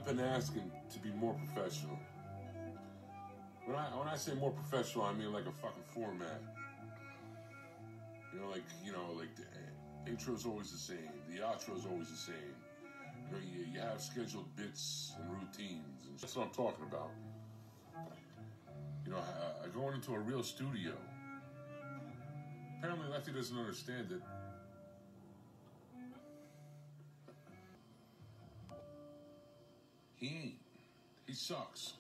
I've been asking to be more professional. When I say more professional, I mean like a fucking format. Like the intro's always the same, the outro's always the same. You have scheduled bits and routines, and that's what I'm talking about. Going into a real studio. Apparently Lefty doesn't understand it. He ain't. He sucks.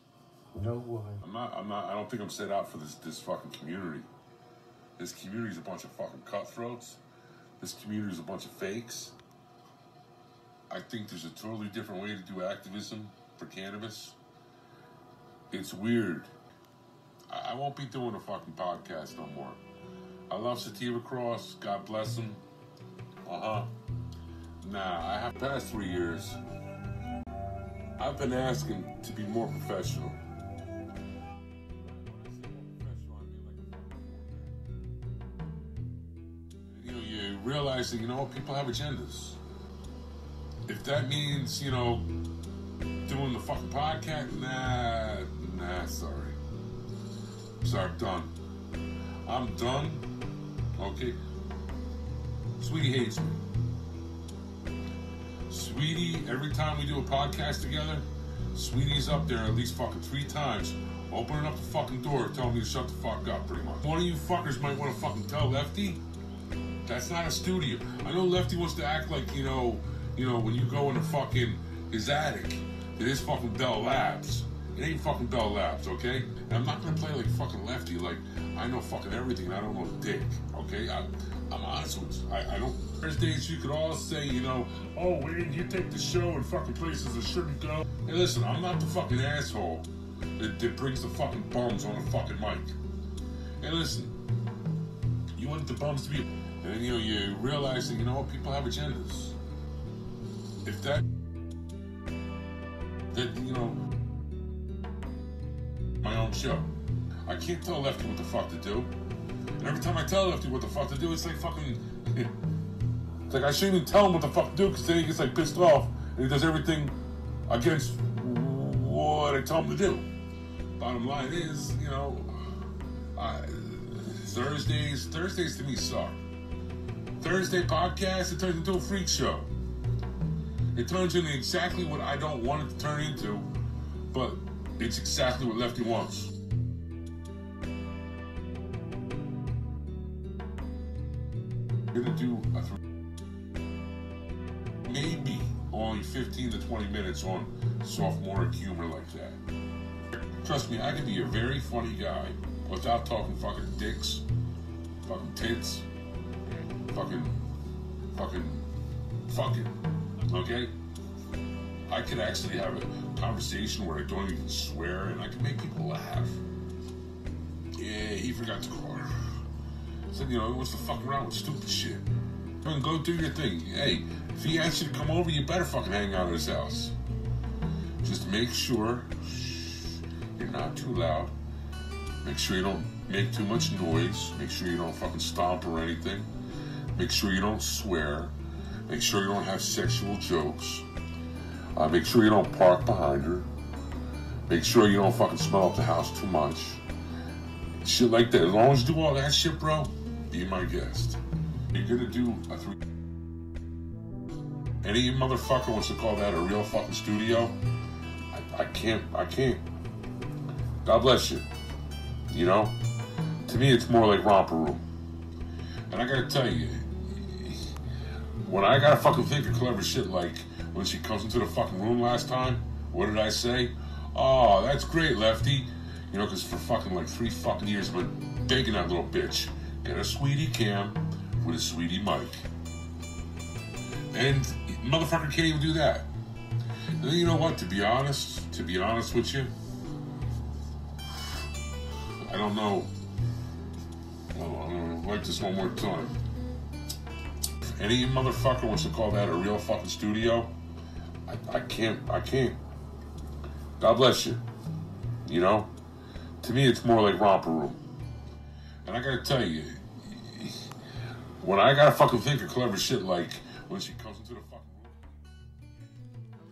No way. I don't think I'm set out for this fucking community. This community's a bunch of fucking cutthroats. This community's a bunch of fakes. I think there's a totally different way to do activism for cannabis. It's weird. I won't be doing a fucking podcast no more. I love Sativa Cross. God bless him. I have the past 3 years. I've been asking to be more professional. You realize that, people have agendas. If that means, doing the fucking podcast, sorry. Sorry, I'm done. Okay? Sweetie hates me. Sweetie, every time we do a podcast together, Sweetie's up there at least fucking 3 times, opening up the fucking door, telling me to shut the fuck up, pretty much. One of you fuckers might want to fucking tell Lefty, that's not a studio. I know Lefty wants to act like, when you go into fucking his attic, it is fucking Bell Labs. It ain't fucking Bell Labs, okay? And I'm not gonna play like fucking Lefty, like I know fucking everything and I don't know dick, okay? I'm honest with you. I don't. There's days you could all say, oh, Wayne, you take the show in fucking places it shouldn't go. Hey, listen, I'm not the fucking asshole that brings the fucking bums on the fucking mic. Hey, listen, you want the bums to be, and then, you realize that, people have agendas. If that, my own show. I can't tell Lefty what the fuck to do. And every time I tell Lefty what the fuck to do, it's like fucking... It's like I shouldn't even tell him what the fuck to do, because then he gets like pissed off and he does everything against what I tell him to do. Bottom line is, Thursdays to me suck. Thursday podcast, it turns into a freak show. It turns into exactly what I don't want it to turn into, but it's exactly what Lefty wants. I'm gonna do maybe only 15 to 20 minutes on sophomoric humor like that. Trust me, I can be a very funny guy without talking fucking dicks, fucking tits, fucking, okay? I could actually have a conversation where I don't even swear and I can make people laugh. Yeah, he forgot to call her. Said, what's the fuck around with stupid shit? Go do your thing. Hey, if he asks you to come over, you better fucking hang out at his house. Just make sure you're not too loud. Make sure you don't make too much noise. Make sure you don't fucking stomp or anything. Make sure you don't swear. Make sure you don't have sexual jokes. Make sure you don't park behind her. Make sure you don't fucking smell up the house too much. Shit like that. As long as you do all that shit, bro, be my guest. You're gonna do a 3. Any motherfucker wants to call that a real fucking studio, I can't. God bless you. To me, it's more like romper room. And I gotta tell you, when I gotta fucking think of clever shit like when she comes into the fucking room last time, what did I say? Oh, that's great, Lefty. Because for fucking like 3 fucking years I've been begging that little bitch, get a sweetie cam with a sweetie mic. And motherfucker can't even do that. And then you know what, to be honest with you, I don't know. I'll like this one more time. If any motherfucker wants to call that a real fucking studio, I can't. God bless you. To me, it's more like romper room. And I gotta tell you, when I gotta fucking think of clever shit like when she comes into the fucking room.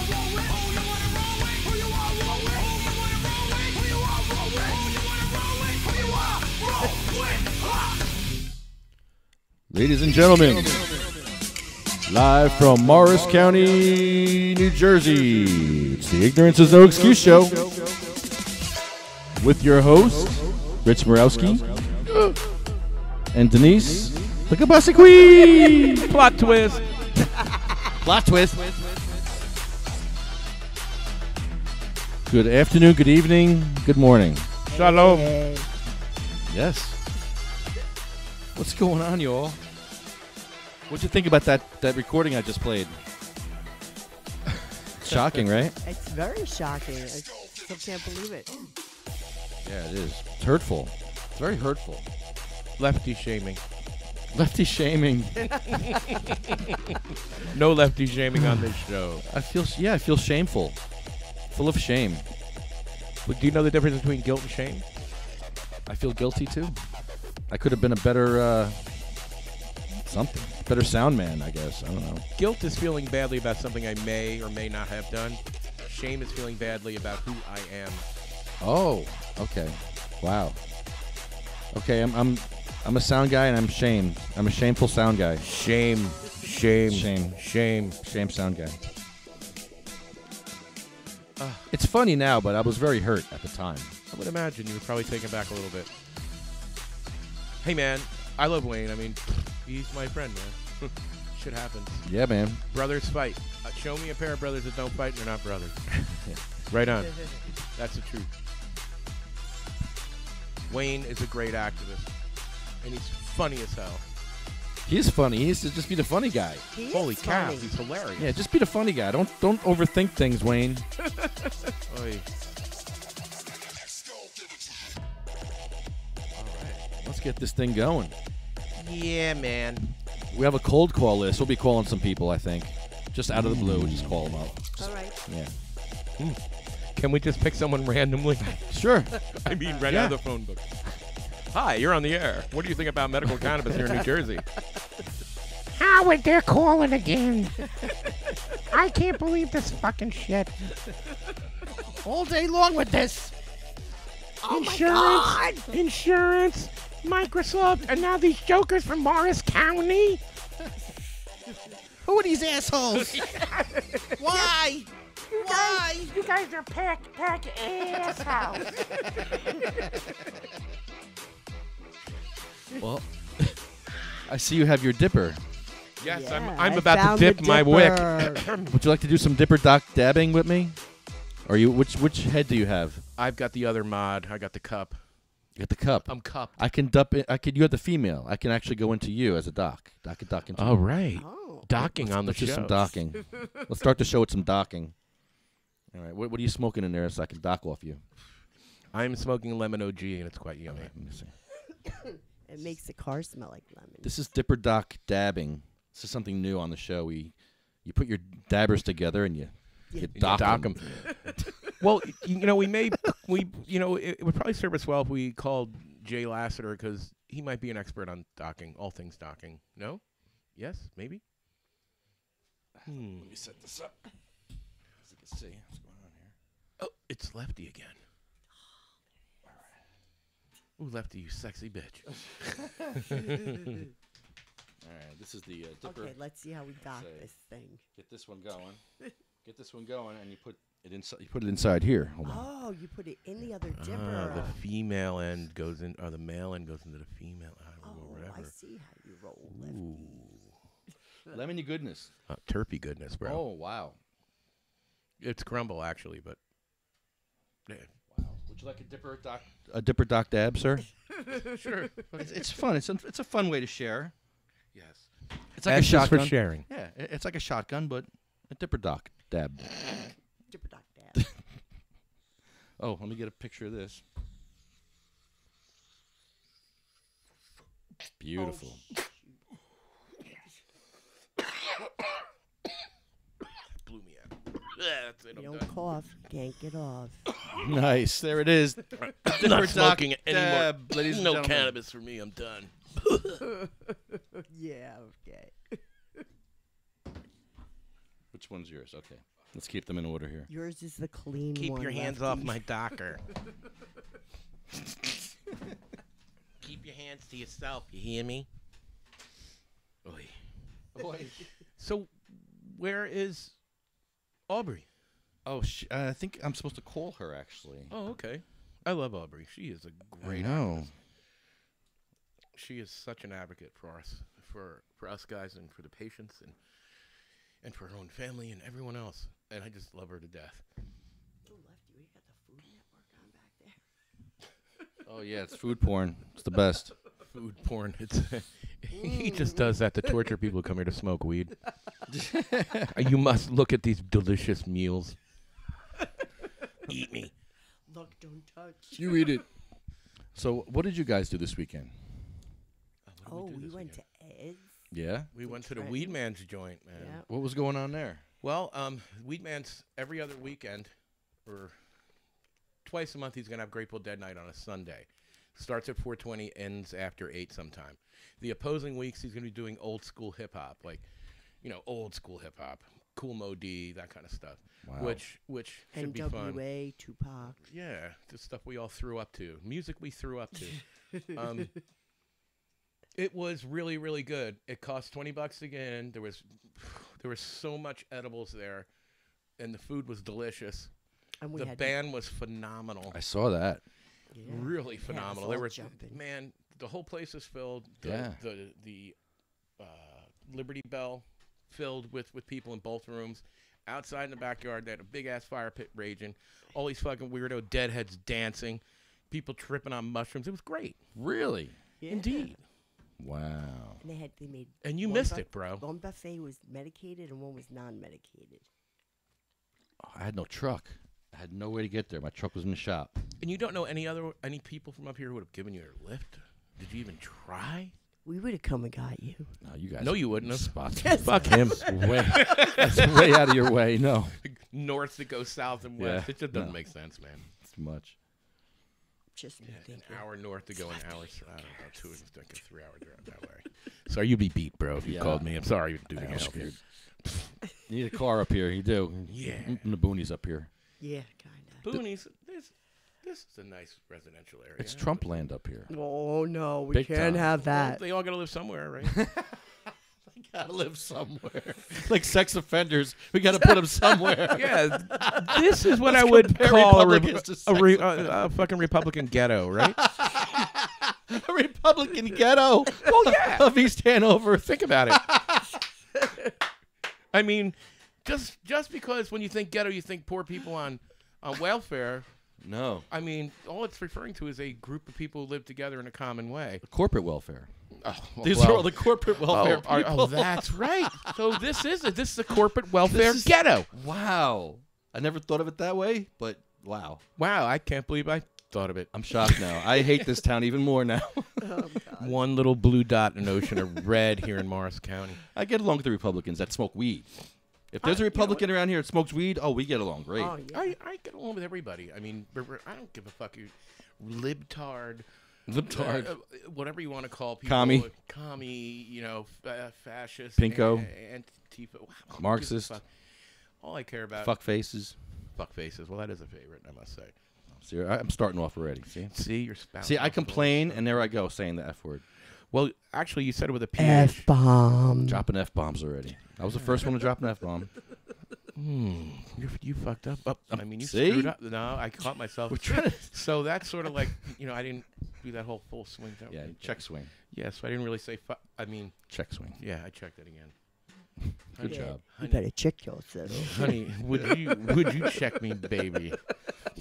Ladies and gentlemen, live from Morris County, New Jersey, it's the Ignorance is No Excuse Show with your host, Rich Morowski, and Denise, the Kabasi Queen. Plot twist. Plot twist. Good afternoon, good evening, good morning. Shalom. Yes. What's going on, y'all? What'd you think about that recording I just played? Shocking, right? It's very shocking. I still can't believe it. Yeah, it is. It's hurtful. It's very hurtful. Lefty shaming. Lefty shaming. No lefty shaming on this show. I feel shameful. Full of shame. But do you know the difference between guilt and shame? I feel guilty too. I could have been a better better sound man, I guess. I don't know. Guilt is feeling badly about something I may or may not have done. Shame is feeling badly about who I am. Oh, okay. Wow. Okay, I'm a sound guy and I'm shamed. I'm a shameful sound guy. Shame sound guy. It's funny now, but I was very hurt at the time. I would imagine you were probably taken back a little bit. Hey, man, I love Wayne. I mean, he's my friend, man. Shit happens. Yeah, man. Brothers fight. Show me a pair of brothers that don't fight and they're not brothers. Right on. That's the truth. Wayne is a great activist, and he's funny as hell. He's funny. He needs to just be the funny guy. He is Holy cow, funny. he's hilarious. Yeah, just be the funny guy. Don't overthink things, Wayne. Oy. Let's get this thing going. Yeah, man. We have a cold call list. We'll be calling some people, I think. Just out of the blue, just call them up. All right. Yeah. Can we just pick someone randomly? Sure. I mean, right out of the phone book. Hi, you're on the air. What do you think about medical cannabis here in New Jersey? Howard, they're calling again. I can't believe this fucking shit. All day long with this. Insurance, Microsoft, and now these jokers from Morris County. Who are these assholes? Why? Why? You guys are pack assholes. Well, I see you have your dipper. Yes, Yeah, I'm I about found to the dip my wick. dipper. Would you like to do some dipper doc dabbing with me? Or you which head do you have? I've got the other mod. I got the cup. You got the cup. I'm cupped. I can dump it. You have the female. I can actually go into you as a doc. I could dock into All you. right. Oh. Docking on the Let's show. do some docking. Let's start the show with some docking. All right. What are you smoking in there so I can dock off you? I'm smoking lemon OG, and it's quite yummy. Let me see. It makes the car smell like lemon. This is dipper doc dabbing. This is something new on the show. You put your dabbers together and you dock them. Well, it would probably serve us well if we called Jay Lassiter, because he might be an expert on docking, all things docking. No? Yes? Maybe? Let me set this up so you can see what's going on here. Oh, it's Lefty again. Ooh, Lefty, you sexy bitch. All right. This is the dipper. Okay, let's see how we dock Say. this thing. Get this one going. Get this one going, and you put it inside. You put it inside here. Hold on. Oh, you put it in the other dipper. The female end goes in, or the male end goes into the female. Oh, Whatever. I see how you roll, Lefty. Ooh. Lemony goodness. Terpy goodness, bro. Oh wow. It's crumble, actually, but... Yeah. Wow. Would you like a dipper doc dab, sir? Sure. It's fun. It's a fun way to share. Yes. It's like That's a just shotgun. for sharing. Yeah, it's like a shotgun, but a dipper doc dab. Dipper dock dab. Oh, let me get a picture of this. Beautiful. Blew me out. That's it. You I'm don't done. cough, can't get off. Nice. There it is. I'm not smoking it anymore. Dab, ladies and No gentlemen. cannabis for me. I'm done. Yeah, okay. Which one's yours? Okay. Let's keep them in order here. Yours is the clean Keep one. your hands Lefty. off my docker. Keep your hands to yourself. You hear me? Oy. So, where is Aubrey? Oh, I think I'm supposed to call her, actually. Oh, okay. I love Aubrey. She is a great I know. actress. She is such an advocate for us, for us guys, and for the patients, and for her own family and everyone else. And I just love her to death. Oh, Lefty, we got the Food Network on back there. Oh, yeah, it's food porn. It's the best. Food porn. It's he just does that to torture people who come here to smoke weed. You must look at these delicious meals. Eat me. Look, don't touch. You eat it. So, what did you guys do this weekend? Oh, we went to Ed's. Yeah? We went to the Trenton. Weed Man's joint, man. Yeah. What was going on there? Well, Weed Man's every other weekend, or twice a month, he's gonna have Grateful Dead night on a Sunday. Starts at 4:20, ends after 8 sometime. The opposing weeks, he's gonna be doing old school hip hop, like, old school hip hop, Cool Mo D, that kind of stuff. Wow. Which should be fun. NWA, Tupac. Yeah, the stuff we all threw up to, music we threw up to. It was really, really good. It cost $20 to get in. There was so much edibles there, and the food was delicious. And we The had band was phenomenal, I saw that. yeah. really Yeah, phenomenal. it There was were all jumping. man, the whole place was filled. Yeah. The Liberty Bell filled with people in both rooms, outside in the backyard. They had a big-ass fire pit raging. All these fucking weirdo deadheads dancing. People tripping on mushrooms. It was great. Really? Yeah. Indeed. Wow. And they made. And you one missed it, bro. One buffet was medicated and one was non-medicated. Oh, I had no truck. I had no way to get there. My truck was in the shop. And you don't know any people from up here who would have given you a lift? Did you even try? We would have come and got you. No, you guys. No, you wouldn't have. Spots. Fuck him. That's way out of your way. No. North to go south and west. Yeah, It just doesn't no. make sense, man. It's too much. Just me An thinking. hour north to go an hour. I don't know. 2 is like a 3-hour drive that way. Sorry, you'd be beat, bro, if you Yeah. called me. I'm sorry. You'd do I the know, help here. You need a car up here. You do. Yeah. In the boonies up here. Yeah, kind of. Boonies, this is a nice residential area. It's Trump land up here. Oh, no. We Big can't time. have Well, that. they all got to live somewhere, right? Gotta live somewhere. Like sex offenders, we gotta put them somewhere. Yeah, this is what Let's I would compare call Republicans to sex a fucking Republican ghetto, right? A Republican ghetto. Well, yeah. Of East Hanover. Think about it. I mean, just because when you think ghetto, you think poor people on welfare. No. I mean, all it's referring to is a group of people who live together in a common way. Corporate welfare. Oh, These are all the corporate welfare people. oh, that's right. So this is a corporate welfare ghetto. Wow. I never thought of it that way, but wow. Wow, I can't believe I thought of it. I'm shocked now. I hate this town even more now. One little blue dot in an ocean of red here in Morris County. I get along with the Republicans that smoke weed. If there's a Republican around here that smokes weed, oh, we get along great. Oh, yeah. I get along with everybody. I mean, I don't give a fuck. You libtard. Libtard. Whatever you want to call people. Commie, fascist. Pinko. Antifa. Wow, Marxist. All I care about. Fuck faces. Fuck faces. Well, that is a favorite, I must say. See, I'm starting off already. See, your spouse. I complain, and there I go saying the F word. Well, actually, you said it with a PH. F-bomb. Dropping F-bombs already. I was the first one to drop an F-bomb. You fucked up. I mean, you See? screwed up. No, I caught myself. We're trying to... So that's sort of like, I didn't do that whole full swing. Yeah, check swing. Yeah, so I didn't really say fuck. I mean, check swing. Yeah, I checked it again. Good job. You better check yourself. Honey, would you check me, baby?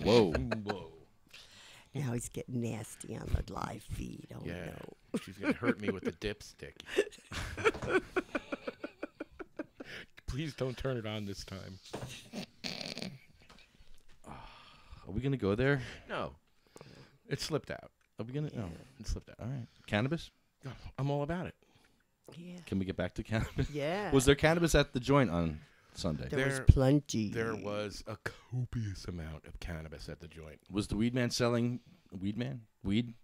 Whoa. Now he's getting nasty on the live feed. Oh, Yeah, no. she's going to hurt me with the dipstick. Please don't turn it on this time. Are we going to go there? No. It slipped out. Are we going to? No. It slipped out. All right. Cannabis? I'm all about it. Yeah. Can we get back to cannabis? Yeah. Was there cannabis at the joint on Sunday? There was plenty. There was a copious amount of cannabis at the joint. Was the weed man selling weed?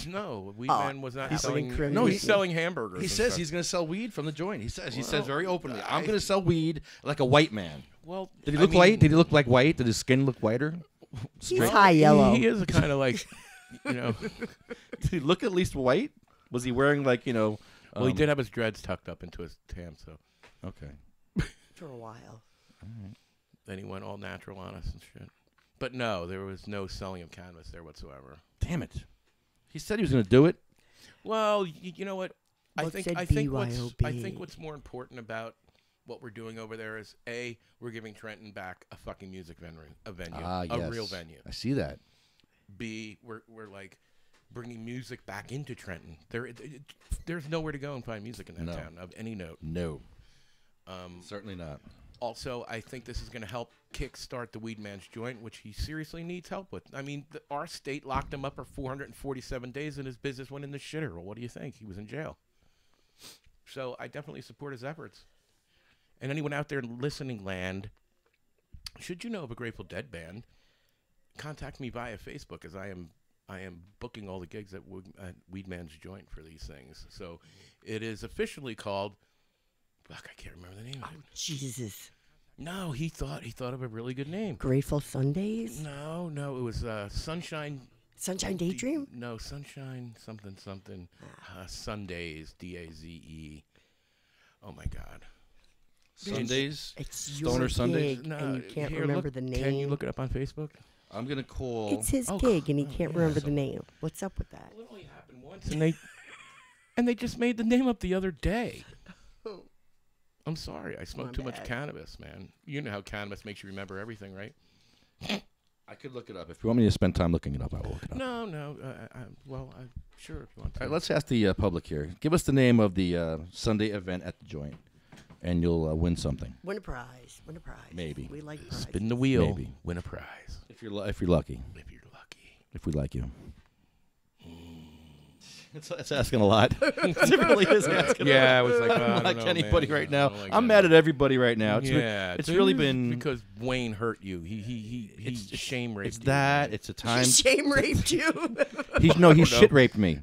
No, weed man was not he's selling. incriminating. No, he's selling hamburgers. He and says stuff. he's going to sell weed from the joint. He says very openly, I'm going to sell weed like a white man. Well, Did he look white? Did he look like white? Did his skin look whiter? He's high yellow. He is a kind of like, Did he look at least white? Was he wearing like, well, he did have his dreads tucked up into his tam, so. Okay. For a while. Then he went all natural on us and shit. But no, there was no selling of cannabis there whatsoever. Damn it. He said he was going to do it. Well, you know what? I What think said BYOB? what's more important about what we're doing over there is we're giving Trenton back a fucking music venue, a real venue. I see that. B, we're like bringing music back into Trenton. There's nowhere to go and find music in that town of any note. No. Certainly not. Also, I think this is going to help kickstart the Weed Man's joint, which he seriously needs help with. I mean, our state locked him up for 447 days, and his business went in the shitter. Well, what do you think? He was in jail. So I definitely support his efforts. And anyone out there in listening land, should you know of a Grateful Dead band, contact me via Facebook, as I am booking all the gigs at Weed Man's joint for these things. So it is officially called. Fuck, I can't remember the name of it. Oh, Jesus. No, he thought of a really good name. Grateful Sundays? No, it was Sunshine. Sunshine Daydream? No, Sunshine something. Sundays, DAZE. Oh my God. Sundays? It's Stoner your Sundays? gig, and you can't remember the name. Can you look it up on Facebook? I'm going to call. It's his gig, and he can't remember the name. What's up with that? Well, it only happened once, and they just made the name up the other day. I'm sorry. I smoked too much cannabis, man. You know how cannabis makes you remember everything, right? I could look it up. If you want me to spend time looking it up, I will look it up. No. Sure, if you want to. All right, let's ask the public here. Give us the name of the Sunday event at the joint, and you'll win something. Win a prize. Win a prize. Maybe. We like prizes. Spin the wheel. Maybe. Win a prize. If you're lucky. If you're lucky. If we like you. It's asking a lot. It really is asking a lot. I was like, I don't like anybody right now. I'm mad at everybody right now. It's really been because Wayne hurt you. He shame raped It's you. that. It's a time. He shame raped you. He shit raped me.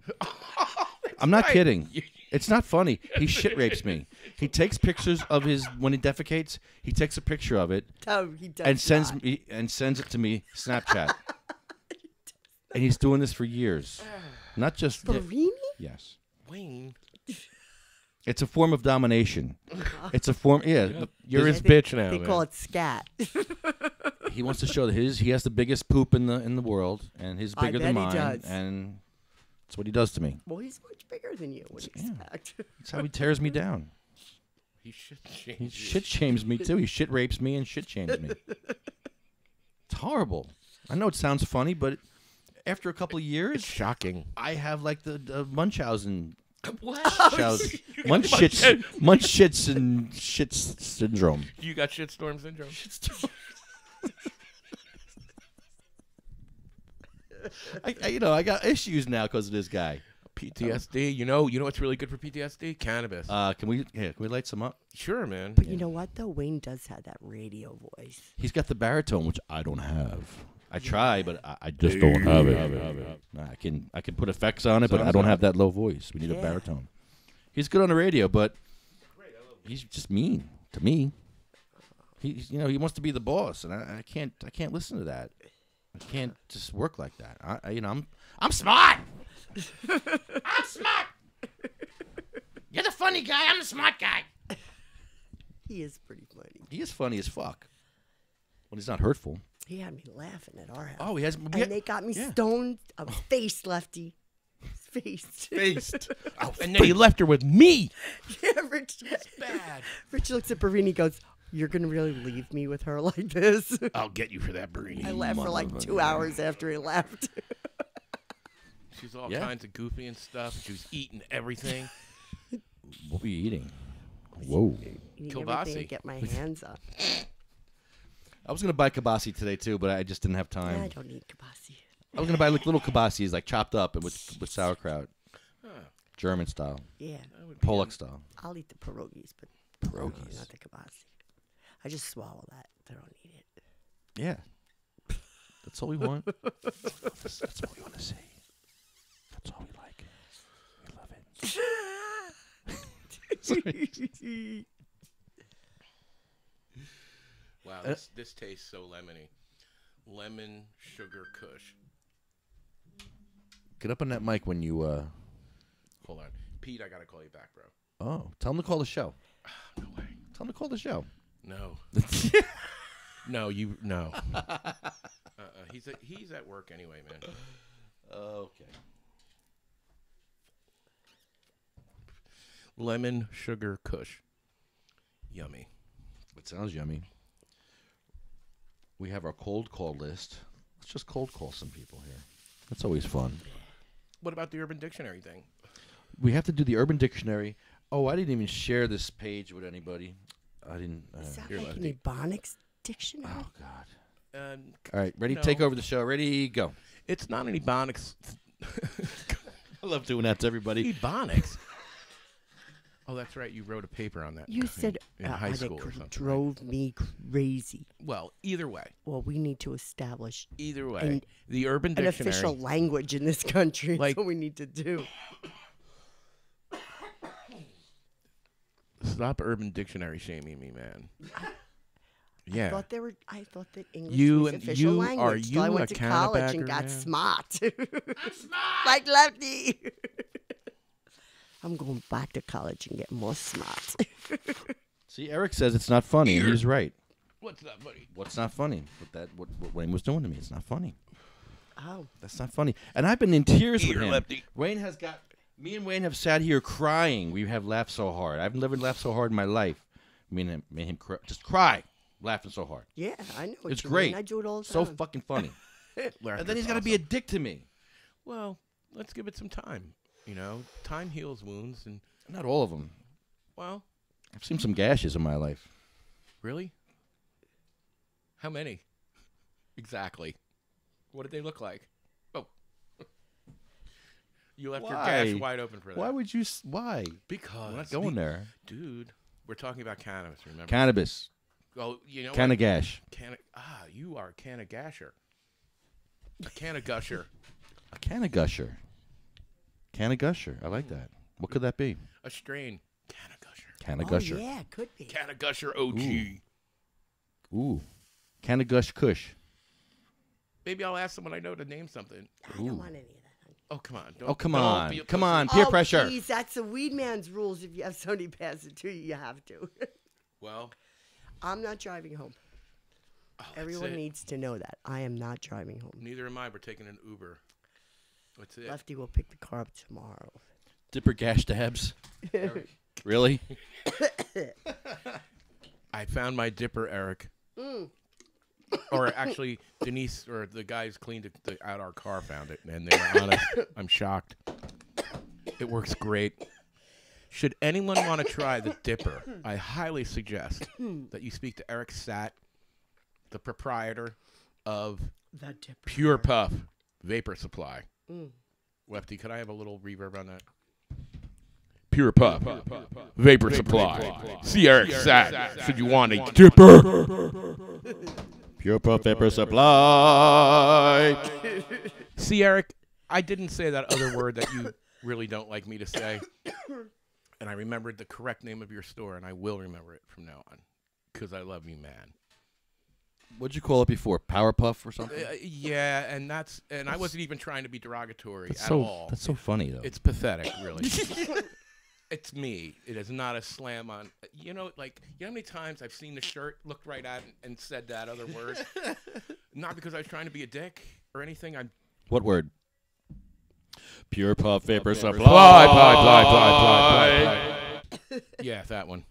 I'm not kidding. It's not funny. He shit rapes me. He takes pictures of his when he defecates. He takes a picture of it He does and not. sends it to me Snapchat. And he's doing this for years. Not just Burrini? Yes. Wayne. It's a form of domination. It's a form. Yeah. You're his bitch now. They man. call it scat. He wants to show that he has the biggest poop in the world, and he's bigger than bet he mine, does. and that's what he does to me. Well, he's much bigger than you. What do you expect? That's how he tears me down. He He shit shames me too. He shit rapes me and shit shames me. It's horrible. I know it sounds funny, but after a couple of years, It's shocking. I have like the Munchausen. What? Munchshits and shits syndrome. You got shitstorm syndrome. I got issues now because of this guy. PTSD. You know what's really good for PTSD? Cannabis. Can we light some up? Sure, man. But you know what, though? Wayne does have that radio voice. He's got the baritone, which I don't have. I try, but I just don't have it. Nah, I can put effects on it, but I don't have that low voice. We need a baritone. He's good on the radio, but he's just mean to me. He wants to be the boss, and I can't listen to that. I can't just work like that. I'm smart. I'm smart. You're the funny guy. I'm the smart guy. He is pretty funny. He is funny as fuck. When he's not hurtful. He had me laughing at our house. Oh, he has. And they got me stoned. I was faced, Lefty. Faced. And then he left her with me. Yeah, Rich. Bad. Rich looks at Burrini and goes, "You're going to really leave me with her like this?" I'll get you for that, Burrini. I laughed for like 2 hours after he left. She's all kinds of goofy and stuff. She was eating everything. What were you eating? Whoa. Kielbasa. To get my hands on. I was gonna buy kibasi today too, but I just didn't have time. I don't need kibasi. I was gonna buy like little kibasis, like chopped up and with sauerkraut, German style, Yeah. Polak style. I'll eat the pierogies, but Pierogies. not the kibasi. I just swallow that. I don't need it. Yeah, that's all we want. That's all we want to see. That's all we like. We love it. Wow, this tastes so lemony. Lemon sugar kush. Get up on that mic when you. Hold on, Pete. I gotta call you back, bro. Oh, tell him to call the show. No way. Tell him to call the show. No. No. He's at work anyway, man. Okay. Lemon sugar kush. Yummy. It sounds yummy. We have our cold call list. Let's just cold call some people here. That's always fun. What about the Urban Dictionary thing? We have to do the Urban Dictionary. Oh, I didn't even share this page with anybody. I didn't. Is that Here, like an Lefty. Ebonics dictionary? Oh, God. All All right, ready? No. Take over the show. Ready? Go. It's not an Ebonics. I love doing that to everybody. Ebonics? Oh, that's right. You wrote a paper on that. You said in high that school or something. drove me crazy. Well, either way. Well, we need to establish Either way. And The Urban an Dictionary. official language in this country. Like- That's what we need to do. Stop Urban Dictionary shaming me, man. Yeah. I thought that English You was and- official you- language. are So I you went a to college and Cannebacker, got man? smart. I'm smart. Like Lefty. I'm going back to college and get more smart. See, Eric says it's not funny, and he's right. What's that, buddy? What's not funny? What Wayne was doing to me, it's not funny. Oh. That's not funny. And I've been in tears with Ear, him. Lefty. Me and Wayne have sat here crying. We have laughed so hard. I've never laughed so hard in my life. made him just cry, laughing so hard. Yeah, I know. What It's you great. Mean. I do it all the So time. fucking funny. Laughter's And then he's got to be a dick to me. Well, let's give it some time. You know, time heals wounds, and Not all of them. well, I've seen some gashes in my life. really? How many? Exactly. What did they look like? Oh. You left your gash Why? wide open for that. Why would you? Why? Because We're not going there. Dude, we're talking about cannabis, remember? Cannabis. Oh, you know Can what? of gash. You are a can of gasher. A can of gusher. A can of gusher. Can of gusher. I like that. What could that be? A strain. Can of gusher. Can of Oh, gusher. yeah, it could be. Can of gusher OG. Ooh. Can of gush kush. Maybe I'll ask someone I know to name something. I don't want any of that. Oh, come on. Oh, come don't on. be a Come pussy. on. Peer pressure. Please, that's the weed man's rules. If you have somebody pass it to you, you have to. Well, I'm not driving home. that's Everyone it. needs to know that. I am not driving home. Neither am I. We're taking an Uber. That's it. Lefty will pick the car up tomorrow. Dipper gash dabs. Really? I found my dipper, Eric. Mm. Or actually, Denise or the guys cleaned out our car found it, and they were honest. I'm shocked. It works great. Should anyone want to try the dipper, I highly suggest that you speak to Eric Satt, the proprietor of That dipper. Pure Puff Vapor Supply. Mm. Lefty, could I have a little reverb on that? Pure Puff Vapor Supply. See Eric Satt. Should you want a dipper? Pure Puff Vapor Supply. See, Eric, I didn't say that other word that you really don't like me to say. And I remembered the correct name of your store, and I will remember it from now on. Because I love you, man. What'd you call it before? Powerpuff or something? Yeah, and I wasn't even trying to be derogatory That's at so, all. That's so funny, though. It's pathetic, really. It's me. It is not a slam on. You know how many times I've seen the shirt, looked right at it, and said that other word? Not because I was trying to be a dick or anything. What word? Pure Puff Vapor Supply. Ply. Yeah, that one.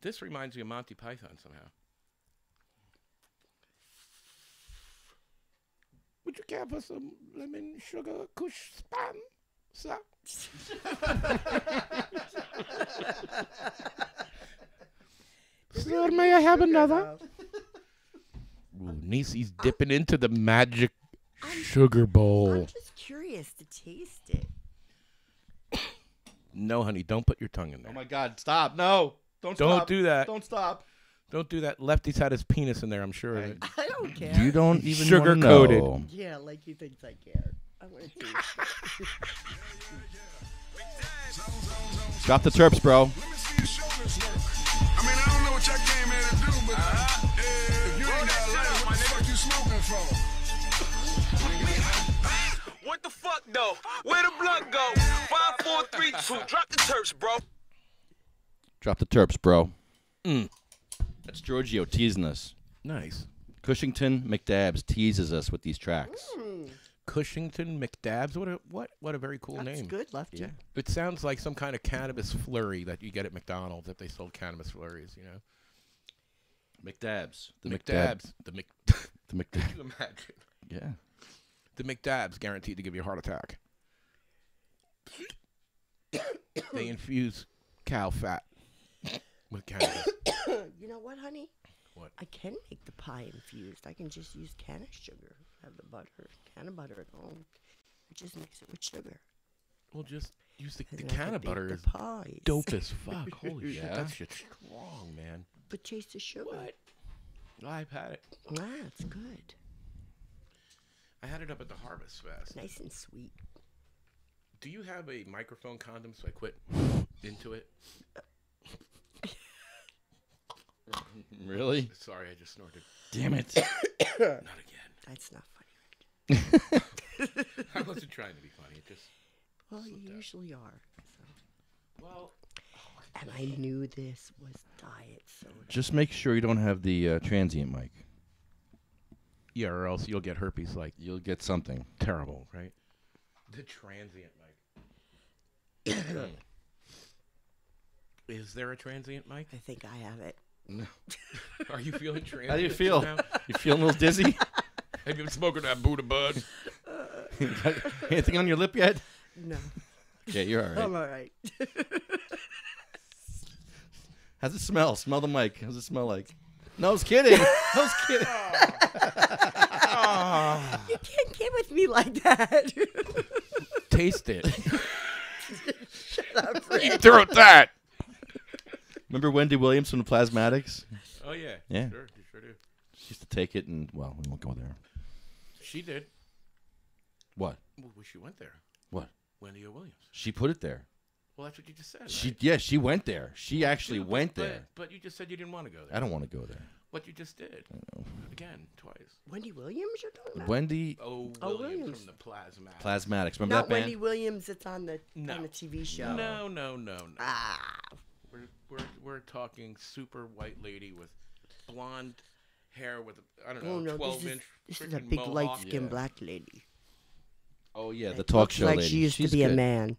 This reminds me of Monty Python somehow. Would you care for some lemon sugar kush spam, sir? Sir, may I have another? Ooh, Niecy's dipping into the magic sugar bowl. I'm just curious to taste it. No, honey, don't put your tongue in there. Oh, my God. Stop. No. Don't do that. Don't stop. Don't do that. Lefty's had his penis in there, I'm sure of it. I don't care. You don't even Sugar-coated. know. Yeah, like he thinks I care. I want to taste it. Drop the terps, bro. I mean, I don't know what y'all came here to do, but if you ain't got a light, what the fuck you smoking for? What the fuck though? Where the blood go? 5, 4, 3, 2. Drop the terps, bro. Drop the terps, bro. That's Giorgio teasing us. Nice. Cushington McDabs teases us with these tracks. Cushington McDabs. What a very cool That's name. good, Lefty. Yeah. It sounds like some kind of cannabis flurry that you get at McDonald's if they sold cannabis flurries, you know. McDabs. The McDabs. The Could McDabs. you imagine? Yeah. The McDabs guaranteed to give you a heart attack. They infuse cow fat with cannabis. You know what, honey? What? I can make the pie infused. I can just use can of sugar. Have the butter, can of butter at home. I just mix it with sugar. Well, just use the And I can can of bake butter the is pies. dope as fuck. Holy shit, Yeah? that shit's strong, man. But taste the sugar. What? I've had it. Ah, it's good. I had it up at the Harvest Fest. Nice and sweet. Do you have a microphone condom so I quit into it? Really? Sorry, I just snorted. Damn it. Not again. That's not funny. I wasn't trying to be funny. It just. Well, you usually are. So. Well. And I knew this was diet soda. Just make sure you don't have the transient mic. Yeah, or else you'll get herpes like You'll get something. terrible, right? The transient mic. Is there a transient, Mike? I think I have it. No. Are you feeling transient? How do you feel? now? You feeling a little dizzy? Have you been smoking that Buddha bud? Anything on your lip yet? No. Yeah, you're all right. I'm all right. How's it smell? Smell the mic. How's it smell like? No, I was kidding. I was kidding. You can't get with me like that. Taste it. Shut up, Fred. You throw that. Remember Wendy Williams from the Plasmatics? Oh, yeah. Yeah. Sure, you sure do. She used to take it and, well, we won't go there. She did. What? Well, she went there. What? Wendy O. Williams. She put it there. Well, that's what you just said. She went there. She actually went there. But you just said you didn't want to go there. I don't want to go there. What you just did. Again, twice. Wendy Williams you're talking about? Wendy Oh, Oh, Williams Williams. from the Plasmatics. Plasmatics. Remember Not that band? Wendy Williams. It's on the No. TV show. No. Ah. We're talking super white lady with blonde hair with I don't know Oh no, 12-inch. this is a big light-skinned black lady. Oh, yeah, the It talk looks show like lady. she used She's to be a good. man.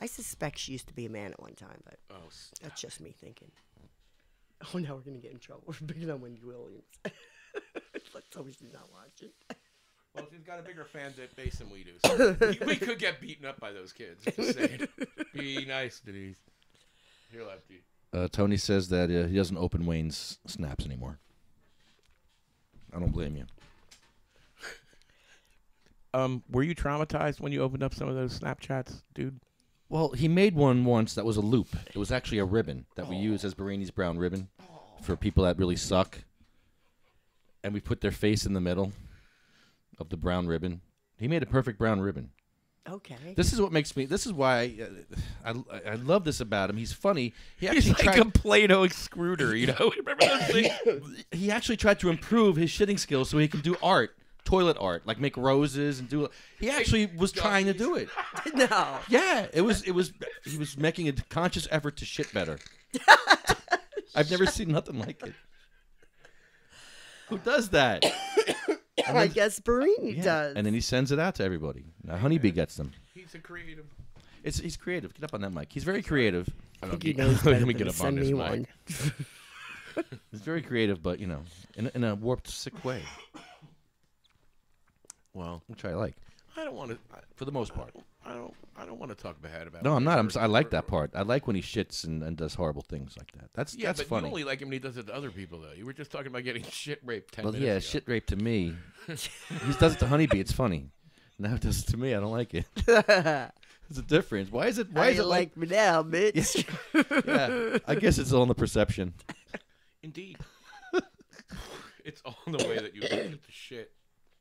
I suspect she used to be a man at one time, but Oh, that's just me thinking. Oh, now we're gonna get in trouble for picking on Wendy Williams. Let's hope she's not watching. well, she's got a bigger fan base than we do. So we could get beaten up by those kids. Just saying. Be nice, Denise. Here, Lefty. Tony says that he doesn't open Wayne's snaps anymore. I don't blame you. Were you traumatized when you opened up some of those Snapchats, dude? Well, he made one once that was a loop. It was actually a ribbon that we use as Burrini's brown ribbon for people that really suck. And we put their face in the middle of the brown ribbon. He made a perfect brown ribbon. Okay. This is what makes me. This is why I love this about him. He's funny. He He's actually like tried. a Play-Doh extruder, you know? Remember those things? He actually tried to improve his shitting skills so he can do art, toilet art, like make roses and do. He actually was trying to do it. No. Yeah, it was. He was making a conscious effort to shit better. I've never seen nothing like it. Who does that? I guess Burrini does. And then he sends it out to everybody. Now Honeyb gets them. He's a creative. He's creative. Get up on that mic. He's very creative. I think he knows better Let me than get to up on send this me mic. one. He's very creative, but in a warped, sick way, Well, which I like I don't want to. for the most part. I don't want to talk bad about. No, I'm not. Wendy I like or- that part. I like when he shits and does horrible things like that. That's Yeah, but funny. you only like him when he does it to other people, though. You were just talking about getting shit raped 10 Well, minutes yeah, ago. shit rape to me. He does it to Honeybee. It's funny. Now he does it to me. I don't like it. There's a difference. Why is it? Why is it like me now, bitch? Yeah, I guess it's all in the perception. Indeed. It's all in the way that you look at the shit.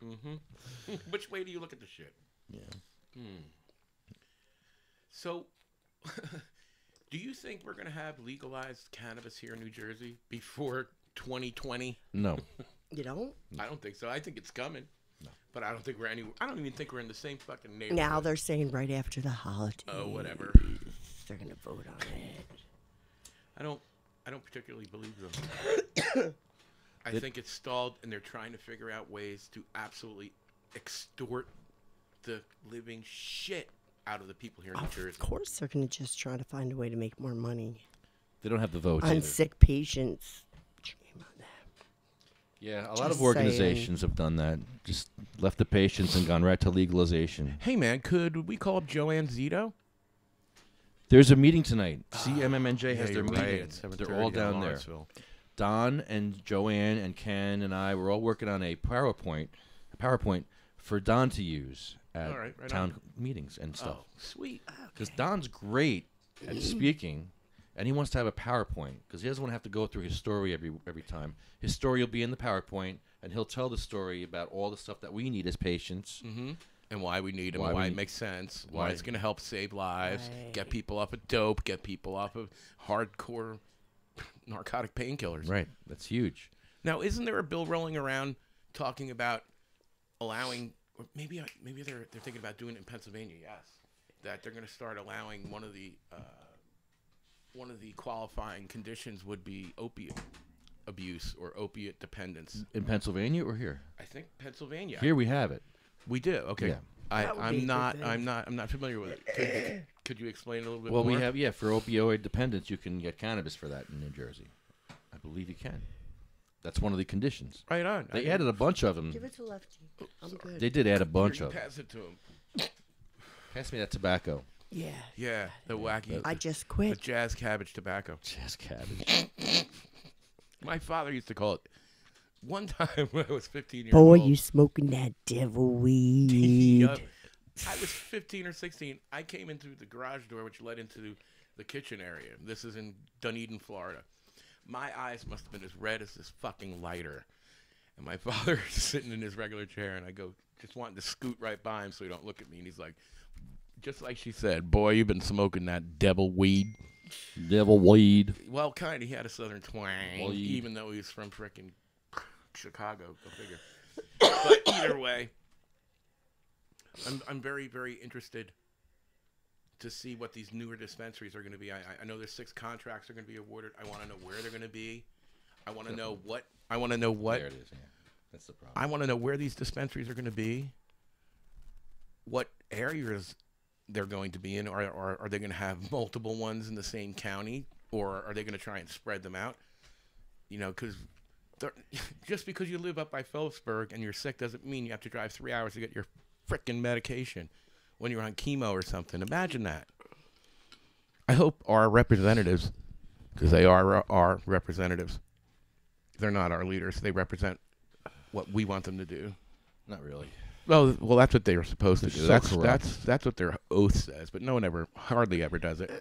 Mm-hmm. Which way do you look at the shit? Yeah. So, do you think we're going to have legalized cannabis here in New Jersey before 2020? No. You don't? I don't think so. I think it's coming. No. But I don't think I don't even think we're in the same fucking neighborhood. Now they're saying right after the holidays. Oh, whatever. They're gonna vote on it. I don't particularly believe them. I think it's stalled, and they're trying to figure out ways to absolutely extort the living shit out of the people here in New Jersey. Of course, they're gonna just try to find a way to make more money They don't have the votes on either. sick patients. Shame on them. Yeah, a lot Just of organizations have done that. Just left the patients and gone right to legalization. Hey, man, could we call up Joanne Zito? There's a meeting tonight. CMMNJ has Yeah, their you're right. meeting. It's They're all 7:30 down in there. Lawrenceville. Don and Joanne and Ken and I were all working on a PowerPoint for Don to use at All right, right town meetings and stuff. Oh, sweet. Because Don's great at speaking, and he wants to have a PowerPoint because he doesn't want to have to go through his story every time. His story will be in the PowerPoint, and he'll tell the story about all the stuff that we need as patients. Mm-hmm. And why we need them, Why why we- it makes sense, why why- it's going to help save lives, get Right. people off of dope, get people off of hardcore narcotic painkillers. Right, that's huge. Now, isn't there a bill rolling around talking about allowing, or maybe they're thinking about doing it in Pennsylvania? Yes, that they're going to start allowing one of the qualifying conditions would be opiate abuse or opiate dependence. In Pennsylvania or here? I think Pennsylvania. Here we have it. We do. Okay. Yeah. I'm not familiar with it. Could you explain a little bit more? Well, we have for opioid dependence, you can get cannabis for that in New Jersey. I believe you can. That's one of the conditions. Right on. They added a bunch of them. Give it to Lefty. I'm good. They did add a bunch Here, of them. pass it to him. Pass me that tobacco. Yeah. Yeah, the wacky. I just The quit. jazz cabbage tobacco. Jazz cabbage. My father used to call it. One time when I was 15 years Boy, old. you smoking that devil weed. Yup. I was 15 or 16. I came in through the garage door, which led into the kitchen area. This is in Dunedin, Florida. My eyes must have been as red as this fucking lighter. And my father is sitting in his regular chair, and I go, just wanting to scoot right by him so he don't look at me. And he's like, just like she said, boy, you've been smoking that devil weed. Devil weed. Well, kind of. He had a southern twang, Weed. even though he was from frickin' Chicago. Go figure. But either way, I'm very, very interested to see what these newer dispensaries are going to be. I know there's 6 contracts are going to be awarded. I want to know where they're going to be. I want to know what. There it is. Yeah. That's the problem. I want to know where these dispensaries are going to be. What areas they're going to be in, or are they going to have multiple ones in the same county, or are they going to try and spread them out? You know, because just because you live up by Phillipsburg and you're sick doesn't mean you have to drive 3 hours to get your frickin' medication when you're on chemo or something. Imagine that. I hope our representatives, because they are our representatives, they're not our leaders. They represent what we want them to do. Not really. Well, that's what they were supposed to do. They're so corrupt. That's what their oath says, but no one hardly ever does it.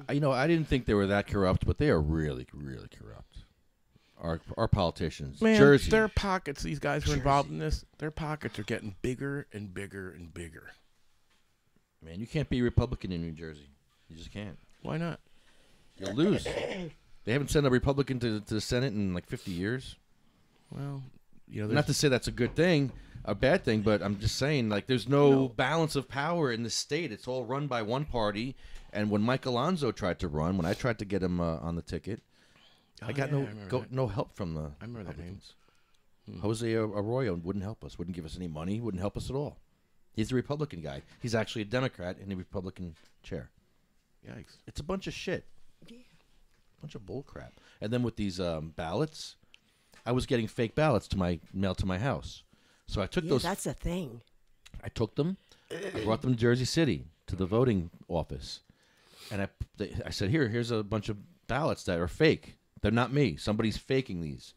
I didn't think they were that corrupt, but they are really, really corrupt. Our politicians, Man, Jersey. their pockets. These guys who are involved in this. Their pockets are getting bigger and bigger and bigger. Man, you can't be a Republican in New Jersey. You just can't. Why not? You'll lose. They haven't sent a Republican to the Senate in like 50 years. Well, you know, Not to say that's a good thing, a bad thing, but I'm just saying, like, there's no balance of power in the state. It's all run by one party. And when Mike Alonso tried to run, when I tried to get him on the ticket, I got no help from the I remember that name. Jose Arroyo wouldn't help us, wouldn't give us any money, wouldn't help us at all. He's a Republican guy. He's actually a Democrat in a Republican chair. Yikes. It's a bunch of shit. Bunch of bull crap. And then with these ballots, I was getting fake ballots mailed to my house. So I took those. That's a thing. I took them, I brought them to Jersey City to the voting office, and I said, here's a bunch of ballots that are fake. They're not me. Somebody's faking these.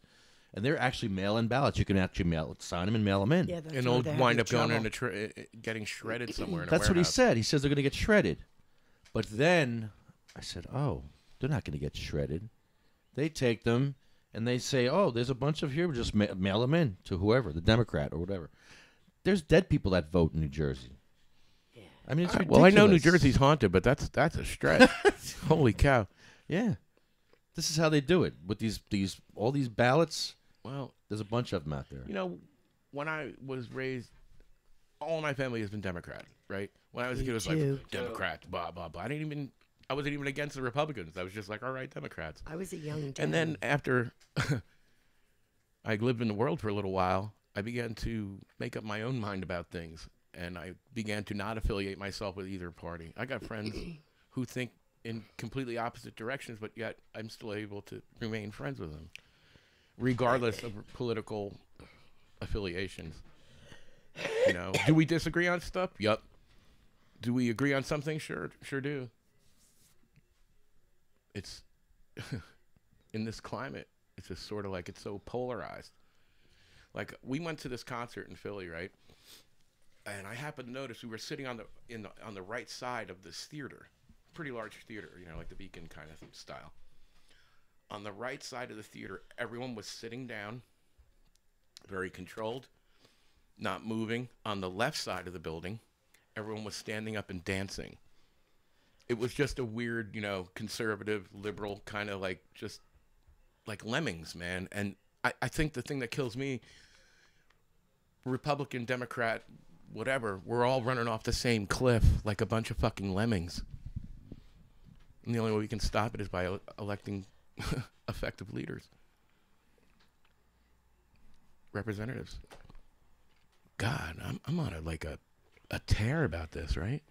And they're actually mail-in ballots. You can actually sign them and mail them in. Yeah, that's And where they'll they wind have up the going trouble. into getting shredded somewhere in a That's what he warehouse. said. He says they're going to get shredded. But then I said, oh, they're not going to get shredded. They take them and they say, oh, there's a bunch of here. We'll just mail them in to whoever, the Democrat or whatever. There's dead people that vote in New Jersey. Yeah. I mean, it's ridiculous. Well, I know New Jersey's haunted, but that's a stretch. Holy cow. Yeah. This is how they do it with all these ballots. Well, There's a bunch of them out there. you know, when I was raised, all my family has been Democrat, right? When I was a kid, it was too. like Democrat, blah blah blah. I wasn't even against the Republicans. I was just like, all right, Democrats. I was a young dad. And then after I lived in the world for a little while, I began to make up my own mind about things, and I began to not affiliate myself with either party. I got friends who think in completely opposite directions, but yet I'm still able to remain friends with them, regardless of political affiliations. You know, do we disagree on stuff? Yup. Do we agree on something? Sure do. It's in this climate, it's just sort of like it's so polarized. Like, we went to this concert in Philly, right? And I happened to notice we were sitting on the right side of this theater, pretty large theater, you know, like the Beacon kind of style. On the right side of the theater, everyone was sitting down, very controlled, not moving. On the left side of the building, everyone was standing up and dancing. It was just a weird, you know, conservative, liberal kind of like just like lemmings, man. And I think the thing that kills me, Republican, Democrat, whatever, we're all running off the same cliff like a bunch of fucking lemmings. And the only way we can stop it is by electing effective leaders. Representatives. God, I'm on a a tear about this, right?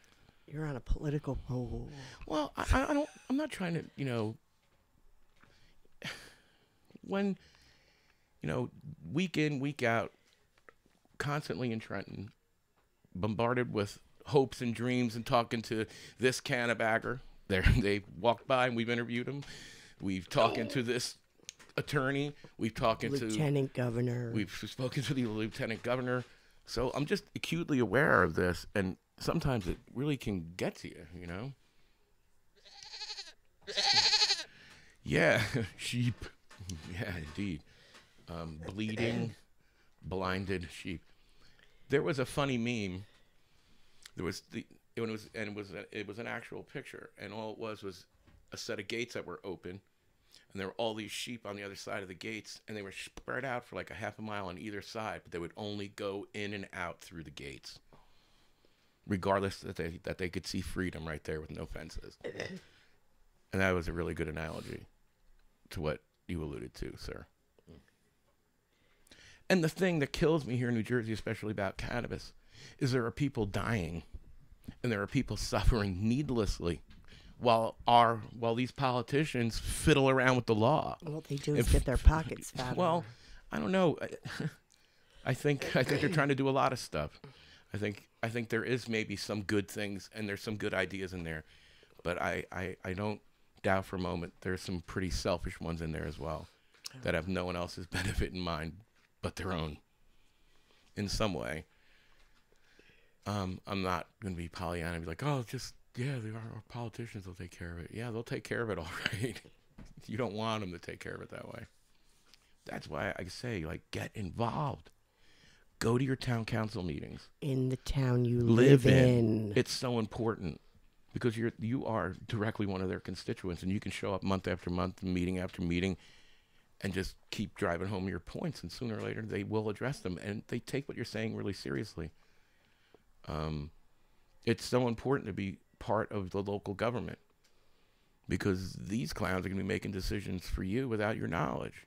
You're on a political pole. Well, I don't. I'm not trying to. When, week in, week out, constantly in Trenton, bombarded with hopes and dreams, and talking to this cannabagger. They walked by and we've interviewed him. We've talking to this attorney. We've talking to Lieutenant Governor. We've spoken to the Lieutenant Governor. So I'm just acutely aware of this, and sometimes it really can get to you, Yeah, sheep. Yeah, indeed. Bleeding, blinded sheep. There was a funny meme. It was an actual picture, and all it was a set of gates that were open, and there were all these sheep on the other side of the gates, and they were spread out for like a half a mile on either side, but they would only go in and out through the gates, regardless that they could see freedom right there with no fences. And that was a really good analogy to what you alluded to, sir. And the thing that kills me here in New Jersey, especially about cannabis, is there are people dying and there are people suffering needlessly while these politicians fiddle around with the law. What they do is get their pockets fatter. Well, I don't know. I think they're trying to do a lot of stuff. I think there is maybe some good things and there's some good ideas in there, but I don't doubt for a moment there's some pretty selfish ones in there as well that have no one else's benefit in mind but their own in some way. I'm not going to be Pollyanna and be like, oh, just, yeah, our politicians will take care of it. Yeah, they'll take care of it all right. You don't want them to take care of it that way. That's why I say, like, get involved. Go to your town council meetings. In the town you live in. It's so important because you are directly one of their constituents, and you can show up month after month, meeting after meeting, and just keep driving home your points, and sooner or later they will address them, and they take what you're saying really seriously. It's so important to be part of the local government because these clowns are going to be making decisions for you without your knowledge,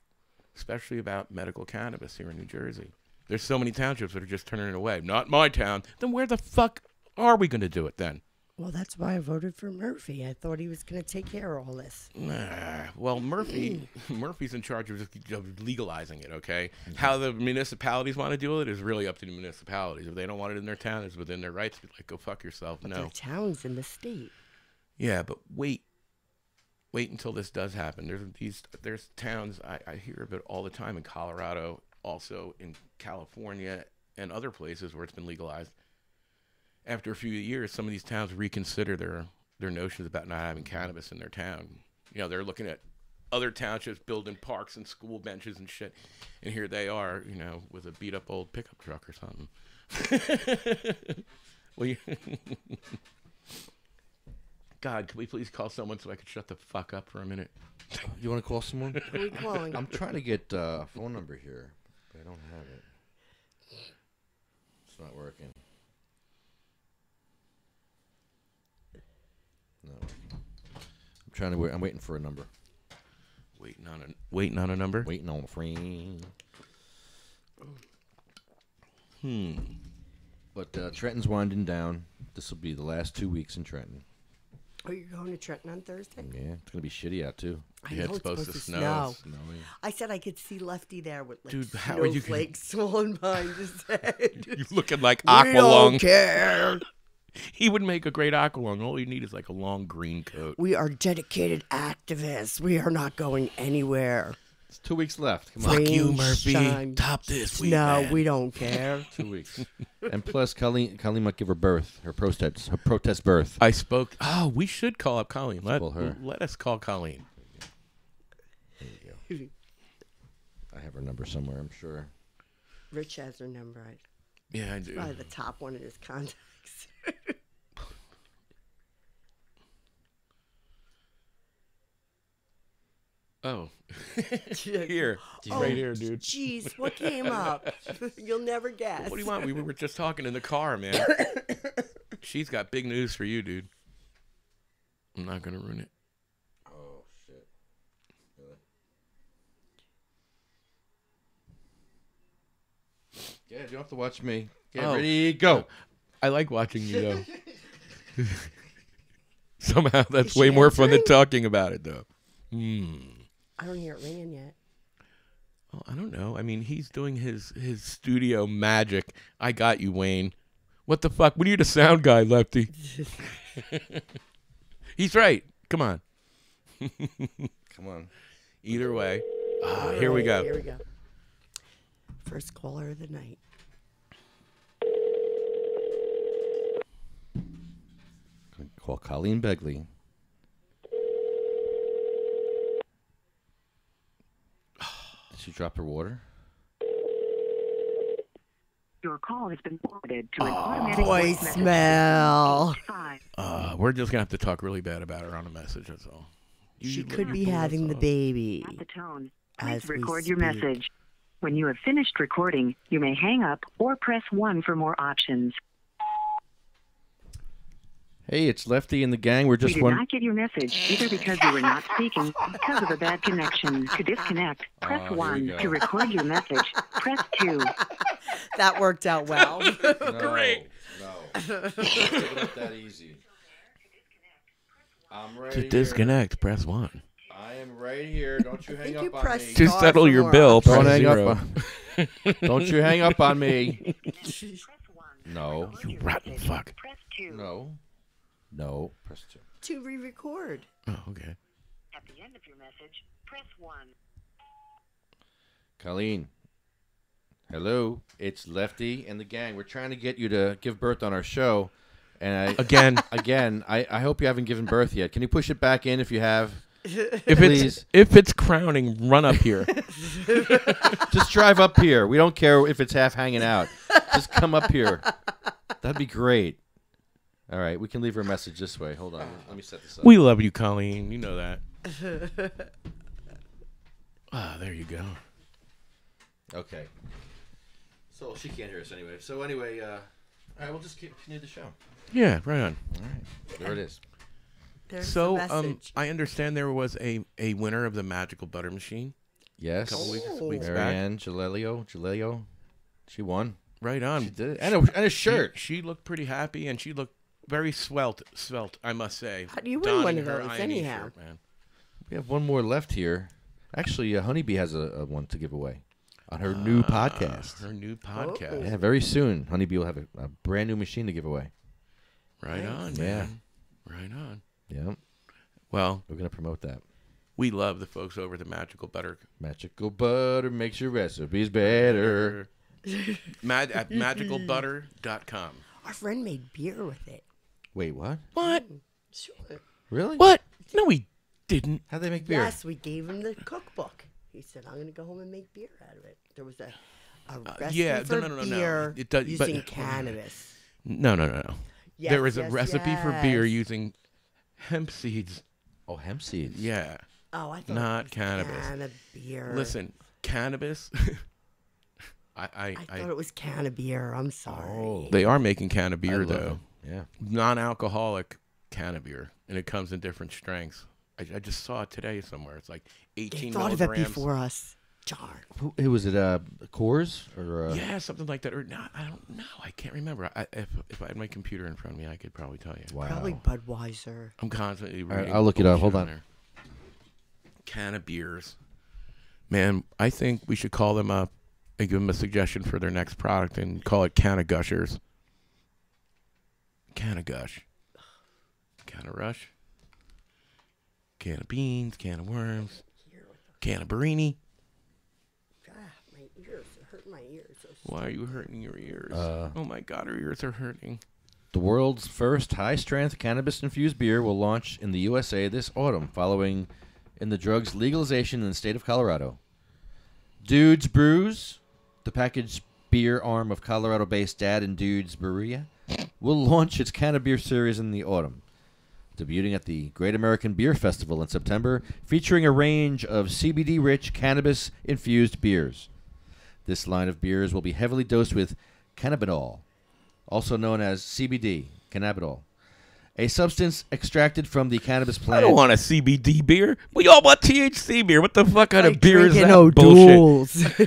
especially about medical cannabis here in New Jersey. There's so many townships that are just turning it away. Not my town. Then where the fuck are we going to do it then? Well, that's why I voted for Murphy. I thought he was going to take care of all this. Nah. Well, Murphy's in charge of legalizing it, okay? How the municipalities want to deal with it is really up to the municipalities. If they don't want it in their town, it's within their rights. Be like, go fuck yourself. But no. their town's in the state. Yeah, but wait until this does happen. There's towns, I hear of it all the time in Colorado, also in California and other places where it's been legalized. After a few years, some of these towns reconsider their notions about not having cannabis in their town. They're looking at other townships building parks and school benches and shit, and here they are, with a beat up old pickup truck or something. Well, God, could we please call someone so I could shut the fuck up for a minute? You want to call someone? Who are we calling? I'm trying to get a phone number here, but I don't have it. It's not working. No. I'm waiting for a number. Waiting on a number? Waiting on a friend. But Trenton's winding down. This will be the last 2 weeks in Trenton. Are you going to Trenton on Thursday? Yeah, it's going to be shitty out, too. I know it's supposed to snow. I said I could see Lefty there with like snowflakes swollen behind his head. You looking like Aqualung. We don't care. He would make a great Aqualung. All you need is like a long green coat. We are dedicated activists. We are not going anywhere. It's 2 weeks left. Come on. Fuck you, Murphy. Shine. Top this week, No, man. we don't care. 2 weeks. And plus, Colleen might give her protest birth. I spoke. Oh, we should call up Colleen. Let us call Colleen. There you go. I have her number somewhere, I'm sure. Rich has her number. Yeah, I do. Probably the top one in his contacts. Oh. Here. Right here, dude. Jeez, what came up? You'll never guess. What do you want? We were just talking in the car, man. She's got big news for you, dude. I'm not going to ruin it. Oh, shit. Really? Yeah, you don't have to watch me. Get ready, go. I like watching you though. Somehow that's way more fun than talking about it though. I don't hear it ringing yet. Oh, I don't know. I mean, he's doing his studio magic. I got you, Wayne. What the fuck? What are you, the sound guy, Lefty? He's right. Come on. Come on. Either way. Here we go. Here we go. First caller of the night. Call Colleen Begley. Did she drop her water? Your call has been forwarded to an automatic voicemail. We're just going to have to talk really bad about her on a message, that's all. She could be having the baby. At the tone, As please we record your speak. message. When you have finished recording, you may hang up or press 1 for more options. Hey, it's Lefty and the gang. We're We just did one. not get your message, either because you were not speaking or because of a bad connection. To disconnect, press here we 1. go. To record your message, press 2. That worked out well. Great. No. Give it up that easy. I'm right To disconnect, press 1. here. I am right here. Don't you hang think up you on pressed me. star Just settle for your more bill. options. Don't Press hang 0. up on. Don't you hang up on me. No. You rotten fuck. Press 2. No. No. Press 2. To re-record. Oh, okay. At the end of your message, press 1. Colleen. Hello. It's Lefty and the gang. We're trying to get you to give birth on our show. And Again, I hope you haven't given birth yet. Can you push it back in if you have? if it's crowning, run up here. Just drive up here. We don't care if it's half hanging out. Just come up here. That'd be great. All right, we can leave her a message this way. Hold on. Let me set this up. We love you, Colleen. You know that. There you go. Okay. So she can't hear us anyway. So anyway, all right, we'll just continue the show. Yeah, right on. All right. There it is. There's So, the message. I understand there was a winner of the Magical Butter Machine Yes. a couple weeks back. Marianne Jalelio. She won. Right on. She did it. And a shirt. She looked pretty happy, and she looked very svelte, I must say. How do you win donning one of her those INE anyhow? shirt, man. We have one more left here. Actually, Honeybee has a one to give away on her new podcast. Her new podcast. Yeah, very soon. Honeybee will have a brand new machine to give away. Right on, Yeah. man. Right on. Yeah. Well, We're going to promote that. we love the folks over at the Magical Butter. Magical butter makes your recipes better. At magicalbutter.com. Our friend made beer with it. Wait, what? What? Sure. Really? What? No, we didn't. How'd they make beer? Yes, we gave him the cookbook. He said, I'm going to go home and make beer out of it. There was a recipe yeah, for no. beer It does- but- using cannabis. No. Yes, There is a yes, recipe for beer yes. using hemp seeds. Oh, hemp seeds. Yeah. Oh, I thought Not it was cannabis. Cannabeer. Listen, cannabis. I thought it was cannabeer. I'm sorry. Oh. They are making I cannabeer love though, it. Yeah. non-alcoholic cannabeer, and it comes in different strengths. I just saw it today somewhere. It's like They 18 thought of it milligrams. before us. Darn. Who was it? Coors or? Yeah, something like that. Or no, I don't know. I can't remember. If I had my computer in front of me, I could probably tell you. Wow. Probably Budweiser. I'm constantly right, reading. I'll look it up. bullshit Hold on. there. Can of beers. Man, I think we should call them up and give them a suggestion for their next product and call it Can of Gushers. Can of Gush. Can of Rush. Can of beans. Can of worms. Can of Burrini. My ears. It hurt my ears. Why are you hurting your ears? Oh my God, her ears are hurting. The world's first high-strength cannabis-infused beer will launch in the USA this autumn, following in the drug's legalization in the state of Colorado. Dudes Brews, the packaged beer arm of Colorado-based Dad and Dudes Brewery, will launch its Cannabeer series in the autumn, debuting at the Great American Beer Festival in September, featuring a range of CBD-rich cannabis-infused beers. This line of beers will be heavily dosed with cannabinol, also known as CBD, cannabidiol, a substance extracted from the cannabis I plant. don't want a CBD beer. We all want THC beer. What the fuck kind of beer is Drinking that? Bullshit.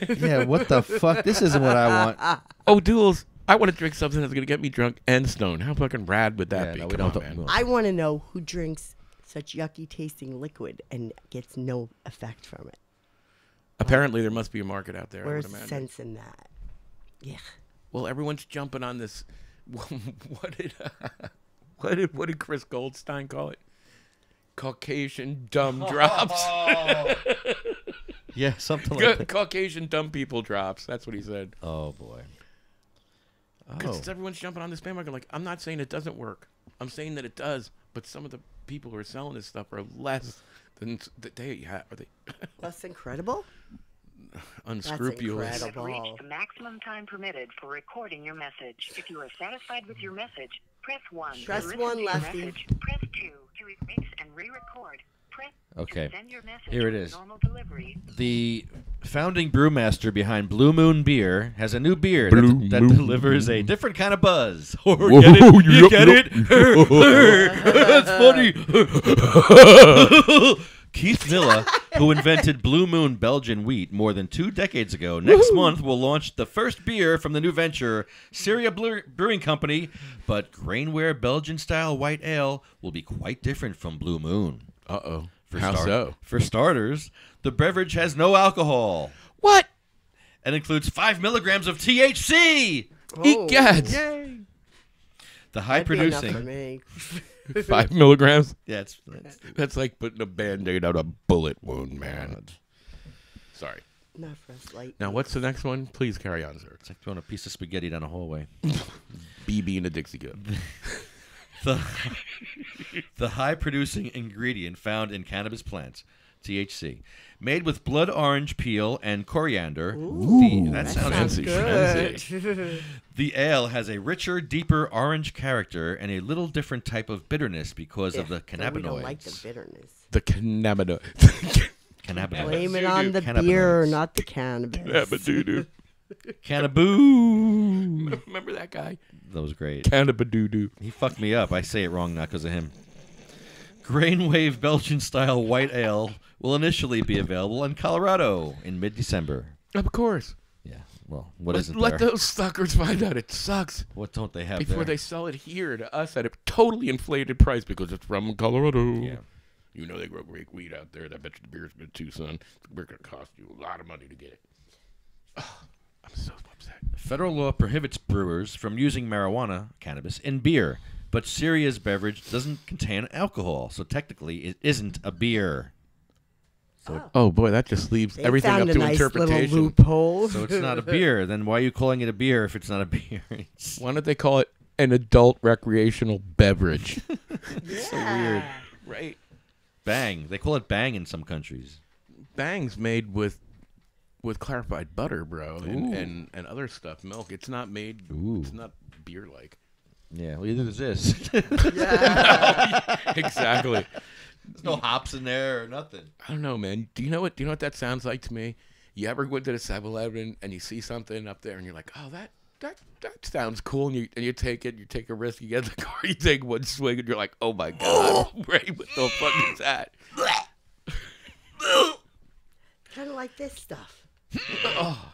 O'Doul's. Yeah, what the fuck? This isn't what I want. O'Doul's. I want to drink something that's gonna get me drunk and stoned. How fucking rad would that be? no, we Come don't. on, man. Well, I want to know who drinks such yucky tasting liquid and gets no effect from it. Apparently, there must be a market out there. I Where's would the imagine. sense in that? Yeah. Well, everyone's jumping on this. What did Chris Goldstein call it? Caucasian dumb drops. yeah, something like that. Caucasian dumb people drops. That's what he said. Oh boy. Because everyone's jumping on this bandwagon. Like, I'm not saying it doesn't work. I'm saying that it does. But some of the people who are selling this stuff are less than are they Less incredible? unscrupulous. That's You have reached incredible. the maximum time permitted for recording your message. If you are satisfied with your message, press 1. Press to listen 1, to your Lefty. message, press 2 to mix and re-record. Press Okay. to send your message Here it for is. normal delivery. The founding brewmaster behind Blue Moon Beer has a new beer that delivers a different kind of buzz. Or get it? You get it? That's funny. Keith Miller, who invented Blue Moon Belgian wheat more than 2 decades ago, next month will launch the first beer from the new venture, Syria Brewing Company. But Grainware Belgian-style white ale will be quite different from Blue Moon. Uh-oh. How so? For starters, the beverage has no alcohol. What? And includes 5 milligrams of THC. Egads. Yay. The high That'd be enough for producing. me. 5 milligrams? Yeah, That's like putting a Band-Aid on a bullet wound, man. Sorry. Not for us light. Now, what's the next one? Please carry on, sir. it's like throwing a piece of spaghetti down a hallway. BB in a Dixie cup. The high producing ingredient found in cannabis plants, THC, made with blood orange peel and coriander. That sounds fancy. Good. The ale has a richer, deeper orange character and a little different type of bitterness because of the But we cannabinoids. don't like the bitterness. The cannabinoid. Cannabinoids. Blame it on the Cannabinoids. beer, not the cannabis. Cannabidoo-doo. Cannaboo. Remember that guy? That was great. Cannabidoo-doo. He fucked me up. I say it wrong not because of him. Grainwave Belgian-style white ale will initially be available in Colorado in mid-December. Of course. Yeah, well, what isn't Let there? those suckers find out it sucks What don't they have before there? they sell it here to us at a totally inflated price because it's from Colorado. Yeah. You know they grow great weed out there. I bet you the beer's good too, son. The beer going to cost you a lot of money to get it. Oh, I'm so upset. Federal law prohibits brewers from using marijuana, cannabis, in beer, but Syria's beverage doesn't contain alcohol, so technically it isn't a beer. Oh, boy, that just leaves They everything found up a to nice interpretation. little loophole. So it's not a beer. Then why are you calling it a beer if it's not a beer? Why don't they call it an adult recreational beverage? So weird. Right. Bang. They call it bang in some countries. Bang's made with clarified butter, bro, and other stuff, milk. It's not made. Ooh. It's not beer-like. Yeah, well, either there's this. Exactly. There's no hops in there or nothing. I don't know, man. Do you know what that sounds like to me? You ever went to the 7-Eleven and you see something up there and you're like, oh, that sounds cool, and you take it, you take a risk, you get in the car, you take one swig, and you're like, oh my god, right? What the fuck is that? Kind of like this stuff. Oh,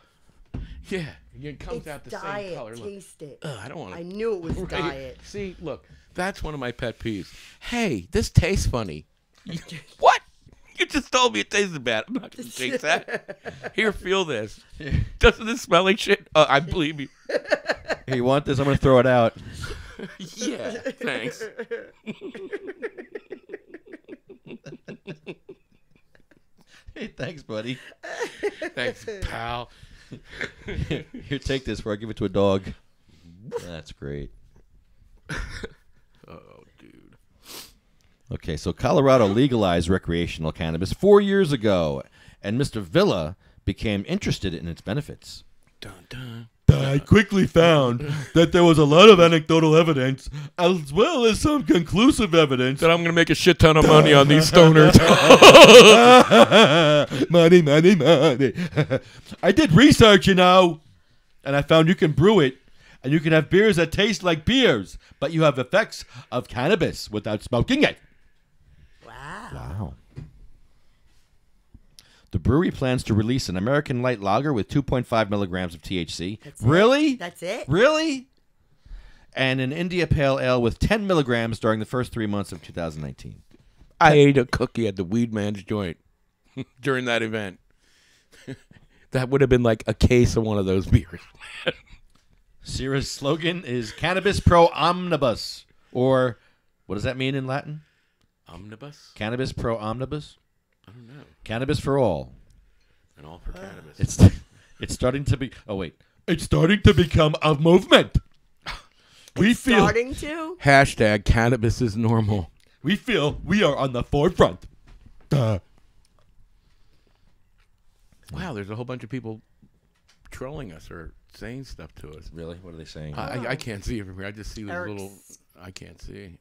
yeah. It comes It's out the diet. same color. Look. Taste it. I don't want to. I knew it was Right. diet. See, look, that's one of my pet peeves. Hey, this tastes funny. What? You just told me it tasted bad. I'm not going to taste that. Here, feel this. Doesn't this smell like shit? I believe you. Hey, you want this? I'm going to throw it out. Yeah, thanks. Hey, thanks, buddy. Thanks, pal. Here, take this before I give it to a dog. That's great. Oh, dude. Okay, so Colorado legalized recreational cannabis 4 years ago, and Mr. Villa became interested in its benefits. Dun, dun. I quickly found that there was a lot of anecdotal evidence, as well as some conclusive evidence. That I'm going to make a shit ton of money on these stoners. Money, money, money. I did research, you know, and I found you can brew it, and you can have beers that taste like beers, but you have effects of cannabis without smoking it. Wow. Wow. The brewery plans to release an American light lager with 2.5 milligrams of THC. That's really? It? That's it? Really? And an India Pale Ale with 10 milligrams during the first 3 months of 2019. I ate a cookie at the Weed Man's joint during that event. That would have been like a case of one of those beers. Sierra's slogan is Cannabis Pro Omnibus. Or, what does that mean in Latin? Omnibus? Cannabis Pro Omnibus? I don't know. Cannabis for all. And all for cannabis. It's starting to be... Oh, wait. It's starting to become a movement. Starting to? Hashtag cannabis is normal. We feel we are on the forefront. Duh. Wow, there's a whole bunch of people trolling us or saying stuff to us. Really? What are they saying? I can't see it from here. I just see the Eric's- little... I can't see.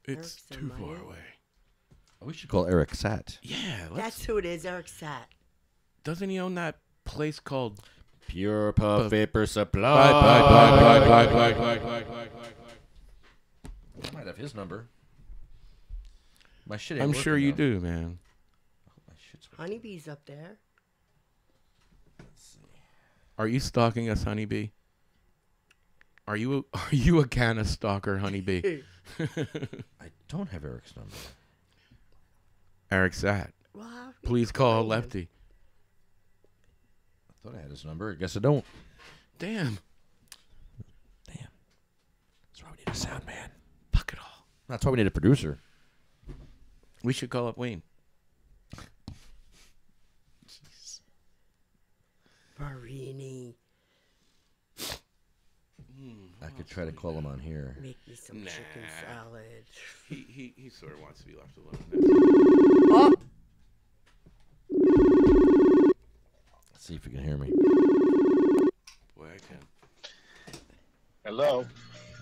It's Eric's too in far my- away. We should call Eric Sat. Yeah, That's who it is, Eric Sat. Doesn't he own that place called... Pure Puff Vapor Supply. I might have his number. My shit ain't I'm working sure you now. do, man. My shit's working. Honeybee's up there. Are you stalking us, Honeybee? Are you a can of stalker, Honeybee? I don't have Eric's number. Eric Sat. Well, how do you Please call find him? Lefty. I thought I had his number. I guess I don't. Damn. That's why we need a sound man. Fuck it all. That's why we need a producer. We should call up Wayne. Burrini. I could try to call him on here. Make me some Nah. chicken salad. He sort of wants to be left alone. Oh! Let's see if you can hear me. Boy, I can. Hello.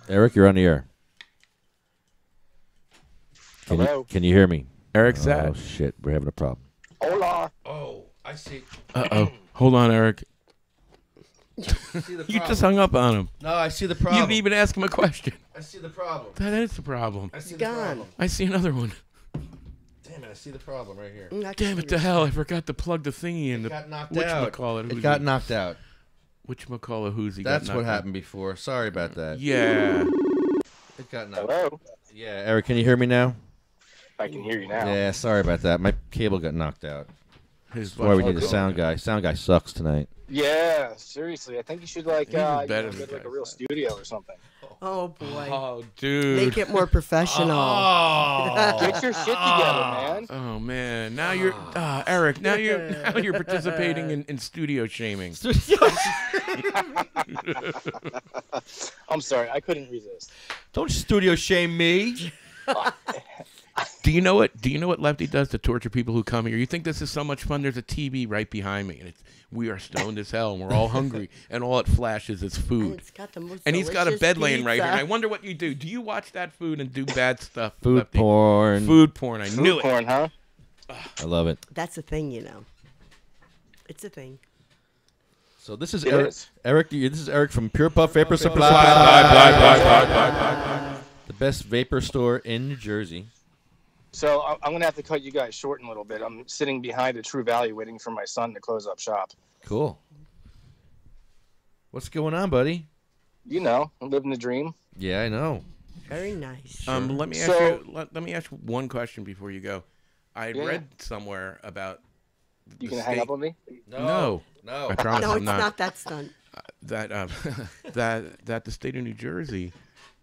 Eric, you're on the air. Hello. Can you hear me? Eric Oh, Sat. shit. We're having a problem. Hola. Oh, I see. Uh-oh. Hold on, Eric. You just hung up on him. No, I see the You problem. didn't even ask him a question. I see the problem. That is the problem. I see the Gone. problem. I see another one. Damn it, I see the problem right here. Damn it to hell, I forgot to plug the thingy in. It got knocked It out. It got knocked out. Whatchamacallit who's he That's got what knocked out. happened before. Sorry about that. Yeah. It got knocked Hello. out. Yeah, Eric, can you hear me now? I can hear you now. Yeah, sorry about that. My cable got knocked out. His That's why we wife- need a sound guy. Sound guy sucks tonight. Yeah, seriously. I think you should like He's better get than like a that. real studio or something. Oh, boy. Oh, dude. Make it more professional. Get your shit together, man. Oh man! Now you're Eric. Now you're participating in studio shaming. I'm sorry, I couldn't resist. Don't studio shame me. Do you know what Lefty does to torture people who come here? You think this is so much fun? There's a TV right behind me, and we are stoned as hell, and we're all hungry, and all it flashes is And food. it's got the most And he's got a delicious bed laying right here. And I pizza. wonder what you do. Do you watch that food and do bad stuff? Food Lefty? porn. Food porn. I knew Food it. porn, huh? I love it. That's a thing, you know. It's a thing. So this is It Eric. is. This is Eric from Pure Puff Vapor Supply. The best vapor store in New Jersey. So I'm gonna have to cut you guys short in a little bit. I'm sitting behind a True Value waiting for my son to close up shop. Cool. What's going on, buddy? You know, I'm living the dream. Yeah, I know. Very nice. Let me ask So- you. Let me ask you one question before you go. I Yeah. read somewhere about You the can hang state- up on me? No, No. I promise no, I'm it's not. not that stunt. That that the state of New Jersey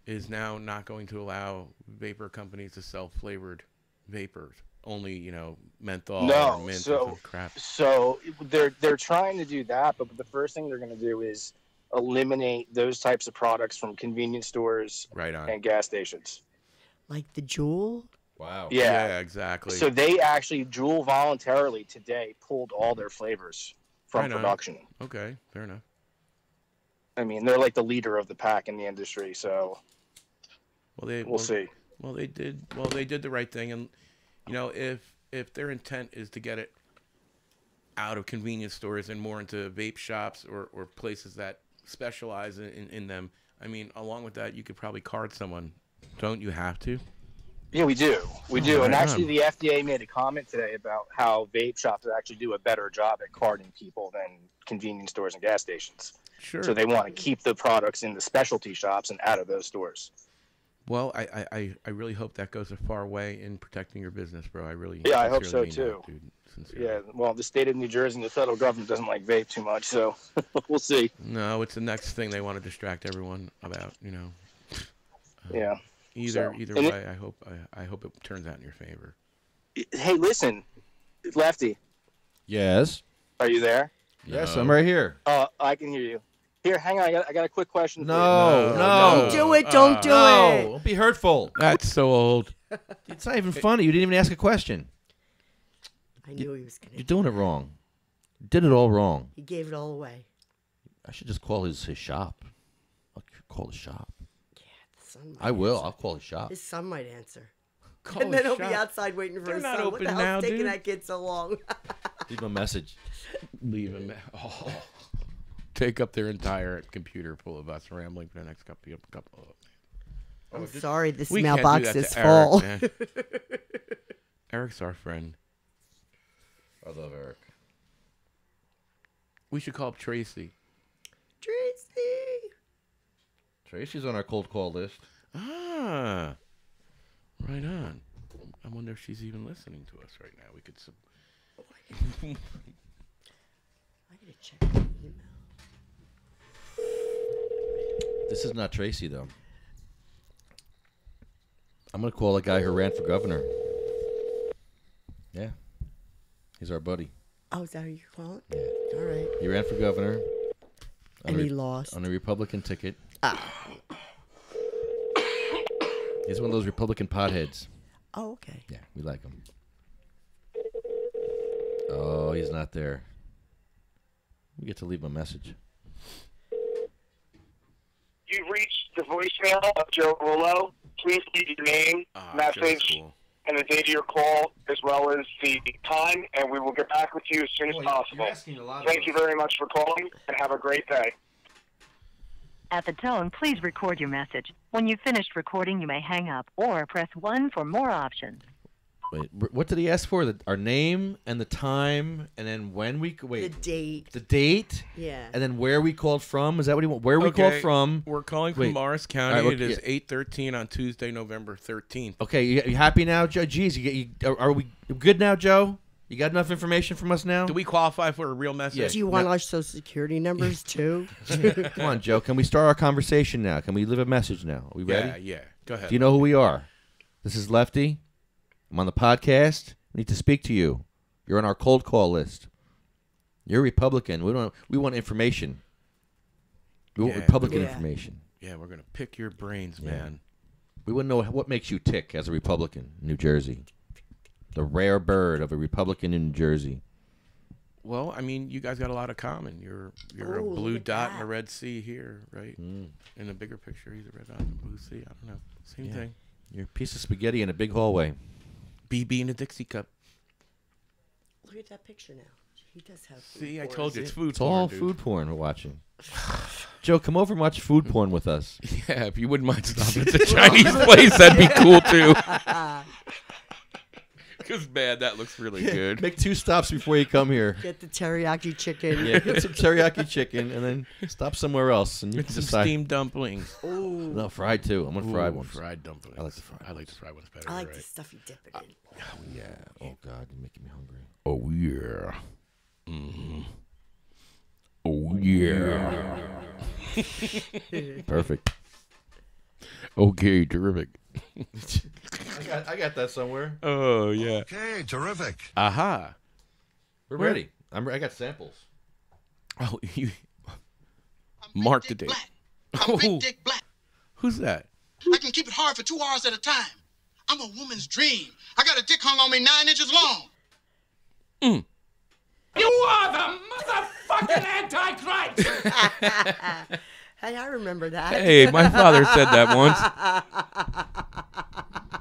is now not going to allow vapor companies to sell flavored vapors. Only menthol No, or mint so- or some crap. So they're trying to do that, but the first thing they're going to do is eliminate those types of products from convenience stores Right on. and gas stations. Like the Jewel. Wow. Yeah. Exactly. So they actually, Juul voluntarily today pulled all their flavors from Right on. production. Okay, fair enough. I mean, they're like the leader of the pack in the industry, so Well, we'll see. Well, they did the right thing, and if their intent is to get it out of convenience stores and more into vape shops or places that specialize in them, I mean, along with that, you could probably card someone. Don't you have to? Yeah, we do. We do. right And actually, on. the FDA made a comment today about how vape shops actually do a better job at carding people than convenience stores and gas stations. Sure. So they want to keep the products in the specialty shops and out of those stores. Well, I really hope that goes a far way in protecting your business, bro. I really Yeah, I hope sincerely so, mean too. that, dude. Sincerely. Yeah, well, the state of New Jersey and the federal government doesn't like vape too much, so we'll see. No, it's the next thing they want to distract everyone about, Yeah. Either And way, I hope it turns out in your favor. Hey, listen, Lefty, Yes. are you there? Yes, I'm right here. I can hear you. Here, hang on. I got a quick question for you. No. Don't do it. Don't do it. Don't be hurtful. That's so old. It's not even funny. You didn't even ask a question. I knew he was going You're to. doing it wrong. You did it all wrong. He gave it all away. I should just call his shop. I'll call his shop. The son might I will. answer. I'll call his shop. His son might answer. Call And then his he'll be shop. outside waiting for They're his not son. What open the hell's now, taking dude. that kid so long? Leave him a message. Leave him. Oh. Take up their entire computer full of us rambling for the next couple of. I'm sorry, this We can't do mailbox that is to Eric, full. man. Eric's our friend. I love Eric. We should call up Tracy. Tracy. Tracy's on our cold call list. Ah, right on. I wonder if she's even listening to us right now. We could. I gotta check the email. This is not Tracy, though. I'm going to call a guy who ran for governor. Yeah. He's our buddy. Oh, is that who you're calling? Yeah. All right. He ran for governor. And he lost. On a Republican ticket. Ah. He's one of those Republican potheads. Oh, okay. Yeah, we like him. Oh, he's not there. We get to leave him a message. You've reached the voicemail of Joe Rullo. Please leave your name, message, and the date of your call, as well as the time, and we will get back with you as soon as possible. Thank you very much for calling, and have a great day. At the tone, please record your message. When you've finished recording, you may hang up or press 1 for more options. Wait, what did he ask for? Our name and the time, and then when we The date. The date. Yeah. And then where we called from. Is that what he want? Where we called from? We're calling from Wait. Morris County. All right, It is 8:13 on Tuesday, November 13th. Okay, you happy now, Joe? Jeez, are we good now, Joe? You got enough information from us now? Do we qualify for a real message? Yeah. Do you want our social security numbers too? Come on, Joe. Can we start our conversation now? Can we leave a message now? Are we ready? Yeah. Go ahead. Do you know who we are? This is Lefty. I'm on the podcast. I need to speak to you. You're on our cold call list. You're a Republican. We want information. We want Republican information. Yeah, we're gonna pick your brains, man. We want to know what makes you tick as a Republican in New Jersey. The rare bird of a Republican in New Jersey. Well, I mean, you guys got a lot of common. You're a blue dot in a red sea here, right? In the bigger picture, he's a red dot in a blue sea. I don't know. Same thing. You're a piece of spaghetti in a big hallway. BB in a Dixie cup. Look at that picture now. He does have food See, I porn. told you, it's food It's porn, all dude. food porn we're watching. Joe, come over and watch food porn with us. Yeah, if you wouldn't mind stopping at the Chinese place, that'd be cool, too. Because, man, that looks really good. Make 2 stops before you come here. Get the teriyaki chicken. Yeah, get some teriyaki chicken and then stop somewhere else. And you Get can some decide. steamed dumplings. Ooh. No, fried too. I'm gonna fried ones. Fried dumplings. I like the fried. I like the fried ones better. I like right. the stuff you dip it in. Yeah. Oh God, you're making me hungry. Oh yeah. Oh yeah. Perfect. Okay, terrific. I got that somewhere. Oh yeah. Okay, terrific. Aha. We're ready. I got samples. Oh, you. Mark the date. I'm Big Dick Black. Who's that? I can keep it hard for 2 hours at a time. I'm a woman's dream. I got a dick hung on me 9 inches long. You are the motherfucking Antichrist! Hey, I remember that. Hey, my father said that once.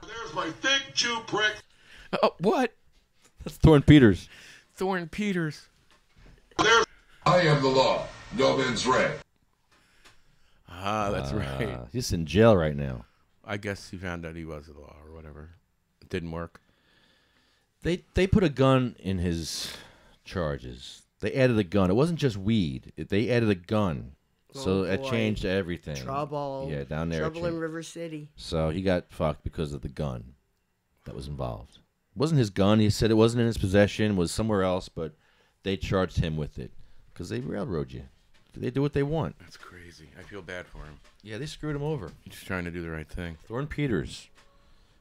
There's my thick Jew prick. Oh, what? That's Thorne Peters. Thorne Peters. There's I am the law. No man's right. Ah, that's right. He's in jail right now. I guess he found out he was the law or whatever. didn't work. They put a gun in his charges. They added a gun. It wasn't just weed. They added a gun. So it changed everything. Trouble. Yeah, down there. Trouble in River City. So he got fucked because of the gun that was involved. It wasn't his gun. He said it wasn't in his possession. It was somewhere else, but they charged him with it because they railroad you. They do what they want. That's crazy. I feel bad for him. Yeah, they screwed him over. He's just trying to do the right thing. Thorne Peters,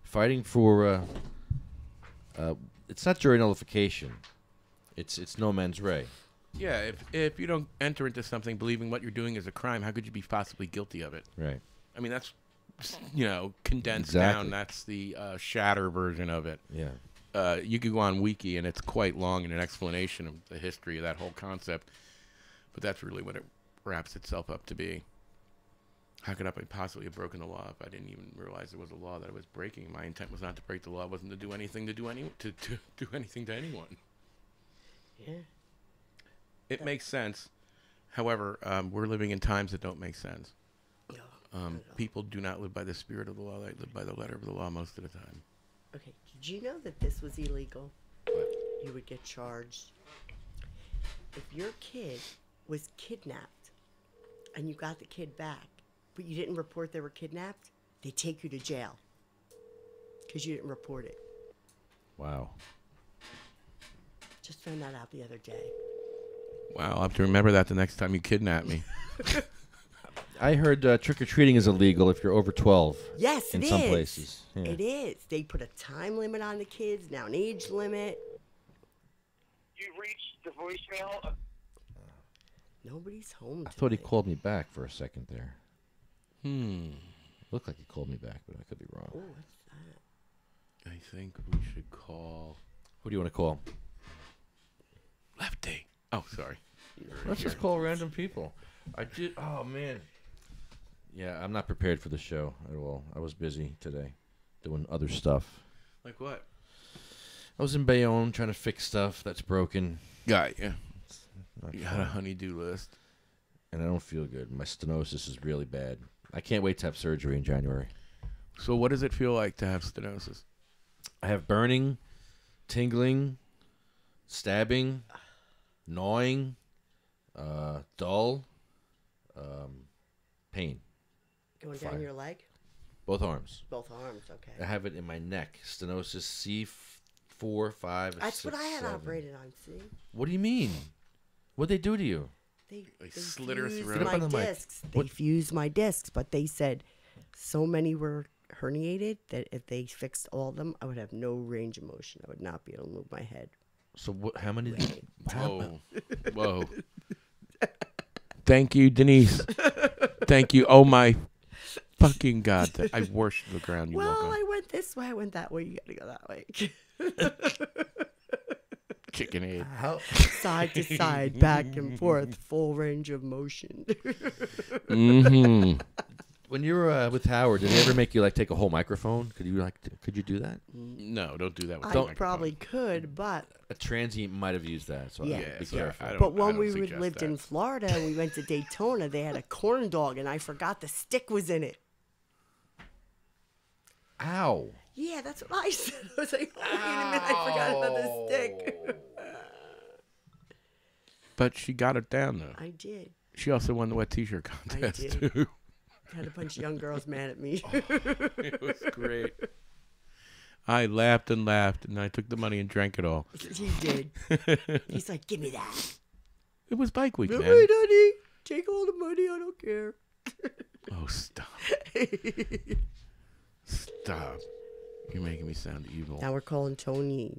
fighting for. It's not jury nullification. It's no mens rea. Yeah, if you don't enter into something believing what you're doing is a crime, how could you be possibly guilty of it? Right. I mean, that's, condensed Exactly. down. That's the shatter version of it. Yeah. You could go on Wiki, and it's quite long in an explanation of the history of that whole concept. But that's really what it wraps itself up to be. How could I possibly have broken the law if I didn't even realize there was a law that I was breaking? My intent was not to break the law. It wasn't to do anything to do anything to anyone. Yeah. It makes sense. However, we're living in times that don't make sense. People do not live by the spirit of the law. They live by the letter of the law most of the time. Okay, did you know that this was illegal? You would get charged. If your kid was kidnapped and you got the kid back, but you didn't report they were kidnapped, they take you to jail because you didn't report it. Wow. Just found that out the other day. Wow, I'll have to remember that the next time you kidnap me. I heard trick-or-treating is illegal if you're over 12. Yes, in it some is. places. Yeah. It is. They put a time limit on the kids, now an age limit. You've reached the voicemail. Nobody's home I thought he called me back for a second there. Hmm. Looked like he called me back, but I could be wrong. Oh, what's that? I think we should call... Who do you want to call? Lefty. Oh, sorry. Let's just call random people. Oh, man. Yeah, I'm not prepared for the show at all. I was busy today doing other stuff. Like what? I was in Bayonne trying to fix stuff that's broken. Yeah. You fun. had a honey-do list. And I don't feel good. My stenosis is really bad. I can't wait to have surgery in January. So what does it feel like to have stenosis? I have burning, tingling, stabbing, gnawing, dull, pain. Going down your leg? Both arms. Both arms, okay. I have it in my neck. Stenosis C4, 5, That's 6, what I had 7. operated on, see? What do you mean? What'd they do to you? They slit her fused throat. my discs. They fused my discs, but they said so many were herniated that if they fixed all of them, I would have no range of motion. I would not be able to move my head. So how many? Whoa. Thank you, Denise. Thank you. Oh, my fucking God. I worship the ground you walk on. Well, I went this way. I went that way. You got to go that way. Chicken head. Side to side, back and forth, full range of motion. Mm-hmm. When you were with Howard, did they ever make you take a whole microphone? Could you do that? No, don't do that with I probably could, but a transient might have used that. So yeah. be careful. But when we lived in Florida and we went to Daytona, they had a corn dog, and I forgot the stick was in it. Ow. Yeah, that's what I said. I was like, wait a minute, I forgot about the stick. But she got it down, though. I did. She also won the wet T-shirt contest, too. Had a bunch of young girls mad at me. It was great. I laughed and laughed, and I took the money and drank it all. He did. He's like, give me that. It was bike week, man. Wait, honey. Take all the money. I don't care. Oh, stop. Stop. You're making me sound evil. Now we're calling Tony.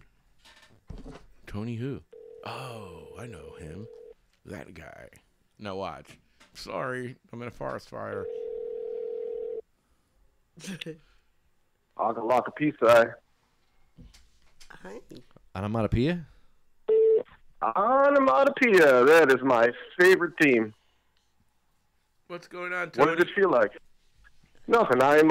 Tony who? Oh, I know him. That guy. Now watch. Sorry, I'm in a forest fire. Agalaka pizza. Hi. Onomatopoeia? Onomatopoeia. That is my favorite team. What's going on, Tony? What does it feel like? Nothing. I'm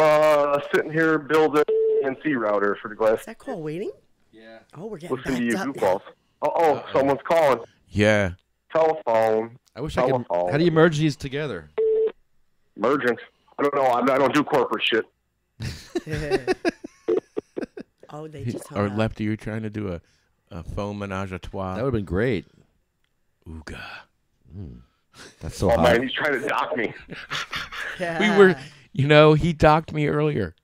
sitting here building an NC router for the glass. Is that call waiting? Yeah. Oh, we're getting Listen to you backed up goofballs. Uh-oh, someone's calling. Yeah. Telephone. I wish I could. How do you merge these together? Merging. I don't know. I don't do corporate shit. Oh, they just hung Or up. Lefty, you're trying to do a faux menage a trois. That would have been great. Ooga. That's so Oh hot. man, he's trying to dock me. We were, he docked me earlier.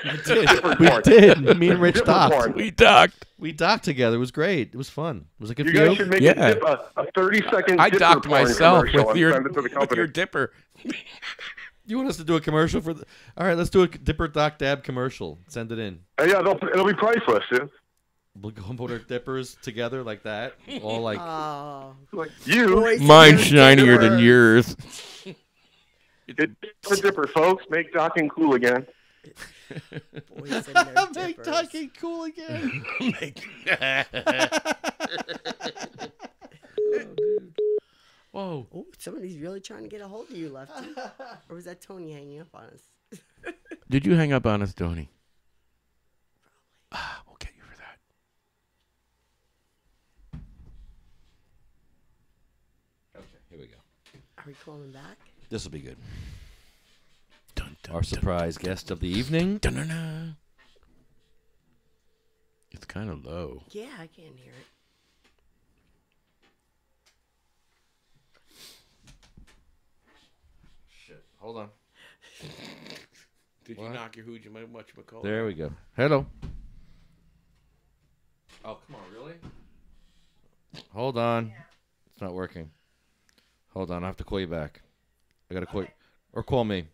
We did. Me and Rich Different docked. porn. We docked. We docked together. It was great. It was fun. Was it good You for guys you? should make Yeah. a 30-second I dipper docked porn myself commercial with and your send it to the company. dipper. You want us to do a commercial for the... All right, let's do a Dipper Doc Dab commercial. Send it in. Yeah, it'll be priceless, dude. We'll go put our dippers together like that. All like... Oh. You, Mine's shinier than yours. it's a dipper, folks. Make docking cool again. Boys and their Make dippers. talking cool again. Whoa. Oh, somebody's really trying to get a hold of you, Lefty. Or was that Tony hanging up on us? Did you hang up on us, Tony? We'll get you for that. Okay, here we go. Are we calling back? This will be good. Dun, dun, Our surprise guest of the evening. Dun, dun, dun. It's kind of low. Yeah, I can't hear it. Shit. Hold on. Did you knock your hooch? You might much McCall. There we go. Hello. Oh, come on, really? Hold on. It's not working. Hold on, I have to call you back. I gotta call you. Or call me.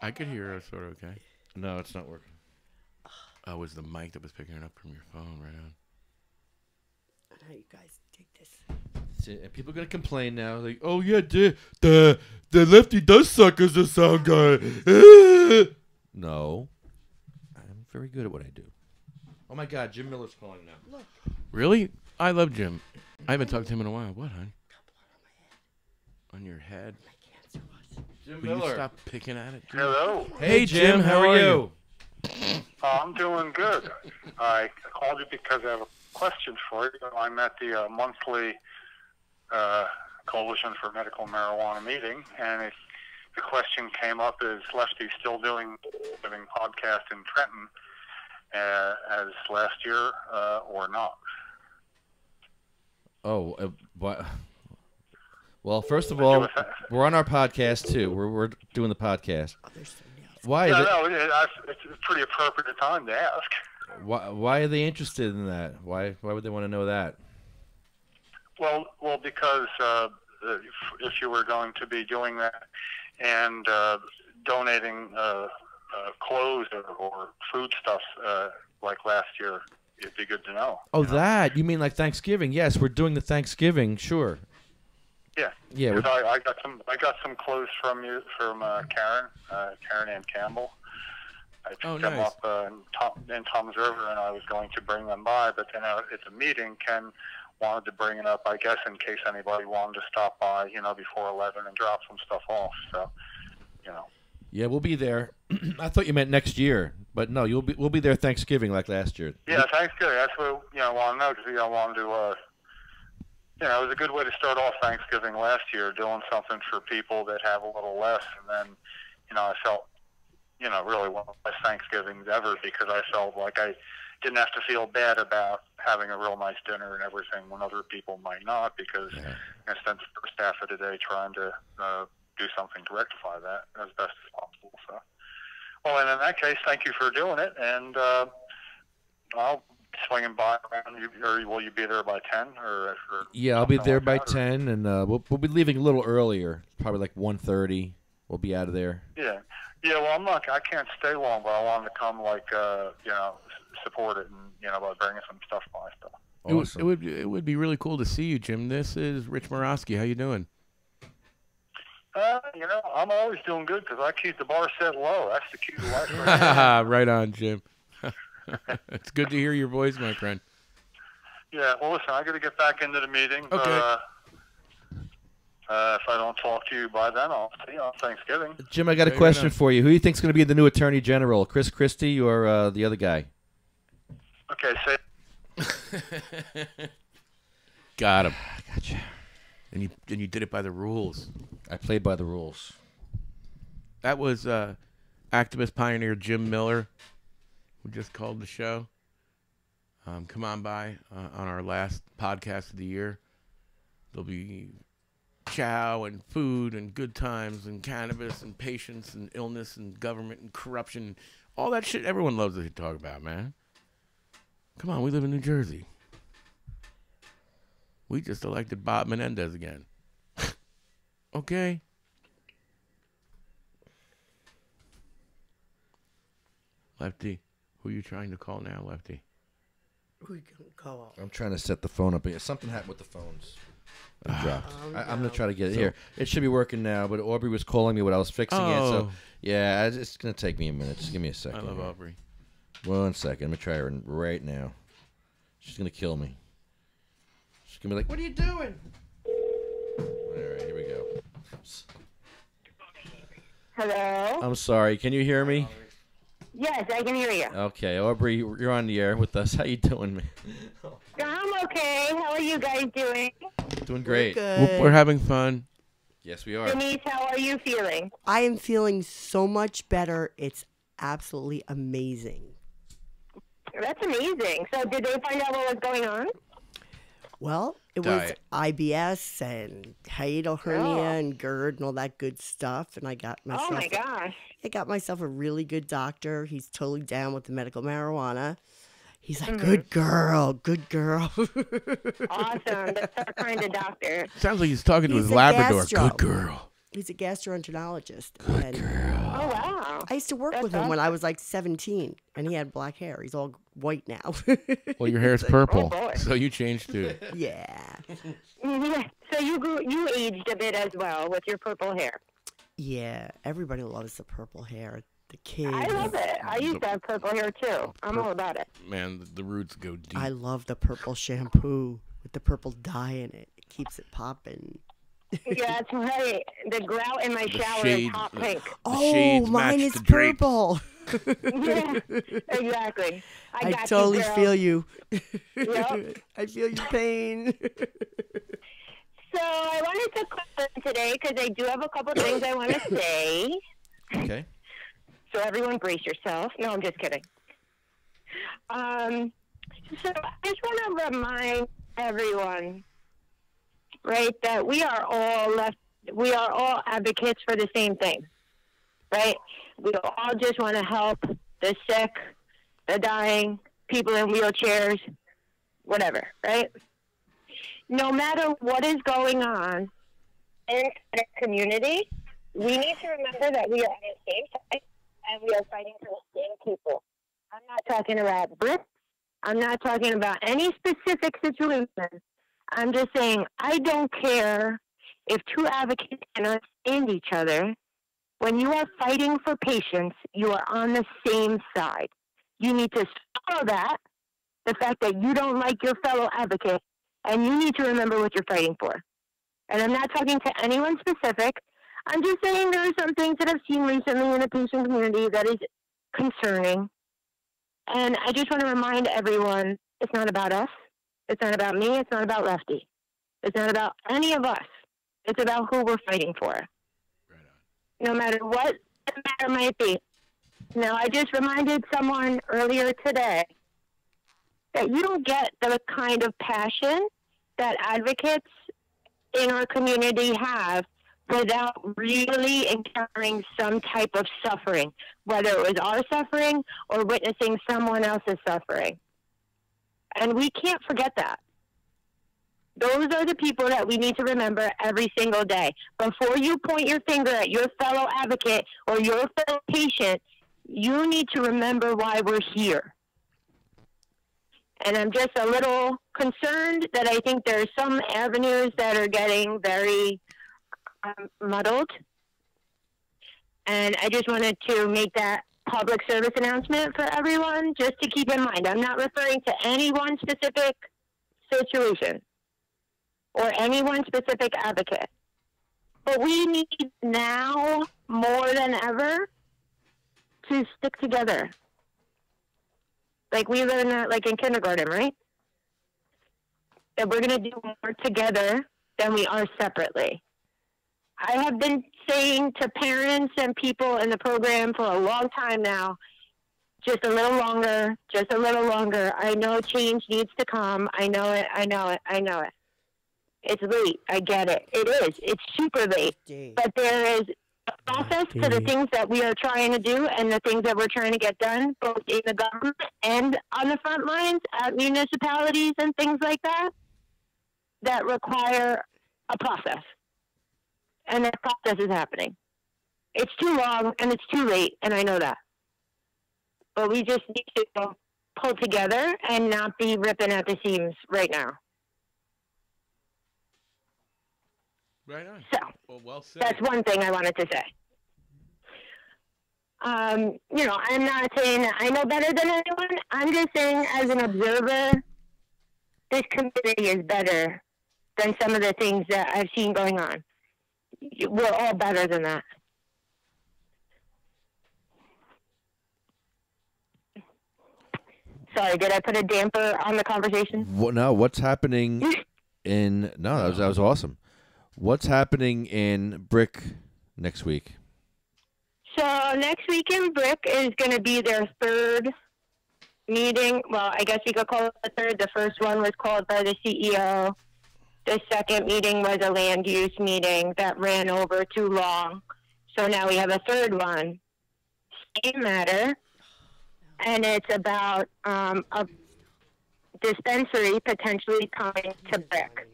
I could hear her sort of okay. No, it's not working. Oh, it was the mic that was picking it up from your phone right on. I know you guys dig this. See, and people are gonna complain now. Like, oh yeah, the Lefty does suck as a sound guy. No, I'm very good at what I do. Oh my God, Jim Miller's calling now. Look. Really? I love Jim. I haven't talked to him in a while. What, hon? On your head? Jim Will Miller. you stop picking at it? Jim? Hello. Hey Jim, how are you? I'm doing good. I called you because I have a question for you. I'm at the monthly Coalition for Medical Marijuana meeting, and the question came up, is Lefty still doing living podcast in Trenton as last year or not? Oh, what? Well, first of all, we're on our podcast too. We're doing the podcast. Why? No, it's a pretty appropriate time to ask. Why are they interested in that? Why would they want to know that? Well, because if you were going to be doing that and donating clothes or foodstuffs like last year, it'd be good to know. Oh, that? You mean like Thanksgiving? Yes, we're doing the Thanksgiving. Sure. Yeah. Yeah. I got some clothes from Karen Ann Campbell. I picked them nice. up in Tom's River, and I was going to bring them by, but then at the meeting, Ken wanted to bring it up, I guess, in case anybody wanted to stop by, before 11 and drop some stuff off. So, Yeah, we'll be there. I thought you meant next year, but no, we'll be there Thanksgiving like last year. Yeah, Thanksgiving. That's what I want to know, because I wanted to. It was a good way to start off Thanksgiving last year, doing something for people that have a little less, and then, I felt, really one of the best Thanksgivings ever, because I felt like I didn't have to feel bad about having a real nice dinner and everything when other people might not, because I spent the first half of the day trying to do something to rectify that as best as possible. So, well, and in that case, thank you for doing it, and I'll swinging by around. Or will you be there by 10? Or Yeah, I'll be there like by that, 10, and we'll be leaving a little earlier, probably like 1:30. We'll be out of there. Yeah. Well, I can't stay long, but I wanted to come, support it, and by bringing some stuff by. So. Awesome. It would be really cool to see you, Jim. This is Rich Morosky. How you doing? I'm always doing good because I keep the bar set low. That's the key to life. Right on, Jim. It's good to hear your voice, my friend. Yeah, well, listen, I got to get back into the meeting. Okay. If I don't talk to you by then, I'll see you on Thanksgiving. Jim, I got a question for you. Who do you think's going to be the new Attorney General, Chris Christie or the other guy? Okay, say. Got him. Gotcha. And you did it by the rules. I played by the rules. That was activist pioneer Jim Miller, who just called the show. Come on by on our last podcast of the year. There'll be chow and food and good times and cannabis and patience and illness and government and corruption. All that shit everyone loves to talk about, man. Come on, we live in New Jersey. We just elected Bob Menendez again. Okay? Lefty, who are you trying to call now, Lefty? Who are you going to call? I'm trying to set the phone up. Something happened with the phones. It dropped. I'm going to try to get it here. It should be working now, but Aubrey was calling me when I was fixing it. So, yeah, it's going to take me a minute. Just give me a second. I love Aubrey. 1 second. Let me try her right now. She's going to kill me. She's going to be like, what are you doing? All right, here we go. Hello? I'm sorry. Can you hear me? Yes, I can hear you. Okay, Aubrey, you're on the air with us. How you doing, man? I'm okay. How are you guys doing? Doing great. We're having fun. Yes, we are. Denise, how are you feeling? I am feeling so much better. It's absolutely amazing. That's amazing. So did they find out what was going on? Well, it Diet. was IBS and hiatal hernia and GERD and all that good stuff. And I got myself. Oh my gosh. I got myself a really good doctor. He's totally down with the medical marijuana. He's like, Mm-hmm. good girl, good girl. Awesome. That's our kind of doctor. Sounds like he's talking to He's his a Labrador. gastro. Good girl. He's a gastroenterologist. Good girl. Oh, wow. I used to work That's with him when awesome. I was like 17, and he had black hair. He's all white now. Well, your hair's It's like, purple, oh, boy. so you changed too. Yeah. So you aged a bit as well with your purple hair. Yeah, everybody loves the purple hair. The kids. I love it. I used to have purple hair too. I'm all about it. Man, the roots go deep. I love the purple shampoo with the purple dye in it. It keeps it popping. Yeah, that's right. The grout in my The shower shades- is hot pink. Oh, shades mine match is the drapes. purple. Yeah, exactly. I got totally you, girl. feel you. Yep. I feel your pain. So I wanted to call in today because I do have a couple things I want to say. Okay. So everyone brace yourself. No, I'm just kidding. So I just want to remind everyone, right, that we are all advocates for the same thing, right? We all just want to help the sick, the dying, people in wheelchairs, whatever, right? No matter what is going on in the community, we need to remember that we are on the same side and we are fighting for the same people. I'm not talking about Brits. I'm not talking about any specific situation. I'm just saying I don't care if two advocates cannot stand each other. When you are fighting for patients, you are on the same side. You need to swallow that, the fact that you don't like your fellow advocate, and you need to remember what you're fighting for. And I'm not talking to anyone specific. I'm just saying there are some things that I've seen recently in the patient community that is concerning. And I just want to remind everyone, it's not about us. It's not about me. It's not about Lefty. It's not about any of us. It's about who we're fighting for. No matter what the matter might be. Now, I just reminded someone earlier today that you don't get the kind of passion that advocates in our community have without really encountering some type of suffering, whether it was our suffering or witnessing someone else's suffering. And we can't forget that. Those are the people that we need to remember every single day. Before you point your finger at your fellow advocate or your fellow patient, you need to remember why we're here. And I'm just a little concerned that I think there are some avenues that are getting very muddled. And I just wanted to make that public service announcement for everyone, just to keep in mind. I'm not referring to any one specific situation or any one specific advocate. But we need now more than ever to stick together. Like we learned that like in kindergarten, right? That we're going to do more together than we are separately. I have been saying to parents and people in the program for a long time now, Just a little longer. Just a little longer. I know change needs to come. I know it. I know it. I know it. It's late. I get it. It is. It's super late. But there is a process to the things that we are trying to do and the things that we're trying to get done, both in the government and on the front lines at municipalities and things like that, that require a process. And that process is happening. It's too long and it's too late, and I know that. But we just need to pull together and not be ripping at the seams right now. Right on. So, well said. that's one thing I wanted to say. You know, I'm not saying that I know better than anyone. I'm just saying, as an observer, this community is better than some of the things that I've seen going on. We're all better than that. Sorry, did I put a damper on the conversation? No, what's happening in... No, that was awesome. What's happening in Brick next week? So next week in Brick is going to be their third meeting. Well, I guess you could call it the third. The first one was called by the CEO. The second meeting was a land use meeting that ran over too long. So now we have a third one. Same matter. And it's about a dispensary potentially coming to Brick.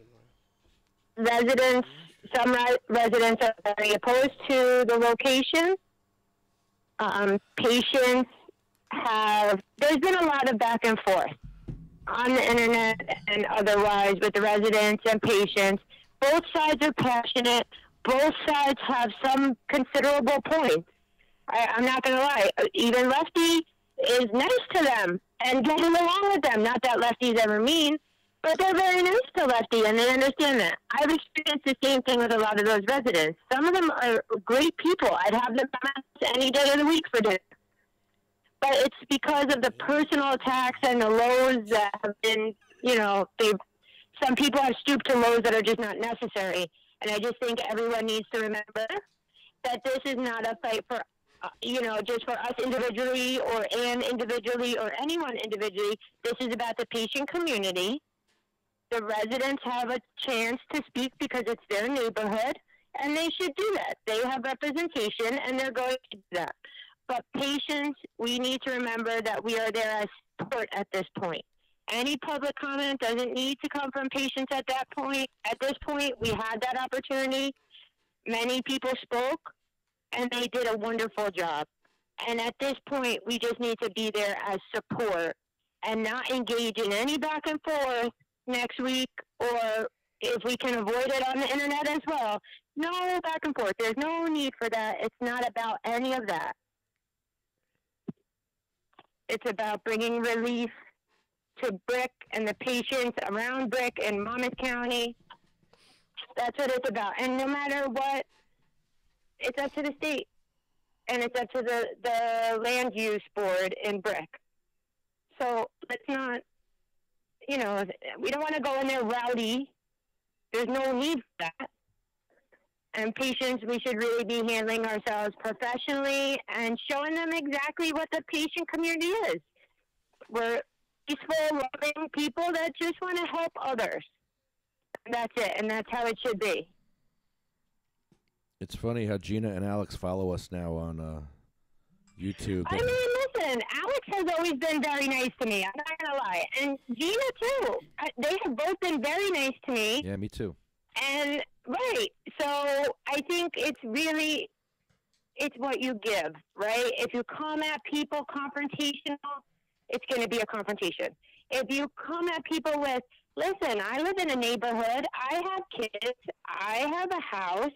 Some residents are very opposed to the location. Patients there's been a lot of back and forth on the internet and otherwise with the residents and patients. Both sides are passionate. Both sides have some considerable points. I'm not going to lie. Even Lefty is nice to them and getting along with them. Not that Lefty's ever mean, but they're very nice to Lefty, and they understand that. I've experienced the same thing with a lot of those residents. Some of them are great people. I'd have them come out any day of the week for dinner. But it's because of the personal attacks and the lows that have been, you know, some people have stooped to lows that are just not necessary. And I just think everyone needs to remember that this is not a fight for, you know, just for us individually or Ann individually or anyone individually. This is about the patient community. The residents have a chance to speak because it's their neighborhood, and they should do that. They have representation, and they're going to do that. But patients, we need to remember that we are there as support at this point. Any public comment doesn't need to come from patients at that point. At this point, we had that opportunity. Many people spoke, and they did a wonderful job. And at this point, we just need to be there as support and not engage in any back and forth next week, or if we can avoid it on the internet as well. No back and forth. There's no need for that. It's not about any of that. It's about bringing relief to Brick and the patients around Brick and Monmouth County. That's what it's about. And no matter what, it's up to the state. And it's up to the land use board in Brick. So let's not, you know, we don't want to go in there rowdy. There's no need for that. And patients, we should really be handling ourselves professionally and showing them exactly what the patient community is. We're peaceful, loving people that just want to help others. And that's it, and that's how it should be. It's funny how Gina and Alex follow us now on YouTube. I mean, listen, Alex has always been very nice to me. I'm not going to lie. And Gina, too. They have both been very nice to me. Yeah, me too. And, right, so I think it's really, it's what you give, right? If you come at people confrontational, it's going to be a confrontation. If you come at people with, listen, I live in a neighborhood, I have kids, I have a house,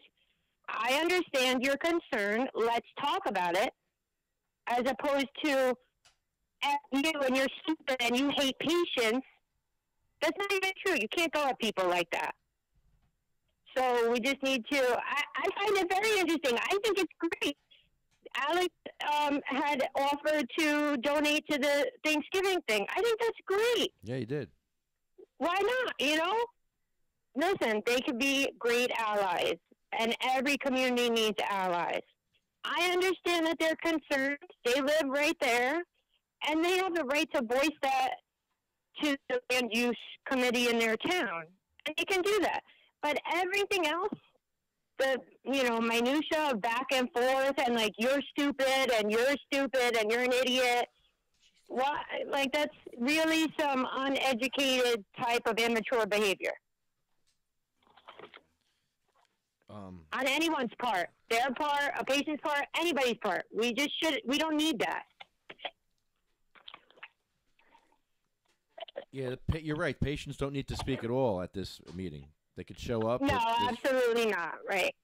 I understand your concern, let's talk about it, as opposed to, you and you're stupid and you hate patients, that's not even true. You can't go at people like that. So we just need to, I find it very interesting. I think it's great. Alex had offered to donate to the Thanksgiving thing. I think that's great. Yeah, he did. Why not, you know? Listen, they could be great allies, and every community needs allies. I understand that they're concerned. They live right there. and they have the right to voice that to the land use committee in their town, and they can do that. But everything else, the minutia of back and forth, and like you're stupid and you're an idiot. What? Like that's really some uneducated type of immature behavior. On anyone's part, their part, a patient's part, anybody's part. We don't need that. Yeah, you're right. Patients don't need to speak at all at this meeting. They could show up. No, absolutely not. Right.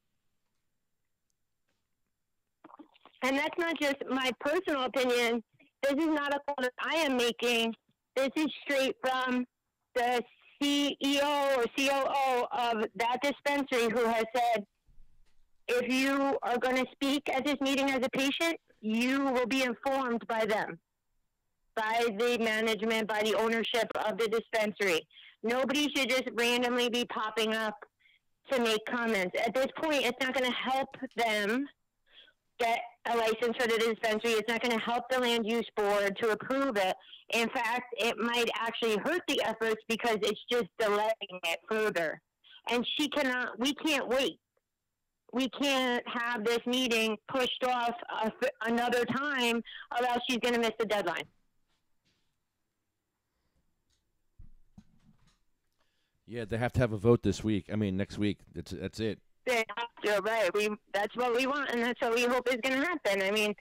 And that's not just my personal opinion. This is not a call that I am making. This is straight from the CEO or COO of that dispensary who has said, if you are going to speak at this meeting as a patient, you will be informed by them, by the management, by the ownership of the dispensary. Nobody should just randomly be popping up to make comments. At this point, it's not going to help them get a license for the dispensary. It's not going to help the land use board to approve it. In fact, it might actually hurt the efforts because it's just delaying it further. And we can't wait. We can't have this meeting pushed off another time, or else she's going to miss the deadline. Yeah, they have to have a vote this week. I mean, next week. That's it. They have to, right. That's what we want, and that's what we hope is going to happen. I mean,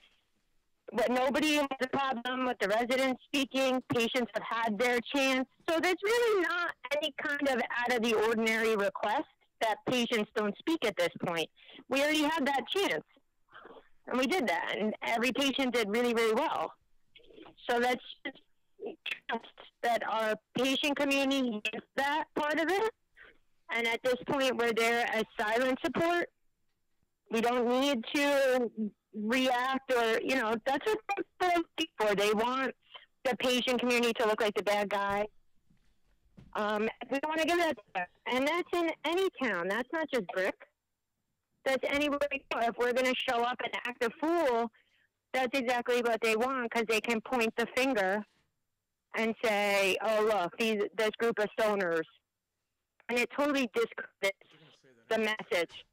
but nobody has a problem with the residents speaking. Patients have had their chance. So there's really not any kind of out of the ordinary request that patients don't speak at this point. We already had that chance, and we did that, and every patient did really, really well. So that's just trust that our patient community gets that part of it. And at this point, we're there as silent support. We don't need to react or, that's what they're looking for. They want the patient community to look like the bad guy. We want to give that to them. And that's in any town. That's not just Brick. That's anywhere we go. If we're going to show up and act a fool, that's exactly what they want, because they can point the finger and say, oh, look, this group of stoners. And it totally discredits the message.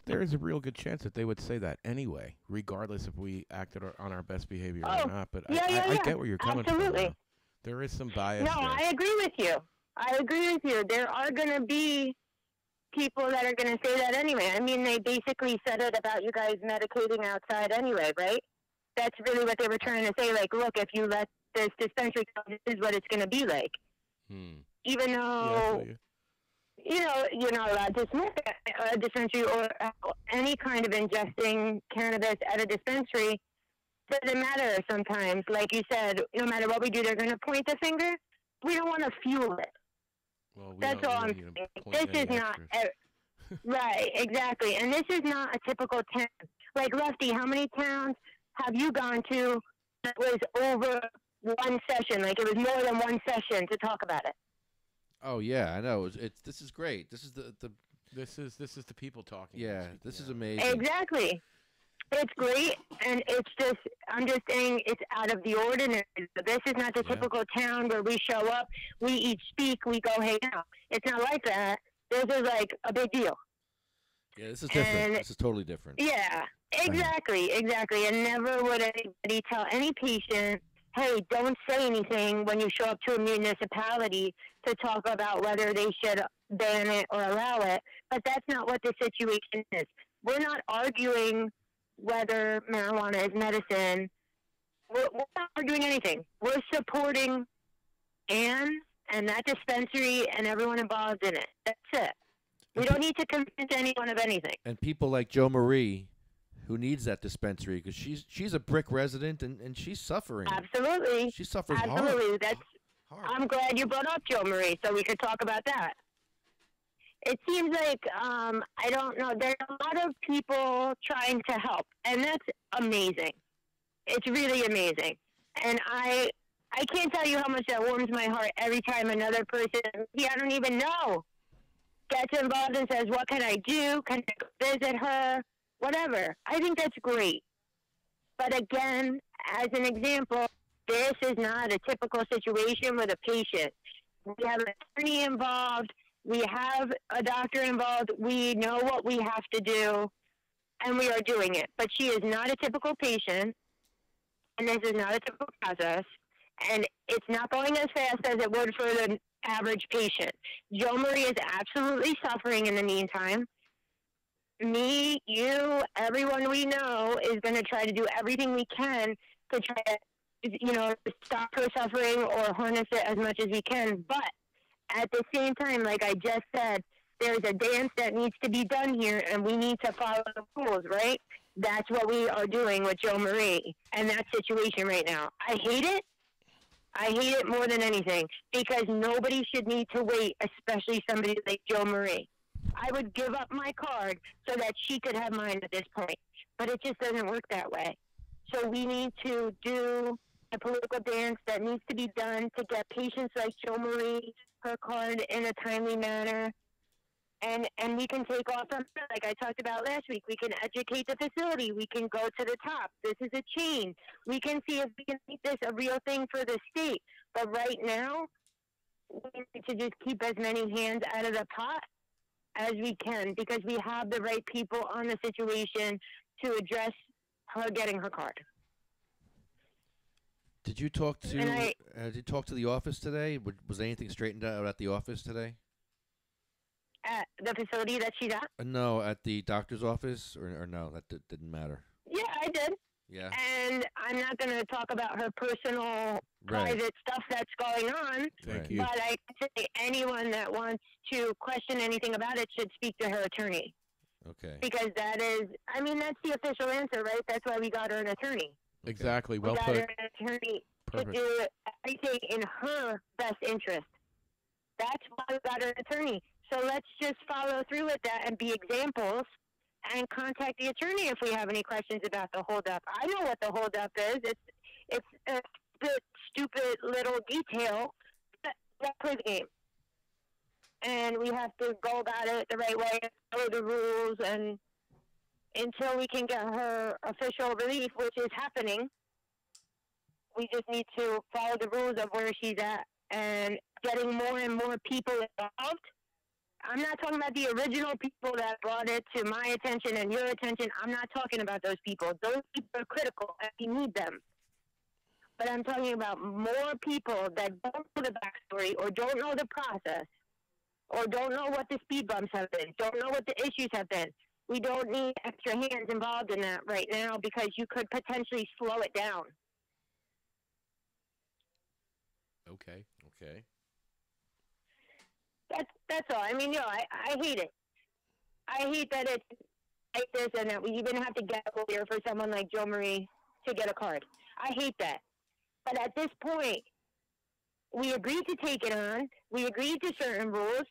There is a real good chance that they would say that anyway, regardless if we acted on our best behavior or not. But I get where you're coming from. There is some bias. No, there. I agree with you. There are going to be people that are going to say that anyway. I mean, they basically said it about you guys medicating outside anyway, right? That's really what they were trying to say. Like, look, if you let this dispensary come, this is what it's going to be like. Even though, you're not allowed to smoke at a dispensary or any kind of ingesting cannabis at a dispensary. Doesn't matter sometimes. Like you said, no matter what we do, they're going to point the finger. We don't want to fuel it. Well, that's all I'm saying. This is not... right, exactly. And this is not a typical town. Like, Lefty, how many towns have you gone to that was over one session? Like, it was more than one session to talk about it. Oh yeah, I know. This is great. This is this is the people talking. Yeah, this is amazing. Exactly. It's great, and it's just, I'm just saying it's out of the ordinary. This is not the typical town where we show up, we each speak, we go hang out. It's not like that. This is like a big deal. Yeah, this is different. This is totally different. Yeah, exactly. And never would anybody tell any patient, hey, don't say anything when you show up to a municipality to talk about whether they should ban it or allow it. But that's not what the situation is. We're not arguing whether marijuana is medicine. We're not arguing anything. We're supporting Anne and that dispensary and everyone involved in it. That's it. We don't need to convince anyone of anything. And people like Joe Marie, who needs that dispensary, because she's a Brick resident and she's suffering. Absolutely. She suffers Absolutely. hard. I'm glad you brought up Joe Marie so we could talk about that. It seems like, I don't know, there's a lot of people trying to help, and that's amazing. It's really amazing. And I can't tell you how much that warms my heart every time another person, I don't even know, gets involved and says, what can I do? Can I go visit her? Whatever. I think that's great. But again, as an example, this is not a typical situation with a patient. We have an attorney involved. We have a doctor involved. We know what we have to do, and we are doing it. But she is not a typical patient, and this is not a typical process, and it's not going as fast as it would for the average patient. Jo Marie is absolutely suffering in the meantime. Me, you, everyone we know is going to try to do everything we can to try to, stop her suffering or harness it as much as we can. But at the same time, like I just said, there's a dance that needs to be done here, and we need to follow the rules, right? That's what we are doing with Jo Marie and that situation right now. I hate it. I hate it more than anything because nobody should need to wait, especially somebody like Jo Marie. I would give up my card so that she could have mine at this point, but it just doesn't work that way. So we need to do a political dance that needs to be done to get patients like Jo Marie her card in a timely manner. And we can take off from her, like I talked about last week. We can educate the facility. We can go to the top. This is a chain. We can see if we can make this a real thing for the state. But right now, we need to just keep as many hands out of the pot as we can because we have the right people on the situation to address her getting her card. Did you talk to the office today? Was anything straightened out at the office today? At the facility that she's at? No, at the doctor's office, or no, that didn't matter. Yeah, I did. Yeah. And I'm not going to talk about her personal, private stuff that's going on. Thank you. But I say anyone that wants to question anything about it should speak to her attorney. Okay. Because that is, I mean, that's the official answer, right? That's why we got her an attorney. Exactly. Well we got put. her an attorney Perfect. to do everything in her best interest. That's why we got her an attorney. So let's just follow through with that and be examples and contact the attorney if we have any questions about the holdup. I know what the holdup is. It's a stupid little detail that plays the game. And we have to go about it the right way, follow the rules, and until we can get her official relief, which is happening, we just need to follow the rules of where she's at and getting more and more people involved. I'm not talking about the original people that brought it to my attention and your attention. I'm not talking about those people. Those people are critical, and we need them. But I'm talking about more people that don't know the backstory or don't know the process or don't know what the speed bumps have been, don't know what the issues have been. We don't need extra hands involved in that right now because you could potentially slow it down. Okay. That's all. I mean, I hate it. I hate that it's like this and that we even have to get a lawyer for someone like Jo Marie to get a card. I hate that. But at this point, we agreed to take it on. We agreed to certain rules.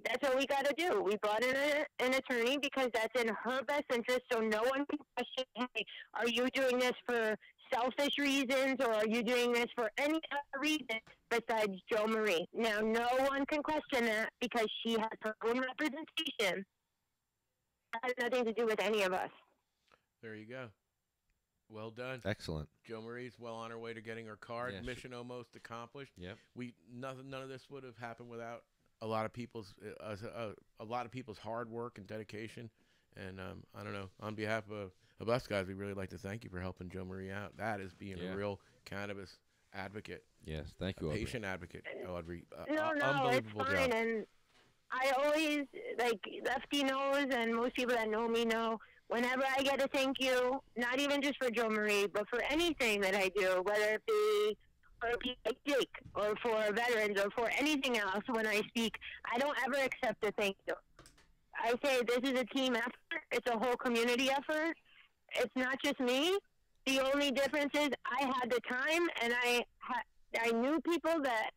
That's what we got to do. We brought in an attorney because that's in her best interest, so no one can question, hey, are you doing this for selfish reasons or are you doing this for any other reason besides Jo Marie? Now, no one can question that because she has her own representation. That has nothing to do with any of us. There you go. Well done. Excellent. Jo Marie's well on her way to getting her card. Yeah, Mission almost accomplished. Yep. None of this would have happened without a lot of people's hard work and dedication. And I don't know. On behalf of us guys, we really like to thank you for helping Jo Marie out. That is being a real cannabis advocate. Yes, thank you, Audrey. Patient advocate, Audrey. No, it's fine. Job. And I always, like, Lefty knows, and most people that know me know, whenever I get a thank you, not even just for Jo Marie, but for anything that I do, whether it be like Jake or for veterans or for anything else, when I speak, I don't ever accept a thank you. I say this is a team effort. It's a whole community effort. It's not just me. The only difference is I had the time, and I knew people that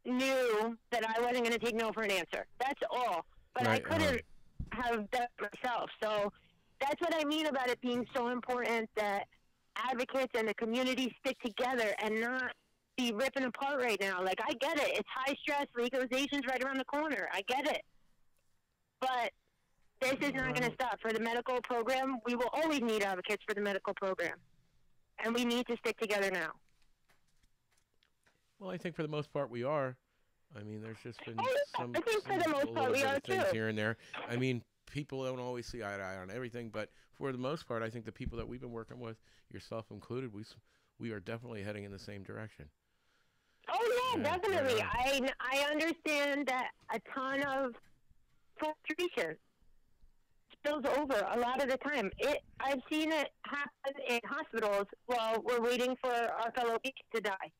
knew that I wasn't going to take no for an answer. That's all. But right, I couldn't have done it myself. So that's what I mean about it being so important that advocates and the community stick together and not be ripping apart right now. Like, I get it. It's high stress. Legalization's right around the corner. I get it. But this is not going to stop. For the medical program, we will always need advocates for the medical program. and we need to stick together now. Well, I think for the most part we are. I mean, there's just been some. I think for the most part we are things too. here and there. I mean, people don't always see eye to eye on everything, but for the most part, I think the people that we've been working with, yourself included, we are definitely heading in the same direction. Oh yeah, definitely. I understand that a ton of frustration spills over a lot of the time. I've seen it happen in hospitals while we're waiting for our fellow patients to die.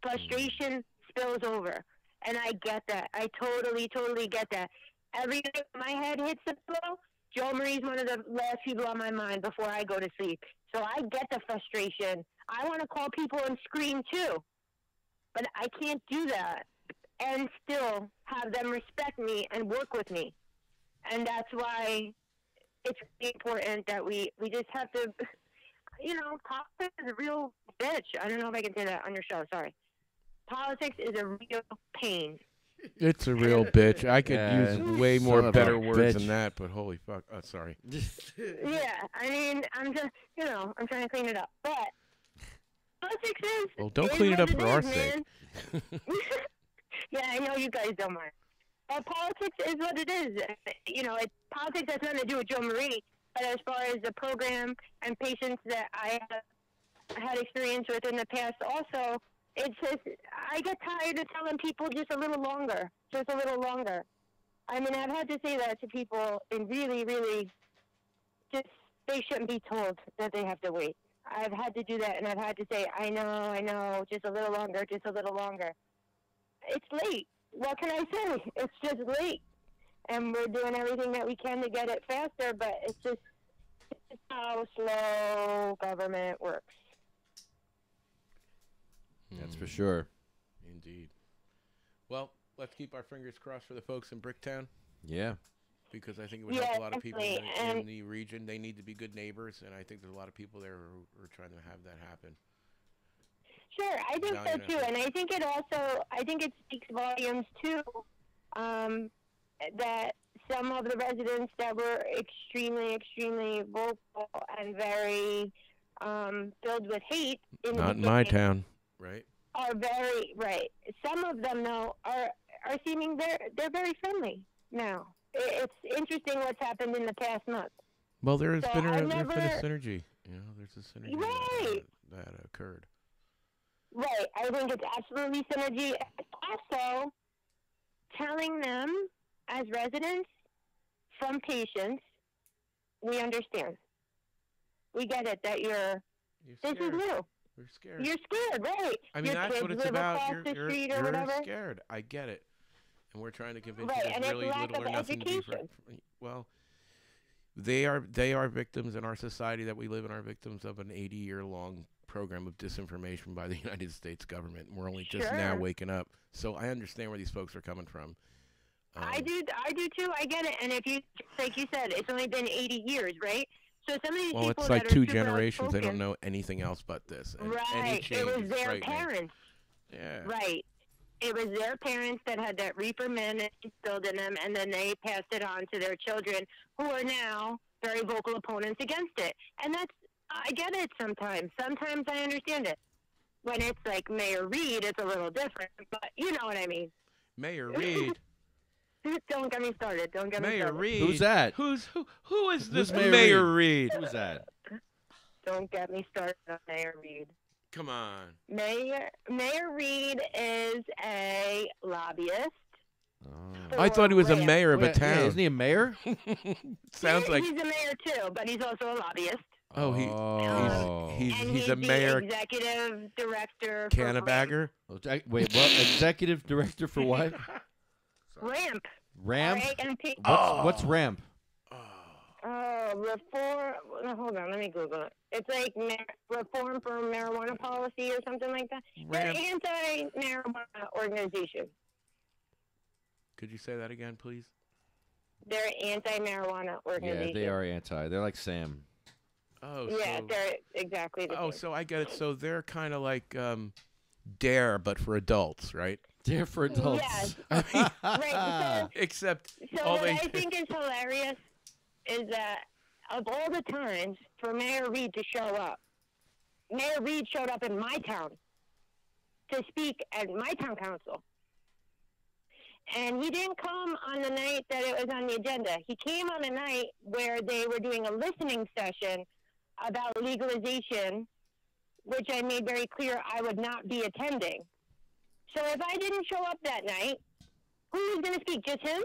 Frustration spills over, and I get that. I totally get that. Every time my head hits the pillow, Joe Marie's one of the last people on my mind before I go to sleep. So I get the frustration. I want to call people and scream too, but I can't do that and still have them respect me and work with me. And that's why it's really important that we just have to, politics is a real bitch. I don't know if I can say that on your show, sorry. Politics is a real pain. It's a real bitch. I could use way more better words than bitch. that, but holy fuck. Oh, sorry. Yeah, I mean, I'm just, I'm trying to clean it up. But politics is... Well, don't is clean it what up for our is, sake. Yeah, I know you guys don't mind. But politics is what it is. Politics has nothing to do with Joe Marie. But as far as the program and patients that I have had experience with in the past also, it's just, I get tired of telling people just a little longer. I mean, I've had to say that to people and really, really just, they shouldn't be told that they have to wait. I've had to do that, and I've had to say, I know, just a little longer. It's late. What can I say? It's just late. And we're doing everything that we can to get it faster, but it's just how slow government works. That's for sure. Indeed. Well, let's keep our fingers crossed for the folks in Bricktown. Yeah. Because I think it would help a lot of people in the region. They need to be good neighbors, and I think there's a lot of people there who are trying to have that happen. Sure, I think so too, and I think it speaks volumes too, that some of the residents that were extremely, extremely vocal and very filled with hate Not in my town, right? Are very right. Some of them though are seeming they're very friendly now. It's interesting what's happened in the past month. Well, there's been a synergy. There's a synergy that occurred. Right. I think it's absolutely synergy. Also, telling them as residents from patients, we understand. We get it that this is new. We're scared. You're scared, right? I mean, Your that's kids what it's live about. across the street or You're whatever. scared. I get it. And we're trying to convince Right, you and there's it's really lack little of or nothing to be education. Well, they are victims in our society that we live in, are victims of an 80-year-long program of disinformation by the United States government. And we're only just now waking up. So I understand where these folks are coming from. I do too. I get it. And if you, like you said, it's only been 80 years, right? So some of these people it's like that are 2 super generations. They outspoken- don't know anything else but this. And any Right. change It was is their frightening. parents. Yeah. Right. It was their parents that had that reefer man instilled in them, and then they passed it on to their children, who are now very vocal opponents against it. And I get it sometimes. Sometimes I understand it. When it's like Mayor Reed, it's a little different, but you know what I mean. Mayor Reed. Don't get me started. Don't get me Mayor started. Reed. Who's that? Who is this Who's Mayor Reed? Who's that? Don't get me started on Mayor Reed. Come on. Mayor Reed is a lobbyist. I thought he was a mayor of a Wait, town. yeah, isn't he a mayor? Sounds like. He's a mayor too, but he's also a lobbyist. Oh, he's a mayor. The executive director. Cannabagger. Wait, what? Executive director for what? Ramp. Ramp? R-A-M-P. What's ramp? Reform. Hold on, let me Google it. It's like Reform for Marijuana Policy or something like that. Ramp. They're anti-marijuana organization. Could you say that again, please? They're anti-marijuana organization. Yeah, they are anti. They're like Sam. Oh, yeah, so, they're exactly the same. so I get it. So they're kind of like Dare, but for adults, right? Dare for adults. Yes. I mean, Right. except So all what they I think is hilarious is that of all the times for Mayor Reed to show up, Mayor Reed showed up in my town to speak at my town council. And he didn't come on the night that it was on the agenda. He came on a night where they were doing a listening session about legalization, which I made very clear I would not be attending. So if I didn't show up that night, who was going to speak? Just him?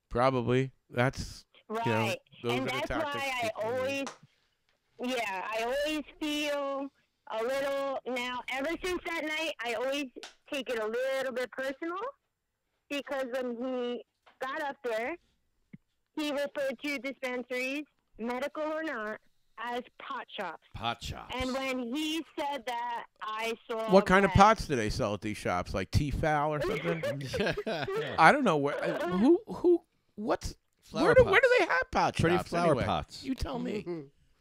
Probably. That's right. Those And are that's the tactics why I always feel a little, now, ever since that night, I always take it a little bit personal, because when he got up there, he referred to dispensaries, medical or not, as pot shops. Pot shops. And when he said that, I saw What kind of that- pots do they sell at these shops? Like T-Foul or something? I don't know where. What's Flower where do pots. they have pot shops? Pretty flower anyway? pots. You tell me.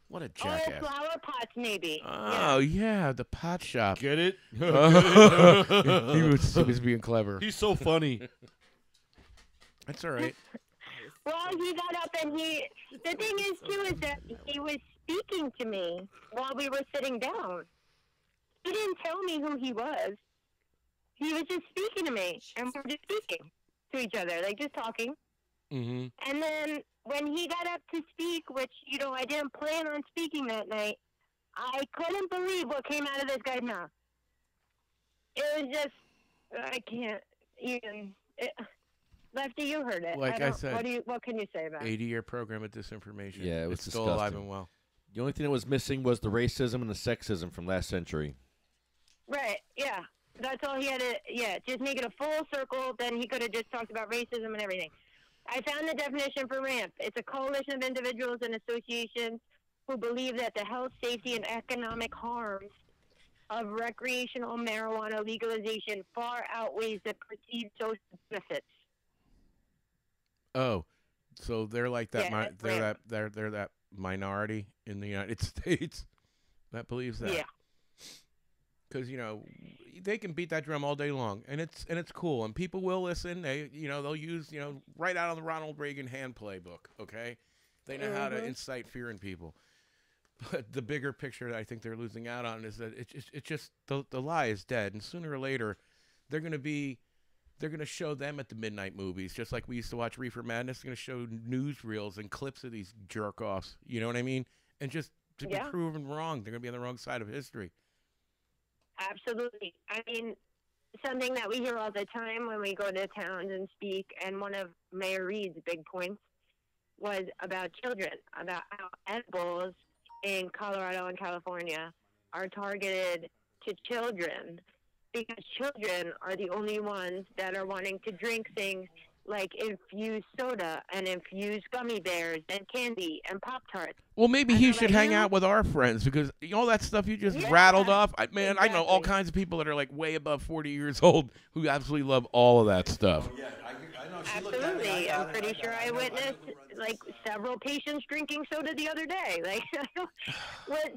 What a Oh, jackass! flower pots, maybe. Oh yeah, the pot shop. Get it? he was being clever. He's so funny. That's all right. Well, he got up and the thing is, too, is that he was speaking to me while we were sitting down. He didn't tell me who he was. He was just speaking to me, and we were just speaking to each other, like just talking. Mm-hmm. And then when he got up to speak, which, I didn't plan on speaking that night, I couldn't believe what came out of this guy's mouth. It was just, I can't even... Lefty, you heard it. Like I said, what can you say about it? 80-year program of disinformation. Yeah, it was it's still alive disgusting. and well. The only thing that was missing was the racism and the sexism from last century. Right, yeah. That's all he had to, just make it a full circle, then he could have just talked about racism and everything. I found the definition for RAMP. It's a coalition of individuals and associations who believe that the health, safety, and economic harms of recreational marijuana legalization far outweighs the perceived social benefits. Oh, so they're like that. Yeah, They're that minority in the United States that believes that. Yeah. Because they can beat that drum all day long, and it's cool, and people will listen. They'll use right out of the Ronald Reagan hand playbook. Okay, they know how to incite fear in people. But the bigger picture that I think they're losing out on is that it's just the lie is dead, and sooner or later they're going to show them at the midnight movies, just like we used to watch Reefer Madness. They're going to show newsreels and clips of these jerk-offs, you know what I mean? And just to be proven wrong, they're going to be on the wrong side of history. Absolutely. I mean, something that we hear all the time when we go to towns and speak, and one of Mayor Reed's big points was about children, about how edibles in Colorado and California are targeted to children, because children are the only ones that are wanting to drink things like infused soda and infused gummy bears and candy and Pop-Tarts. Well, maybe he should hang out with our friends, because all that stuff you just rattled off. I know all kinds of people that are like way above 40 years old who absolutely love all of that stuff. I know. Absolutely. I'm pretty sure I witnessed like several patients drinking soda the other day. Like,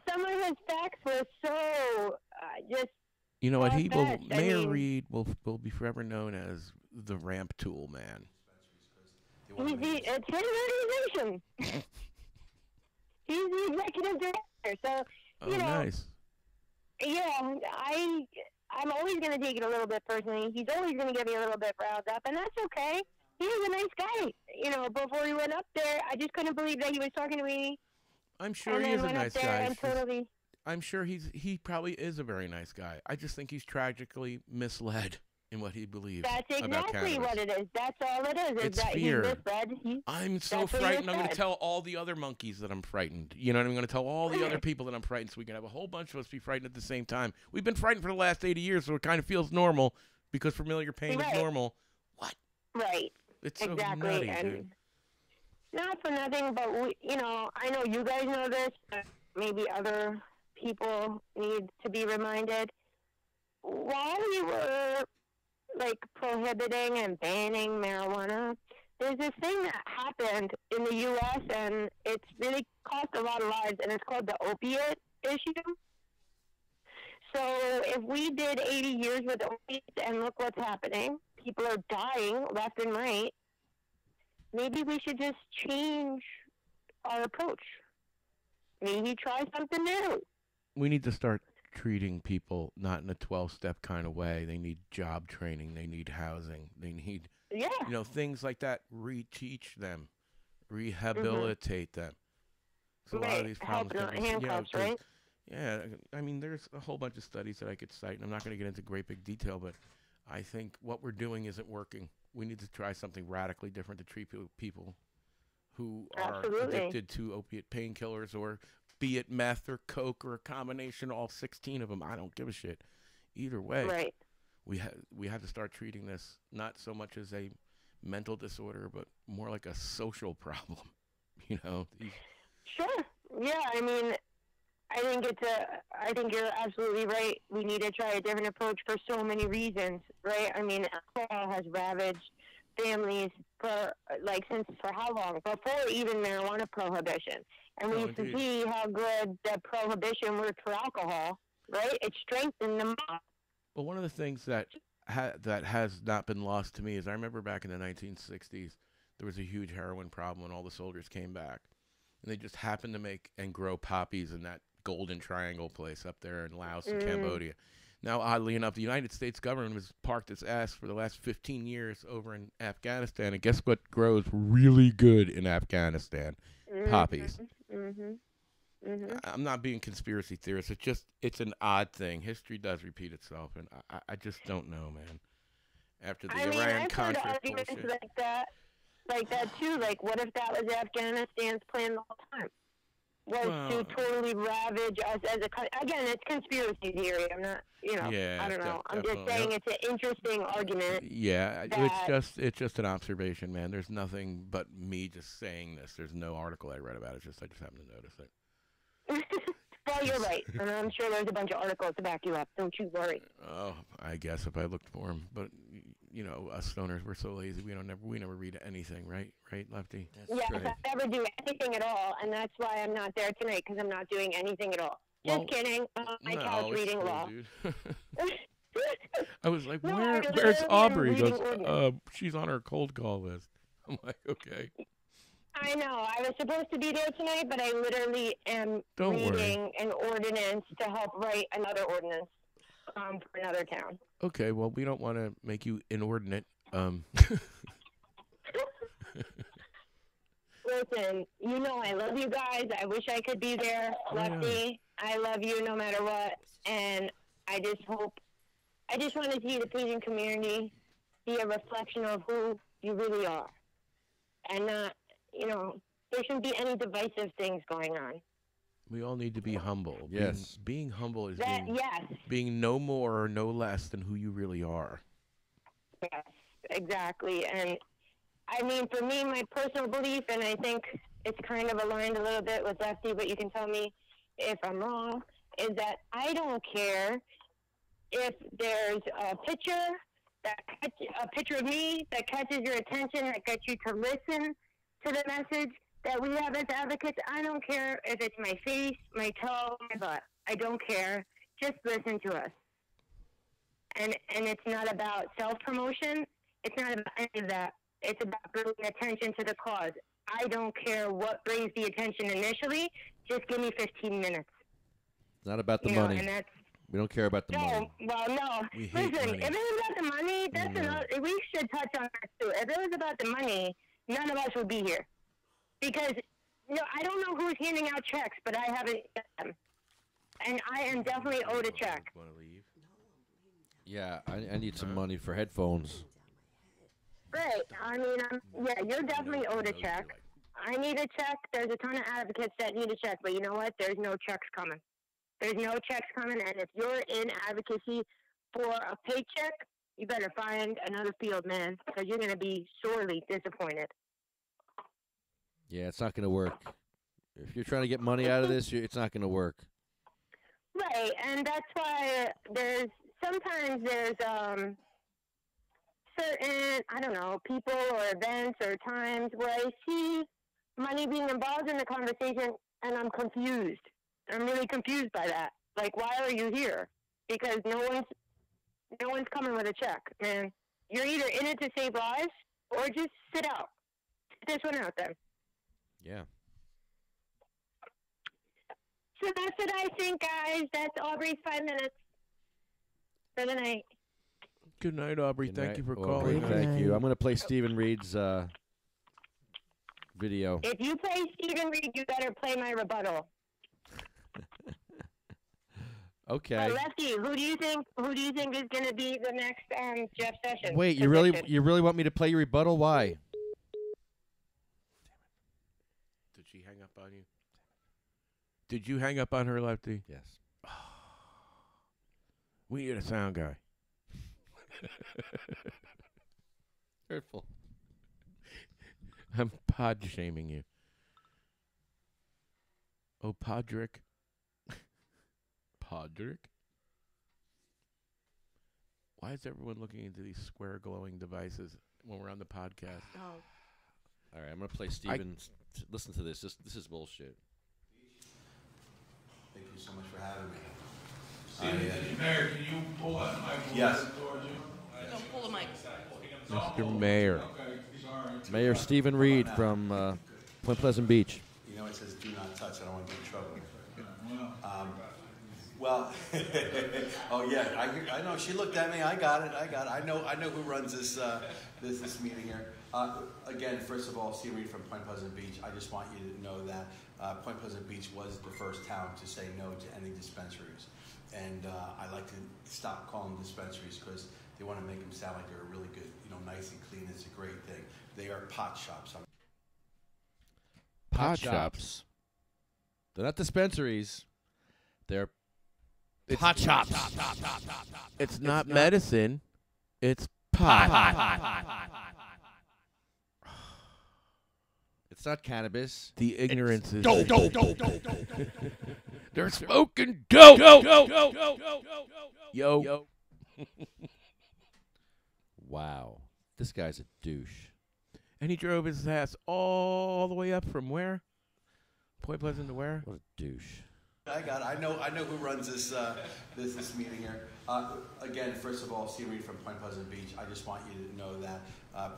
some of his facts were so just. You know what? Mayor mean, Reed will be forever known as the ramp tool man. It's his organization. He's the executive director, so nice. Yeah, I'm always going to take it a little bit personally. He's always going to get me a little bit riled up, and that's okay. He was a nice guy. Before he went up there, I just couldn't believe that he was talking to me. I'm sure he is a nice guy. I'm sure he probably is a very nice guy. I just think he's tragically misled in what he believes. That's about exactly cannabis. what it is. That's all it is. It's that fear. He's misled. I'm so frightened. I'm going to tell all the other monkeys that I'm frightened. You know what I'm going to tell all the other people that I'm frightened, so we can have a whole bunch of us be frightened at the same time. We've been frightened for the last 80 years, so it kind of feels normal because familiar pain is normal. What? Right. It's so exactly. nutty, and dude. Not for nothing, but I know you guys know this, but maybe other people need to be reminded. While we were prohibiting and banning marijuana, there's this thing that happened in the U.S. and it's really cost a lot of lives, and it's called the opiate issue. So if we did 80 years with opiates and look what's happening, people are dying left and right, maybe we should just change our approach. Maybe try something new. We need to start treating people not in a 12-step kind of way. They need job training. They need housing. They need, things like that. Reteach them, rehabilitate them. So a lot of these problems, handcuffs, right? Yeah, I mean, there's a whole bunch of studies that I could cite, and I'm not going to get into great big detail, but I think what we're doing isn't working. We need to try something radically different to treat people who are addicted to opiate painkillers, or be it meth or coke or a combination, all 16 of them. I don't give a shit. Either way, right. we have to start treating this not so much as a mental disorder, but more like a social problem. Sure. Yeah, I mean, I think you're absolutely right. We need to try a different approach for so many reasons, right? I mean, alcohol has ravaged families for how long? Before even marijuana prohibition. And we used to see how good the prohibition worked for alcohol, right? It strengthened the mob. Well, one of the things that has not been lost to me is I remember back in the 1960s, there was a huge heroin problem when all the soldiers came back. And they just happened to make and grow poppies in that Golden Triangle place up there in Laos and Cambodia. Now, oddly enough, the United States government has parked its ass for the last 15 years over in Afghanistan. And guess what grows really good in Afghanistan? Poppies. I'm not being conspiracy theorist. It's an odd thing. History does repeat itself. And I just don't know, man. After the Iran-Contra bullshit. Like that too. Like, what if that was Afghanistan's plan the whole time? Was to totally ravage us as a country. Again, it's conspiracy theory. I'm not, I don't know. I'm just saying it's an interesting argument. Yeah, it's just an observation, man. There's nothing but me just saying this. There's no article I read about it. I just happened to notice it. Well, you're right, and I'm sure there's a bunch of articles to back you up. Don't you worry. Oh, I guess if I looked for them, but us stoners, we're so lazy. We never read anything, right? Right, Lefty? Yes, I never do anything at all, and that's why I'm not there tonight, because I'm not doing anything at all. Just kidding. I'm on my couch reading law. I was like, where's Aubrey? He goes, she's on her cold call list. I'm like, okay. I know. I was supposed to be there tonight, but I literally am reading an ordinance to help write another ordinance for another town. Okay, well, we don't want to make you inordinate. Listen, I love you guys. I wish I could be there. Lefty, I love you no matter what. And I just want to see the Asian community be a reflection of who you really are. And not, there shouldn't be any divisive things going on. We all need to be humble. Yes. Being humble is being no more or no less than who you really are. Yes, exactly. And I mean, for me, my personal belief, and I think it's kind of aligned a little bit with Lefty, but you can tell me if I'm wrong, is that I don't care if there's a picture of me that catches your attention, that gets you to listen to the message that we have as advocates. I don't care if it's my face, my toe, my butt. I don't care. Just listen to us. And it's not about self-promotion. It's not about any of that. It's about bringing attention to the cause. I don't care what brings the attention initially. Just give me 15 minutes. It's not about the money. And that's, we don't care about the money. Well, no. Listen, if it was about the money, that's another. We should touch on that too. If it was about the money, none of us would be here. Because, I don't know who's handing out checks, but I haven't get them. And I am definitely owed a check. Want to leave? Yeah, I need some money for headphones. Right. I mean, you're definitely owed a check. I need a check. There's a ton of advocates that need a check, but you know what? There's no checks coming. There's no checks coming, and if you're in advocacy for a paycheck, you better find another field, man, because you're going to be sorely disappointed. Yeah, it's not going to work. If you're trying to get money out of this, it's not going to work. Right, and that's why sometimes there's certain, I don't know, people or events or times where I see money being involved in the conversation, and I'm confused. I'm really confused by that. Like, why are you here? Because no one's coming with a check, man. You're either in it to save lives or just sit out. Sit this one out then. Yeah. So that's what I think, guys. That's Aubrey's 5 minutes for the night. Good night, Aubrey. Thank you for calling. Thank you. I'm going to play Stephen Reed's video. If you play Stephen Reed, you better play my rebuttal. Okay. Lefty, who do you think is going to be the next Jeff Sessions? Wait, you really want me to play your rebuttal? Why? Did she hang up on you? Did you hang up on her, Lefty? Yes. We need a sound guy. Hurtful. I'm pod shaming you. Oh, Podrick. Podrick? Why is everyone looking into these square glowing devices when we're on the podcast? Oh. All right, I'm going to play Stephen. Listen to this. This is bullshit. Thank you so much for having me. Mayor, can you pull that mic Yes. towards you? Don't pull the mic. Mr. Mayor. Mayor Stephen Reed from Point Pleasant Beach. You know, it says do not touch. I don't want to get in trouble. Well, oh yeah, I know. She looked at me. I got it. I know who runs this meeting here. Again, first of all, Steve Reed from Point Pleasant Beach. I just want you to know that Point Pleasant Beach was the first town to say no to any dispensaries, and I like to stop calling them dispensaries because they want to make them sound like they're really good, nice and clean. It's a great thing. They are pot shops. Pot shops. They're not dispensaries. They're pot shops. It's not medicine. It's pot. It's not cannabis. The ignorance is dope. They're smoking dope. Yo. Wow. This guy's a douche. And he drove his ass all the way up from where? Point Pleasant to where? What a douche. I got it. I know who runs this meeting here. Again, first of all, Steve Reed from Point Pleasant Beach. I just want you to know that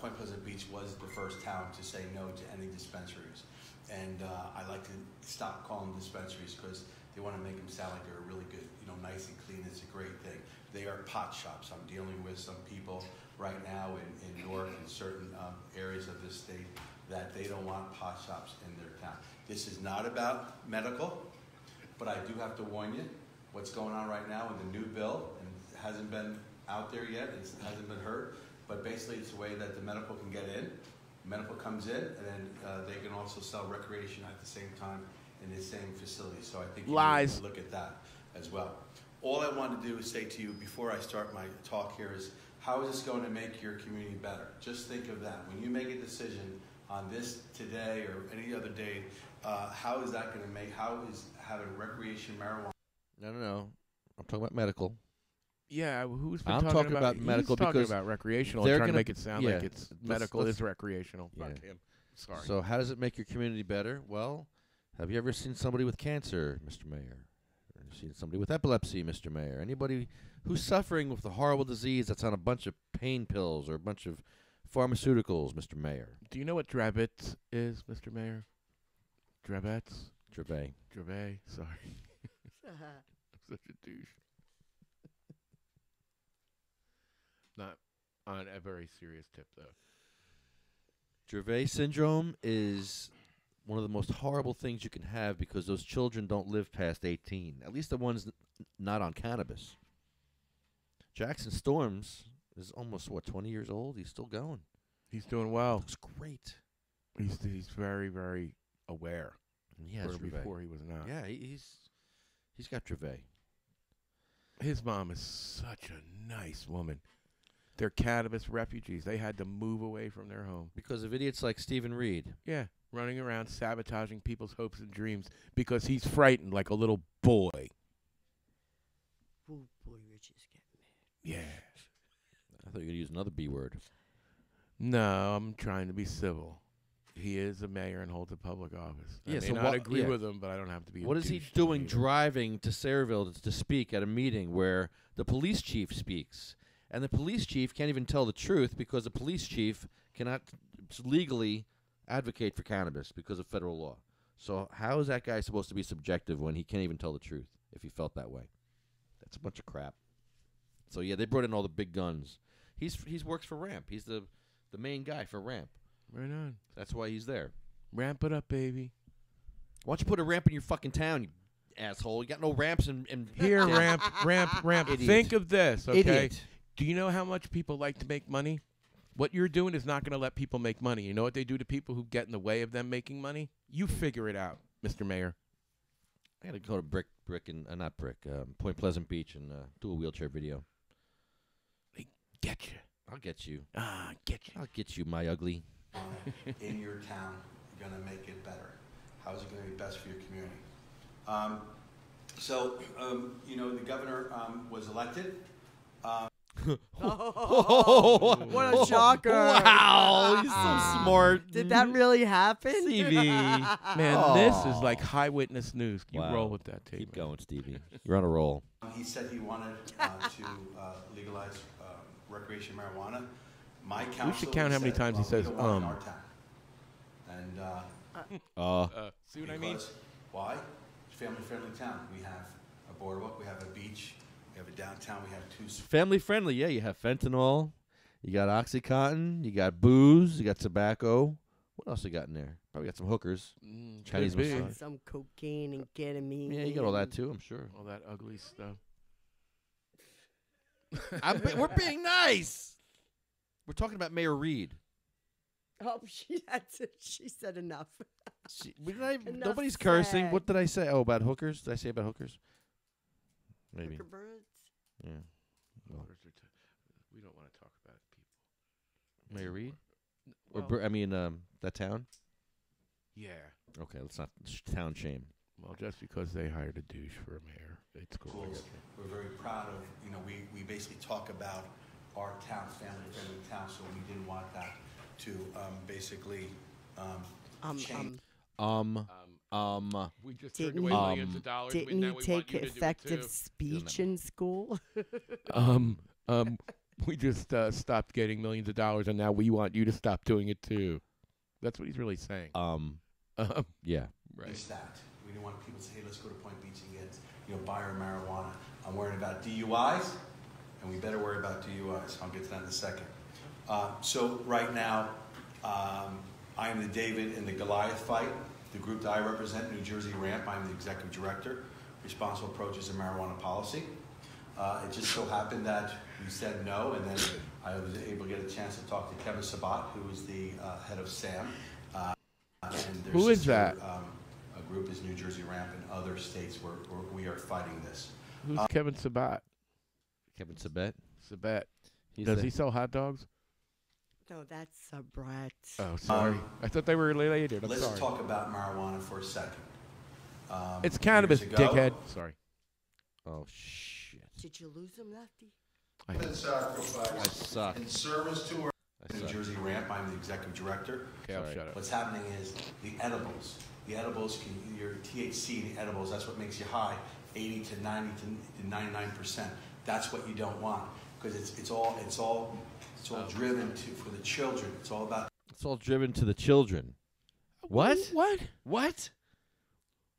Point Pleasant Beach was the first town to say no to any dispensaries, and I like to stop calling them dispensaries because they want to make them sound like they're really good, nice and clean. It's a great thing. They are pot shops. I'm dealing with some people right now in Newark and certain areas of this state that they don't want pot shops in their town. This is not about medical. But I do have to warn you, what's going on right now with the new bill, and it hasn't been out there yet, it hasn't been heard, but basically it's a way that the medical can get in, medical comes in, and then they can also sell recreation at the same time in the same facility. So I think you need to look at that as well. All I want to do is say to you before I start my talk here is, how is this going to make your community better? Just think of that. When you make a decision on this today or any other day, how is that going to make, how is having recreation marijuana? No. I'm talking about medical. Yeah, who's been I'm talking about medical talking because about recreational and trying to make it sound like it's medical let's, is recreational. Yeah. Fuck him. Sorry. So how does it make your community better? Well, have you ever seen somebody with cancer, Mr. Mayor? Have you seen somebody with epilepsy, Mr. Mayor? Anybody who's suffering with a horrible disease that's on a bunch of pain pills or a bunch of pharmaceuticals, Mr. Mayor? Do you know what Drabbits is, Mr. Mayor? Drabbets? Dravet. Sorry. I'm such a douche. Not on a very serious tip, though. Dravet syndrome is one of the most horrible things you can have because those children don't live past 18. At least the ones not on cannabis. Jackson Storms is almost, 20 years old? He's still going. He's doing well. Looks great. He's very, very aware. He has Dravet. Before he was not. Yeah, he's got Dravet. His mom is such a nice woman. They're cannabis refugees. They had to move away from their home. Because of idiots like Stephen Reed. Yeah, running around sabotaging people's hopes and dreams because he's frightened like a little boy. Oh, boy, Richie's getting mad. Yeah. I thought you were going to use another B word. No, I'm trying to be civil. He is a mayor and holds a public office. Yeah, I may not agree with him, but I don't have to be. What is he doing driving to Sayreville to speak at a meeting where the police chief speaks? And the police chief can't even tell the truth because the police chief cannot legally advocate for cannabis because of federal law. So how is that guy supposed to be subjective when he can't even tell the truth if he felt that way? That's a bunch of crap. So yeah, they brought in all the big guns. He's works for Ramp. He's the main guy for Ramp. Right on. That's why he's there. Ramp it up, baby. Why don't you put a ramp in your fucking town, you asshole? You got no ramps in Here, ramp. Idiot. Think of this, okay? Idiot. Do you know how much people like to make money? What you're doing is not going to let people make money. You know what they do to people who get in the way of them making money? You figure it out, Mr. Mayor. I got to go to Point Pleasant Beach and do a wheelchair video. They get you. I'll get you. Get you. I'll get you, my ugly. In your town, you're going to make it better. How is it going to be best for your community? The governor was elected. What a shocker. Wow, he's so smart. Did that really happen? Stevie. Man, this is like high witness news. You roll with that tape. Keep going, Stevie. You're on a roll. He said he wanted to legalize recreation marijuana. My council we should count how many times he says, in our town. And see what I mean? Why? It's a family-friendly town. We have a boardwalk, we have a beach, we have a downtown, we have two... Family friendly, yeah. You have fentanyl, you got OxyContin, you got booze, you got tobacco. What else you got in there? Probably got some hookers. Chinese massage. Some cocaine and ketamine. Yeah, you got all that too, I'm sure. All that ugly stuff. We're being nice. We're talking about Mayor Reed. Oh, she said enough. Nobody's cursing. What did I say? Oh, about hookers? Did I say about hookers? Maybe. Hooker birds? Yeah. Well, we don't want to talk about people. Mayor Reed? Well, that town? Yeah. Okay, let's not town shame. Well, just because they hired a douche for a mayor, it's cool. We're very proud of, we basically talk about our town, family-friendly town, so we didn't want that to basically change. We just turned away millions of dollars. Didn't you take effective speech in school? We just stopped getting millions of dollars, and now we want you to stop doing it too. That's what he's really saying. Yeah. Right. That. We didn't want people to say, hey, let's go to Point Beach and get, buy our marijuana. I'm worried about DUIs, and we better worry about DUIs. I'll get to that in a second. So right now, I am the David and the Goliath fight. The group that I represent, New Jersey Ramp, I'm the executive director, responsible approaches and marijuana policy. It just so happened that we said no, and then I was able to get a chance to talk to Kevin Sabat, who is the head of SAM. Who is that? A group is New Jersey Ramp and other states where we are fighting this. Who's Kevin Sabat? Kevin Sabat? Sabat. Does he sell hot dogs? No, that's a brat. Oh, sorry. I thought they were related. I'm Let's sorry. talk about marijuana for a second. It's cannabis, dickhead. Sorry. Oh, shit. Did you lose him, Lefty? I suck. In service to our New Jersey Ramp, I'm the executive director. Okay, I'll shut up. What's happening is the edibles. The edibles, your THC in the edibles, that's what makes you high, 80 to 90 to 99%. That's what you don't want because it's all driven for the children. It's all about. It's all driven to the children. What? What?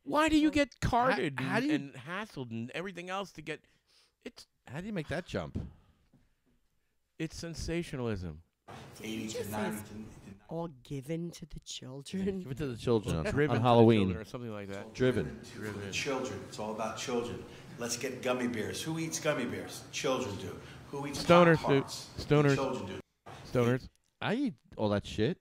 Why do you get carded and hassled and everything else to get? How do you make that jump? It's sensationalism. 80 to 90 to all given to the children. Yeah, give it to the children on Driven Halloween or something like that. Driven. For the children. It's all about children. Let's get gummy bears. Who eats gummy bears? Children do. Who eats Stoners do. Pop-Tarts? Stoners. Children do. Stoners. I eat all that shit.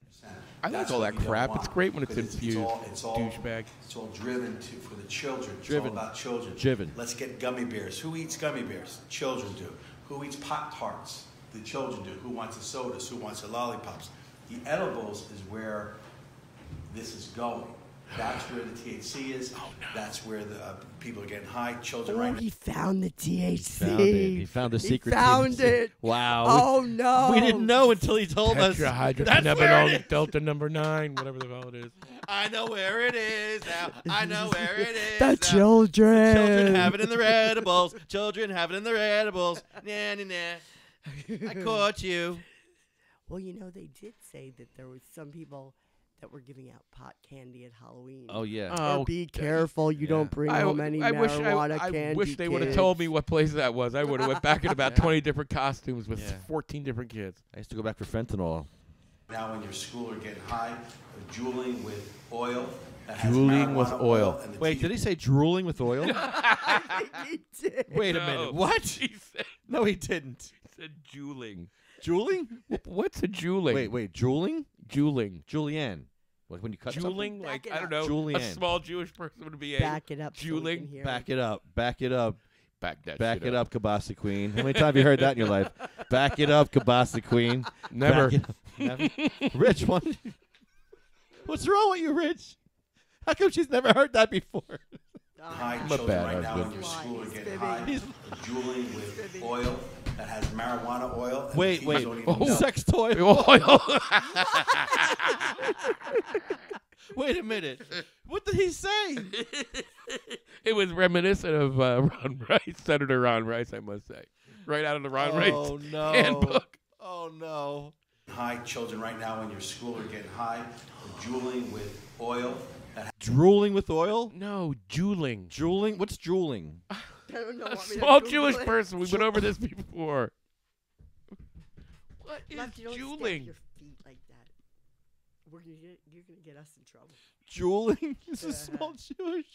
I like all that crap. It's great when it's infused. Douchebag. It's all driven for the children. It's Driven. all about children. Driven. Let's get gummy bears. Who eats gummy bears? Children do. Who eats Pop-Tarts? The children do. Who wants the sodas? Who wants the lollipops? The edibles is where this is going. That's where the THC is. Oh, no. That's where the people are getting high. Children right now. He found the THC. He found the secret. He found it. Wow. Oh, no. We didn't know until he told us. Tetrahydrocannabinol Delta number 9, whatever the hell it is. I know where it is now. I know where it is The now. children. The children have it in their edibles. Children have it in their edibles. Nah, nah, nah. I caught you. Well, they did say that there was some people that we're giving out pot candy at Halloween. Oh, yeah. Or be careful you don't bring home any marijuana candy. I wish they would have kids. told me what place that was. I would have went back in about 20 different costumes with 14 different kids. I used to go back for fentanyl. Now in your school are getting high, juuling with oil. Drooling with oil. Wait, did he say drooling with oil? He did. Wait a minute. What? He said, No, he didn't. he said juuling. Juuling? What's a juuling? Wait, drooling? Juuling. Julienne. Like when you cut Juuling? something? Like, Back it I don't up. know. Julienne. A small Jewish person would be a Back it up. So we juuling. can hear Back it up. Back it up. Back that Back shit it up, Kabasi Queen. How many times have you heard that in your life? Back it up, Kabasi Queen. Never. Back it up. Never. Rich, what's wrong with you, Rich? How come she's never heard that before? High I'm a children bad right now husband. in your school are He's getting fibbing. high, juuling with oil that has marijuana oil. And Wait. the teachers don't even know. Sex toy Oil. Wait a minute. What did he say? It was reminiscent of Ron Rice, Senator Ron Rice, I must say. Right out of the Ron Rice no. handbook. Oh, no. High children right now in your school are getting high, juuling with oil. Drooling with oil? No, juuling. Drooling? What's drooling? I don't know. A Want me to small Google Jewish it? person. We've been over this before. What is Lefty, don't stamp juuling? your feet like that. You're gonna get us in trouble. Drooling is a small Jewish person.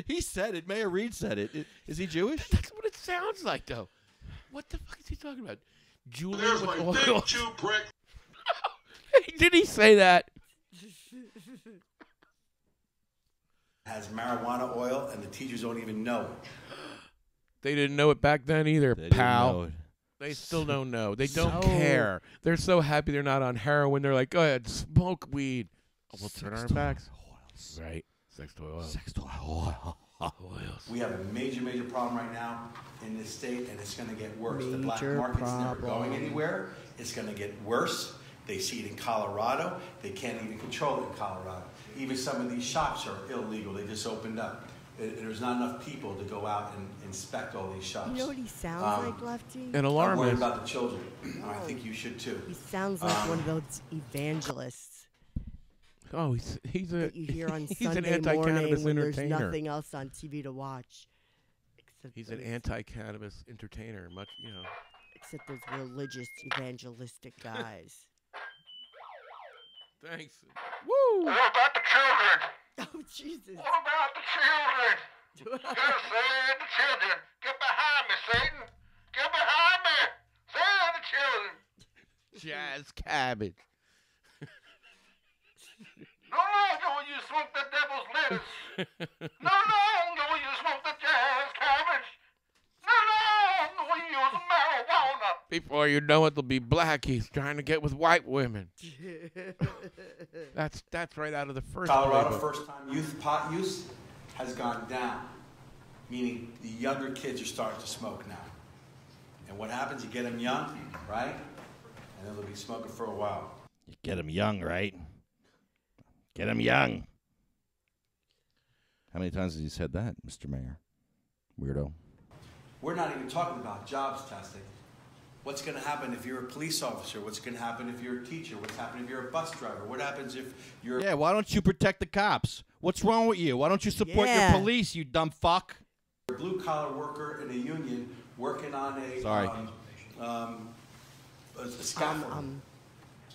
He said it. Mayor Reed said it. Is he Jewish? That's what it sounds like, though. What the fuck is he talking about? Juuling There's with my oil. big Jew prick. Did he say that? Has marijuana oil, and the teachers don't even know it. They didn't know it back then either, They didn't pal. know it. They still don't know. They don't So- care. They're so happy they're not on heroin. They're like, go ahead, smoke weed. We'll turn our Sex toy backs. oils. Right. Sex toy oil. Sex toy oil. Oils. We have a major problem right now in this state, and it's going to get worse. The black Major market's never problem. going anywhere. It's going to get worse. They see it in Colorado. They can't even control it in Colorado. Even some of these shops are illegal. They just opened up. There's not enough people to go out and inspect all these shops. You know what he sounds like, Lefty? An I'm alarm worried is. about the children. I think you should too. He sounds like one of those evangelists Oh, he's a that you hear on he's Sunday an anti-cannabis morning when there's entertainer. nothing else on TV to watch. Except He's an those- anti-cannabis entertainer. Much, you know. Except those religious evangelistic guys. Thanks. Woo! What about the children? Oh, Jesus. What about the children? Just say the children. Get behind me, Satan. Get behind me. Say the children. Jazz cabbage. No longer will you smoke the devil's lettuce. No longer will you smoke the jazz cabbage. No longer will you use marijuana. Before you know it, they'll be blackies trying to get with white women. That's right out of the first. Colorado playbook. first-time youth pot use has gone down, meaning the younger kids are starting to smoke now. And what happens? You get them young, right? And then they'll be smoking for a while. You get him young, right? Get him young. How many times has he said that, Mr. Mayor? Weirdo. We're not even talking about jobs testing. What's going to happen if you're a police officer? What's going to happen if you're a teacher? What's happening if you're a bus driver? What happens if you're... Yeah, why don't you protect the cops? What's wrong with you? Why don't you support Yeah. your police, you dumb fuck? a blue-collar worker in a union working on a... Sorry. A scaffold,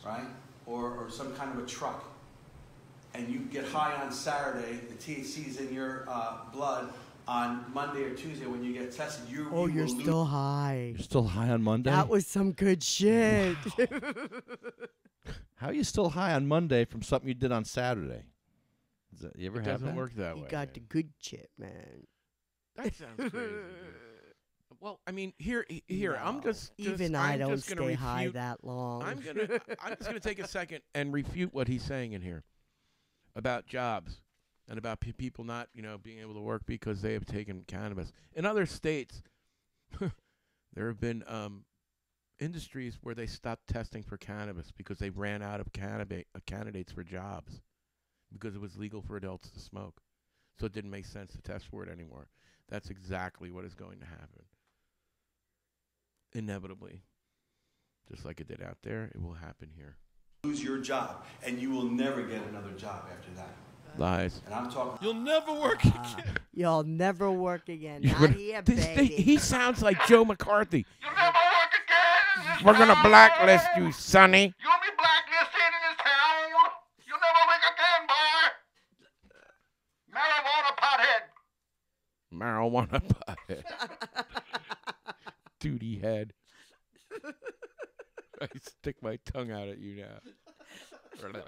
right? Or some kind of a truck. And you get high on Saturday, the THC's in your blood. On Monday or Tuesday when you get tested, you Oh, you you're will still high. You're still high on Monday? That was some good shit. How are you still high on Monday from something you did on Saturday? You ever It have doesn't that? work that You way. got the good shit, man. That sounds crazy. Well, I mean, here, I'm No, just even I'm I don't just gonna stay high refute- that long. I'm just gonna take a second and refute what he's saying in here about jobs and about people not, being able to work because they have taken cannabis. In other states, there have been industries where they stopped testing for cannabis because they ran out of candidates for jobs because it was legal for adults to smoke. So it didn't make sense to test for it anymore. That's exactly what is going to happen. Inevitably. Just like it did out there, it will happen here. lose your job, and you will never get another job after that. Lies. And I'm talking. You'll never work again. You'll never work again. Not here, baby. He sounds like Joe McCarthy. You'll never work again. We're gonna blacklist you, Sonny. You'll be blacklisted in this town. You'll never work again, boy. Marijuana pothead. Marijuana pothead. Duty head. I stick my tongue out at you now. Satan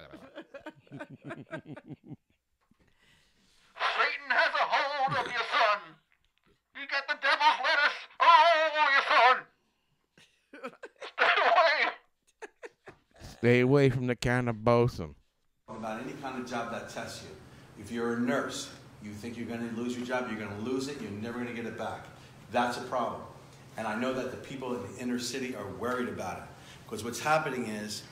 has a hold of your son. You got the devil's lettuce all over your son. Stay away. Stay away from the cannabosum. About any kind of job that tests you. If you're a nurse, you think you're going to lose your job, you're going to lose it, you're never going to get it back. That's a problem. And I know that the people in the inner city are worried about it. Because what's happening is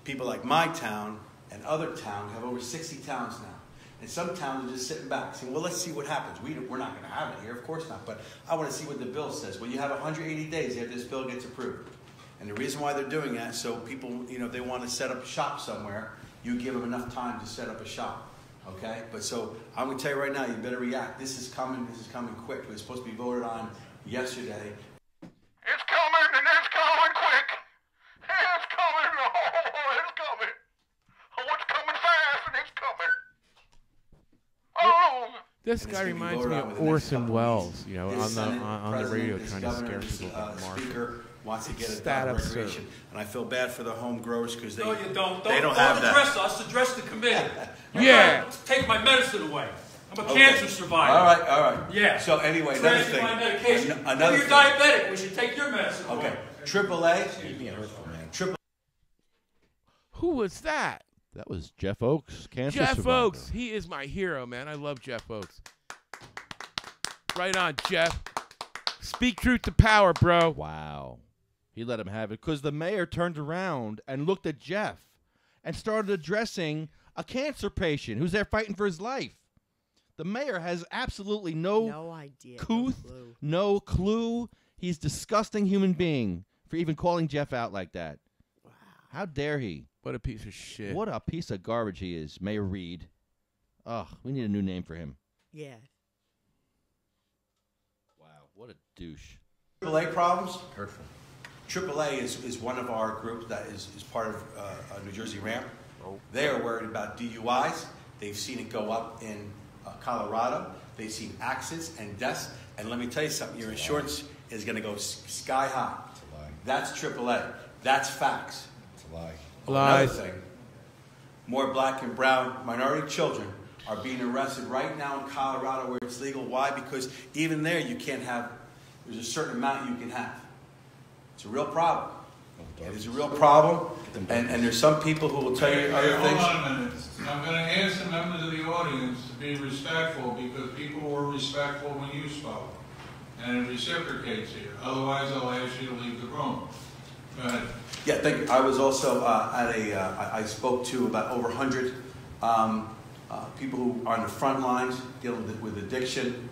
people like my town and other towns have over 60 towns now. And some towns are just sitting back saying, well, let's see what happens. We're not going to have it here, of course not. But I want to see what the bill says. Well, you have 180 days after this bill gets approved. And the reason why they're doing that, so people, if they want to set up shop somewhere, you give them enough time to set up a shop. Okay? But so I'm going to tell you right now, you better react. This is coming quick. It was supposed to be voted on yesterday. It's coming, and it's coming quick. It's coming. Oh, it's coming. Oh, it's coming fast, and it's coming. Oh. This guy reminds me of Orson Welles, on the radio trying to scare people about Speaker wants to get it that done absurd. recreation. And I feel bad for the home growers because they, No, you don't. they don't have that. address us, address the committee. Yeah. Take my medicine away. I'm a Okay. cancer survivor. All right. Yeah. So anyway, another Transfer thing. my medication. Another If you're thing. diabetic, we should take your medicine away. Okay. AAA. Who was that? That was Jeff Oakes, cancer Jeff survivor. Oakes. He is my hero, man. I love Jeff Oakes. Right on, Jeff. Speak truth to power, bro. Wow. He let him have it because the mayor turned around and looked at Jeff and started addressing a cancer patient who's there fighting for his life. The mayor has absolutely no idea, no clue. He's a disgusting human being for even calling Jeff out like that. Wow. How dare he? What a piece of shit. What a piece of garbage he is, Mayor Reed. Ugh, we need a new name for him. Yeah. Wow, what a douche. AAA problems? Hurtful. AAA is one of our groups that is part of New Jersey Ramp. They are worried about DUIs. They've seen it go up in Colorado. They've seen accidents and deaths. And let me tell you something, your insurance is going to go sky high. That's AAA. That's facts. It's a lie. Lies. Another thing, more black and brown minority children are being arrested right now in Colorado where it's legal. Why? Because even there you can't have, there's a certain amount you can have. It's a real problem. It is a real problem. And there's some people who will tell you other things. Hold on a minute. I'm going to ask the members of the audience to be respectful because people were respectful when you spoke. And it reciprocates here. Otherwise, I'll ask you to leave the room. Go ahead. Yeah, thank you. I was also at I spoke to about over 100 people who are on the front lines dealing with addiction,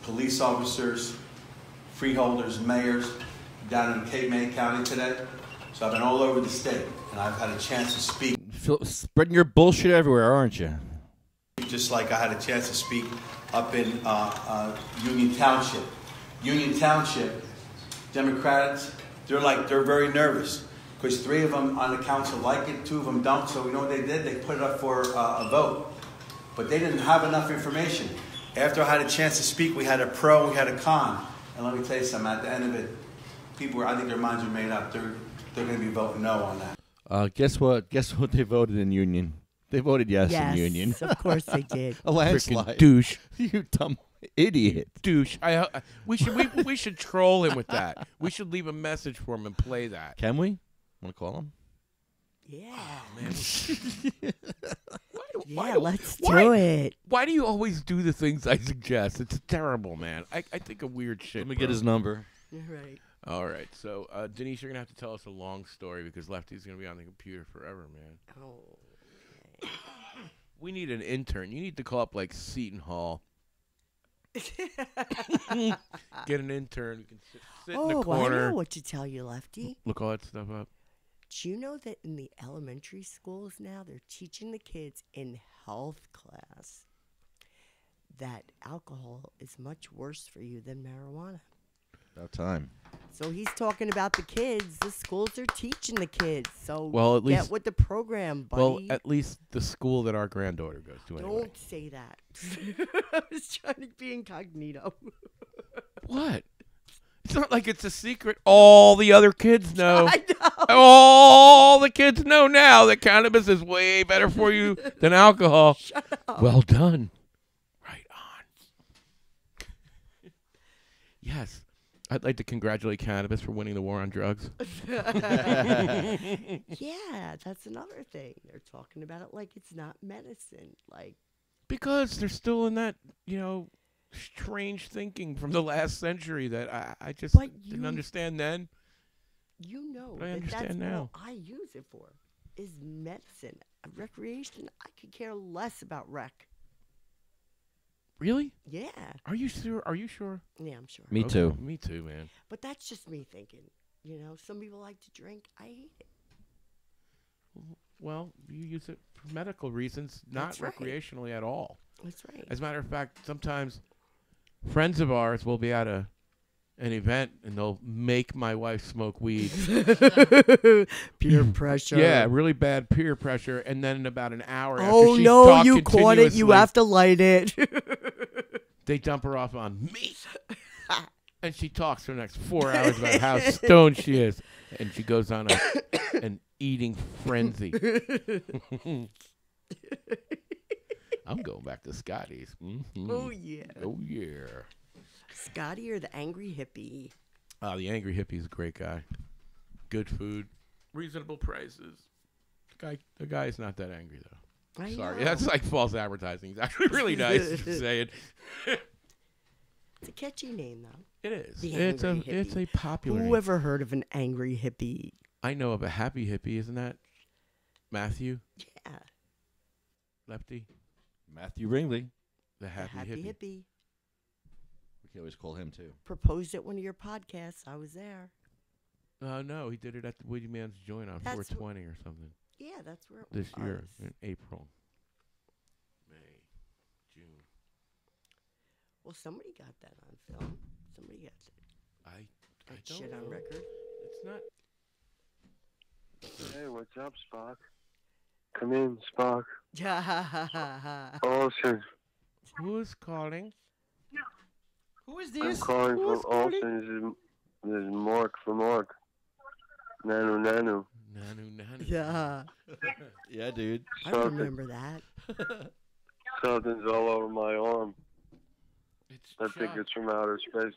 police officers, freeholders, mayors down in Cape May County today. So I've been all over the state, and I've had a chance to speak. Spreading your bullshit everywhere, aren't you? Just like I had a chance to speak up in Union Township. Union Township, Democrats, they're very nervous because 3 of them on the council like it, 2 of them don't. So we know what they did. They put it up for a vote, but they didn't have enough information. After I had a chance to speak, we had a pro, we had a con, and let me tell you something. At the end of it, people, I think their minds are made up. They're going to be voting no on that. Guess what? Guess what they voted in Union? They voted yes in Union. Of course they did. A landslide. Frickin' douche. You dumb idiot. Douche. We should troll him with that. We should leave a message for him and play that. Can we? Want to call him? Yeah. Oh, man. Let's do it. Why do you always do the things I suggest? It's terrible, man. I think of weird shit. Let me get his number. You're right. All right. So, Denise, you're going to have to tell us a long story because Lefty's going to be on the computer forever, man. Oh. We need an intern. You need to call up like Seton Hall. Get an intern who can sit in the corner. I know what to tell you, Lefty. Look all that stuff up. Do you know that in the elementary schools now, they're teaching the kids in health class that alcohol is much worse for you than marijuana? About time. So he's talking about the kids. The schools are teaching the kids. So Well, at get least- with the program, buddy. Well, at least the school that our granddaughter goes to anyway. Don't say that. I was trying to be incognito. What? It's not like it's a secret. All the other kids know. I know. All the kids know now that cannabis is way better for you than alcohol. Shut up. Well done. Right on. Yes. I'd like to congratulate cannabis for winning the war on drugs. Yeah, that's another thing. They're talking about it like it's not medicine. Like, Because they're still in that, strange thinking from the last century that I just didn't understand then. you know But I that understand that's now. all I use it for is medicine. Recreation, I could care less about rec. Really? Yeah. Are you sure? Are you sure? Yeah, I'm sure. Me too. Me too, man. But that's just me thinking. Some people like to drink. I hate it. Well, you use it for medical reasons, not That's right. recreationally at all. That's right. As a matter of fact, sometimes friends of ours will be at an event and they'll make my wife smoke weed. Peer pressure. Yeah, really bad peer pressure. And then in about an hour after Oh she's no, talked you caught it. You continuously, have to light it. they dump her off on me. And she talks for the next 4 hours about how stoned she is. And she goes on an eating frenzy. I'm going back to Scotty's. Mm-hmm. Oh, yeah. Oh, yeah. Scotty or the angry hippie? The Angry Hippie's a great guy. Good food. Reasonable prices. The guy's not that angry, though. I Sorry. know. That's like false advertising. He's actually really nice. Just saying. It's a catchy name, though. It is. The It's angry hippie. it's a popular Who name. ever heard of an angry hippie? I know of a happy hippie. Isn't that Matthew? Yeah. Lefty? Matthew Ringley. The happy, hippie. hippie. We can always call him too. Proposed at one of your podcasts. I was there. No, he did it at the Woody Man's Joint on That's 420 or something. Yeah, that's where it This was. year in April. May. June. Well, somebody got that on film. Somebody got that. I That don't shit on know. record. It's not. Hey, what's up, Spock? Come in, Spock. Yeah. Olsen. Who's calling? Who is I'm this? calling Who from is calling? Olsen. This is Mark from Mark. Nanu. Nanu. Yeah. Yeah, dude. I remember that. Something's all over my arm. I think Chuck. it's from outer space.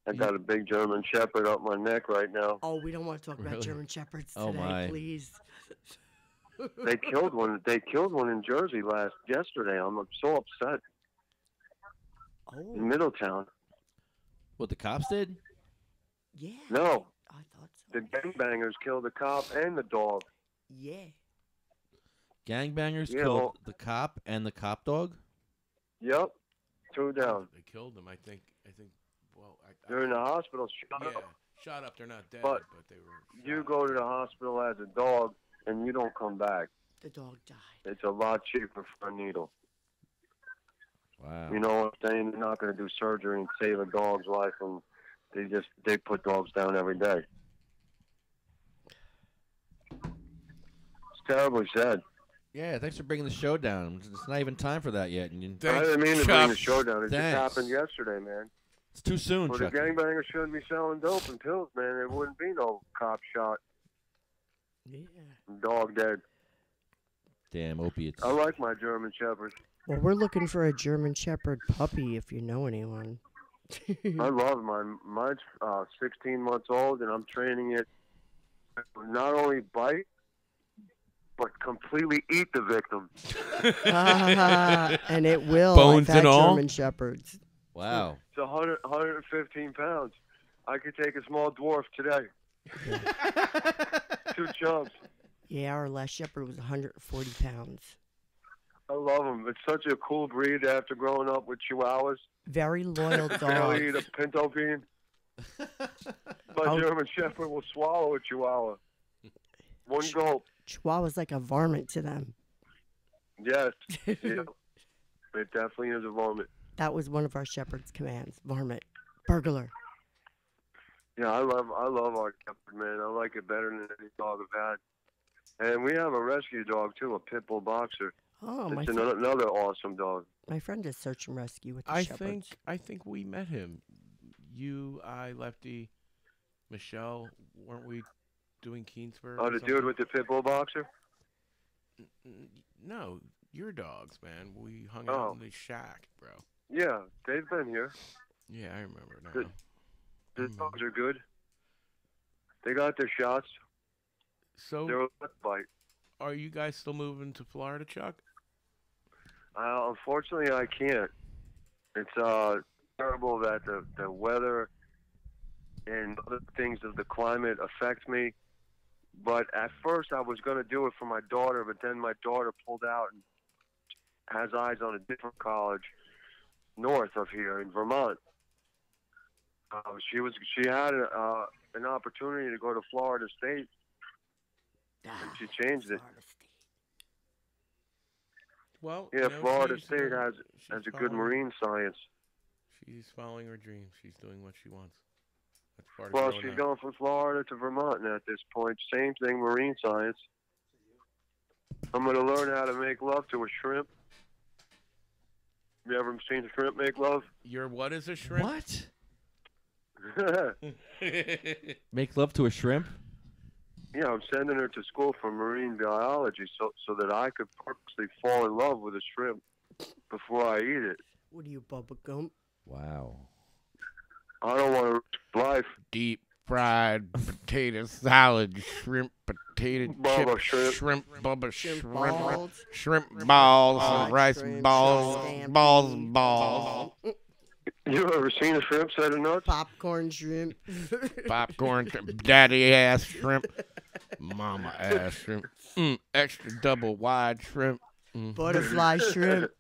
I got a big German Shepherd up my neck right now. Oh, we don't want to talk about Really? German Shepherds Oh, today, my. please. They killed one. They killed one in Jersey yesterday. I'm so upset. Oh, In Middletown. What the cops did? yeah. No, I thought so. the gangbangers killed the cop and the dog. Yeah. Gangbangers Yeah, killed well- the cop and the cop dog. Yep, two down. They killed him. I think. Well, They're in the hospital. Shut Yeah, up. shot up. They're not dead, But but they were. You go to the hospital as a dog, and you don't come back. The dog died. It's a lot cheaper for a needle. Wow. You know what I'm saying? They're not going to do surgery and save a dog's life, and they put dogs down every day. It's terribly sad. Yeah, thanks for bringing the show down. It's not even time for that yet. And I didn't mean to bring the show down. It Thanks. just happened yesterday, man. It's too soon, Well, the Chucky. gangbangers shouldn't be selling dope and pills, man. There wouldn't be no cop shot. Yeah. Dog dead. Damn opiates. I like my German Shepherds. Well, we're looking for a German Shepherd puppy if you know anyone. I love mine. Mine's 16 months old, and I'm training it to not only bite, but completely eat the victim. And it will. Bones I've had and all? German Shepherds. Wow. It's 115 pounds. I could take a small dwarf today. 2 chumps. Yeah, our last Shepherd was 140 pounds. I love them. It's such a cool breed after growing up with Chihuahuas. Very loyal Barely eat dog. a pinto bean. My German Shepherd will swallow a Chihuahua. One gulp. Chihuahua's like a varmint to them. Yes. Yeah. It definitely is a varmint. That was one of our shepherd's commands. Varmint. Burglar. Yeah, I love our Shepherd, man. I like it better than any dog I've had. And we have a rescue dog too, a pit bull boxer. Oh, it's another awesome dog. My friend does search and rescue with the shepherds. I think we met him. You, I, Lefty, Michelle. Weren't we doing Keensburg? Oh, the dude with the pit bull boxer? No, your dogs, man. We hung out in the shack, bro. Yeah, they've been here. Yeah, I remember now. The dogs are good. They got their shots. So, they're a bite. Are you guys still moving to Florida, Chuck? Unfortunately, I can't. It's terrible that the weather and other things of the climate affect me. But at first, I was going to do it for my daughter, but then my daughter pulled out and has eyes on a different college north of here in Vermont. She had an opportunity to go to Florida State, and she changed it. Well, yeah, Florida State has a good marine science. She's following her dreams. She's doing what she wants. That's part of Well, growing she's up. going from Florida to Vermont now at this point. Same thing, marine science. I'm going to learn how to make love to a shrimp. You ever seen a shrimp make love? Your what is a shrimp? What? Make love to a shrimp? Yeah, I'm sending her to school for marine biology so that I could purposely fall in love with a shrimp before I eat it. What are you, Bubba Gump? Wow. I don't want to risk life. Deep fried potato salad, shrimp, potato Bubba chip, shrimp. Bubba Shrimp shrimp, balls. shrimp balls, Fried rice shrimp, balls, scampi, balls. You ever seen a shrimp set of nuts? Popcorn shrimp. Popcorn shrimp, daddy ass shrimp, mama ass shrimp, extra double wide shrimp, Butterfly shrimp.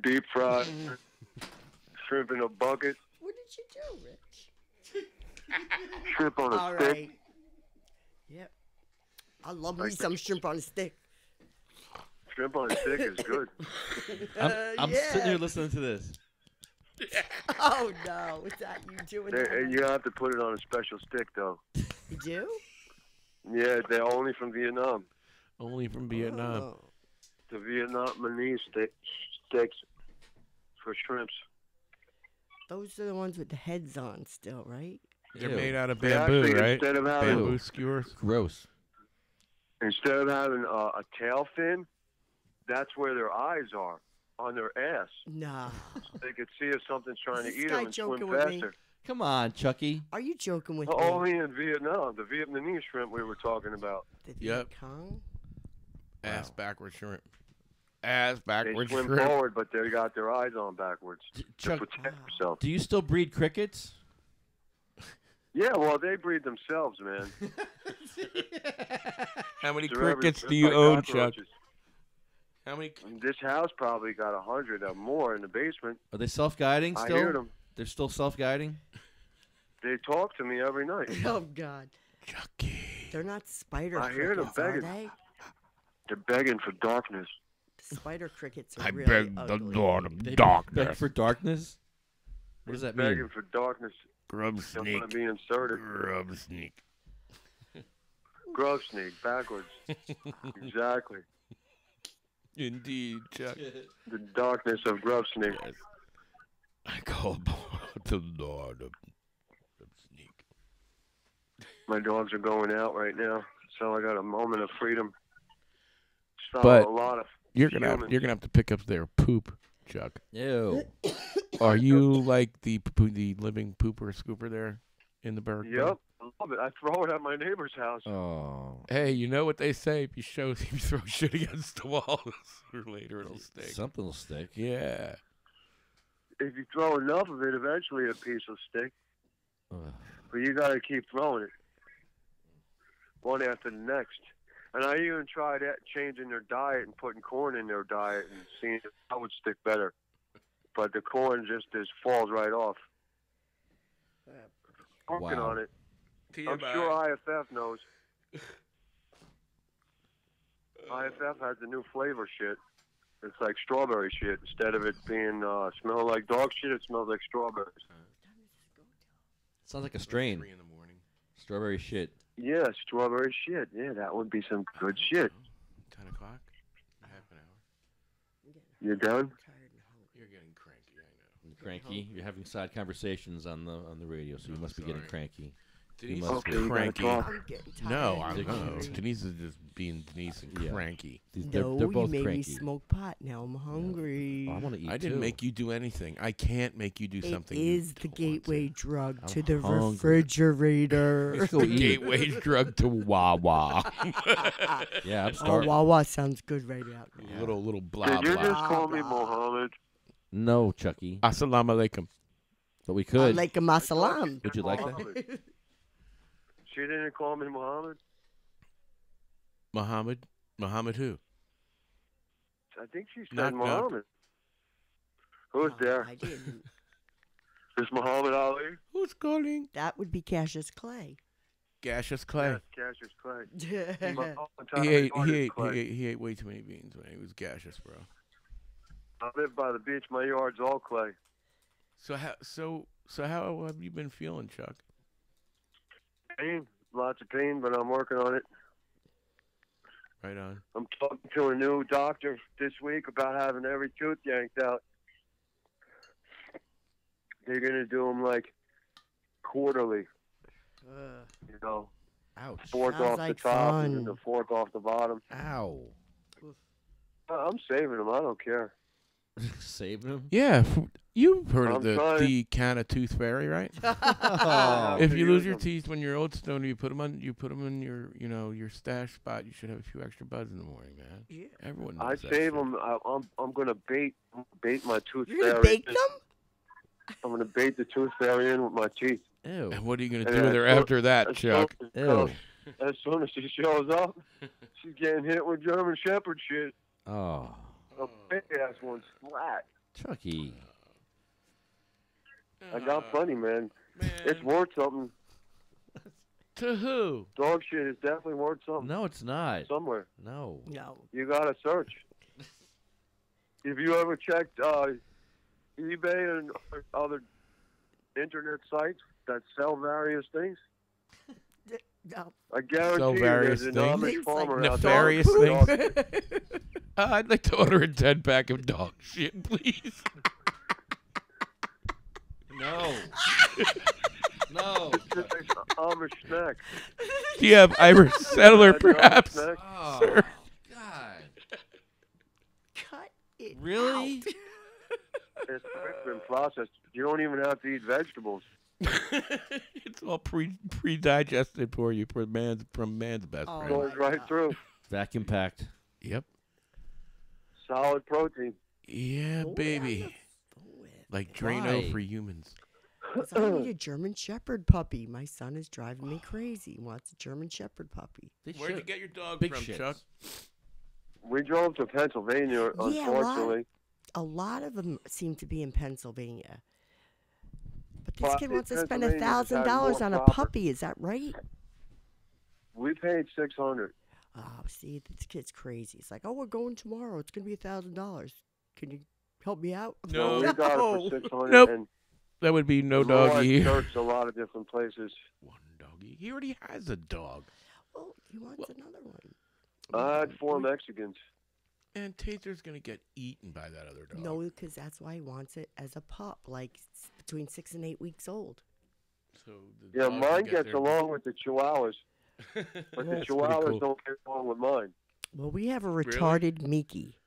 Deep fried shrimp in a bucket. What did you do, Rich? Shrimp on a All stick. right. Yep. I love me some shrimp on a stick. Shrimp on a stick is good. I'm sitting here listening to this. Oh no! Is that you doing that? You have to put it on a special stick, though. You do? Yeah, they're only from Vietnam. Only from Vietnam. Oh. The Vietnamese sticks for shrimps. Those are the ones with the heads on still, right? They're Ew. made out of They bamboo, actually, right? Instead of having, Bamboo skewers. Gross. instead of having a tail fin, that's where their eyes are, on their ass. Nah. They could see if something's trying to Is this eat guy them and swim joking with me? faster. Come on, Chucky. Are you joking with me? Only in Vietnam, the Vietnamese shrimp we were talking about. The Yep. Viet Cong? Ass backwards shrimp. Ass They backwards swim shrimp. forward, but they got their eyes on backwards to Chuck, protect themselves. do you still breed crickets? Yeah, well, they breed themselves, man. How many They're crickets every- do you like own, Chuck? cockroaches. How many? This house probably got 100 or more in the basement. Are they self-guiding I still? hear them. They're still self-guiding? They talk to me every night. Oh, God. Chucky. They're not spider I hear them crickets, are begging. they? They're begging for darkness. The spider crickets are I really beg the ugly. Lord of They darkness. beg for darkness? What does that Begging mean? for darkness. Grub They want sneak. to be inserted. Grub sneak. Grub sneak, backwards. Exactly. Indeed, Chuck. The darkness of grub sneak. Yes. I call upon the Lord of sneak. My dogs are going out right now, so I got a moment of freedom. Saw But a lot of You're humans. gonna have to pick up their poop, Chuck. Ew. Are you like the living pooper scooper there in the Berg? Yep, I love it. I throw it at my neighbor's house. Oh. Hey, you know what they say? If you throw shit against the wall, sooner or later it'll stick. Something will stick. Yeah. If you throw enough of it, eventually a piece will stick. But you got to keep throwing it, one after the next. And I even tried changing their diet and putting corn in their diet and seeing if that would stick better. But the corn just falls right off. Working Wow. on it. TMI. I'm sure IFF knows. IFF has a new flavor shit. It's like strawberry shit. Instead of it being smelling like dog shit, it smells like strawberries. Sounds like a strain. 3 in the morning. Strawberry shit. Yeah, strawberry shit. Yeah, that would be some good shit. 10 o'clock? Half an hour. You done? You're getting cranky, I know. Cranky. You're having side conversations on the radio, so you must be getting cranky. Denise You is must be cranky. I'm getting tired. No, I'm not. Denise is just being Denise and cranky. They're No, both you made cranky. me smoke pot. Now I'm hungry. I want to eat I didn't too. make you do anything. I can't make you do something. It is the gateway drug to the hungry. refrigerator. Let's go eat. Gateway drug to Wawa. Yeah, I'm Oh, starting. Wawa sounds good right out. Little blah Did you blah. just call me Mohammed? No, Chucky. Assalamu alaikum. But we could. Like a masalam. Would you like that? She didn't call me Mohammed? Muhammad? Muhammad who? I think she said Knock, knock. Mohammed. Who's there? I didn't. Is Muhammad Ali? Who's calling? That would be Cassius Clay. Gaseous Clay. Yes, Cassius Clay. He ate way too many beans when he was gaseous, bro. I live by the beach. My yard's all clay. So how have you been feeling, Chuck? Pain, lots of pain, but I'm working on it. Right on. I'm talking to a new doctor this week about having every tooth yanked out. They're gonna do them like quarterly. You know, ouch. Fourth Sounds off like the top fun. and then the fourth off the bottom. Ow. I'm saving them. I don't care. Saving him? Yeah, you've heard I'm of the trying. can of tooth fairy, right? Oh. If you lose your them. teeth when you're old stoner, you put them in your your stash spot. You should have a few extra buds in the morning, man. Yeah. Everyone I knows that save shit. them. I'm gonna bait my tooth You're gonna fairy. bake them? I'm gonna bait the tooth fairy in with my teeth. Ew. And what are you gonna And do with her after that, Chuck? Ew. As soon as she shows up, she's getting hit with German Shepherd shit. Oh. A big ass one, flat. Chucky. I got plenty, man. It's worth something. To who? Dog shit is definitely worth something. No, it's not. Somewhere. No. No. You gotta search. Have you ever checked eBay and other internet sites that sell various things? No. I guarantee Sell you various there's an Amish things? farmer out Nefarious there. things? I'd like to order a 10-pack of dog shit, please. No. No. Amish snack. Do you have Irish settler, perhaps? Snack. Oh, Sir. God. Cut it Really? It's been processed. You don't even have to eat vegetables. It's all pre-digested for you from man's best Oh. friend. Goes right through. Vacuum packed. Yep. Solid protein. Yeah, Go baby. down the with. Like Drano Why? for humans. 'Cause I need a German Shepherd puppy. My son is driving me crazy. He wants a German Shepherd puppy. They Where'd you should. get your dog Big from, shits. Chuck? We drove to Pennsylvania, Yeah, unfortunately. a lot of them seem to be in Pennsylvania. But this Well, kid I wants to think spend Pennsylvania has had $1,000 more on a proper- puppy. Is that right? We paid $600. Oh, see, this kid's crazy. It's like, oh, we're going tomorrow. It's going to be $1,000. Can you help me out? No. We got it for $600. Nope. And That would be no the Lord doggy. searched a lot of different places. One doggy. He already has a dog. Well, he wants another one. I had 4 Mexicans. And Taser's gonna get eaten by that other dog. No, because that's why he wants it as a pup, like between 6 and 8 weeks old. So the Yeah, dog will mine get gets there- along with the Chihuahuas, but That's the pretty Chihuahuas cool. don't get along with mine. Well, we have a retarded Mickey.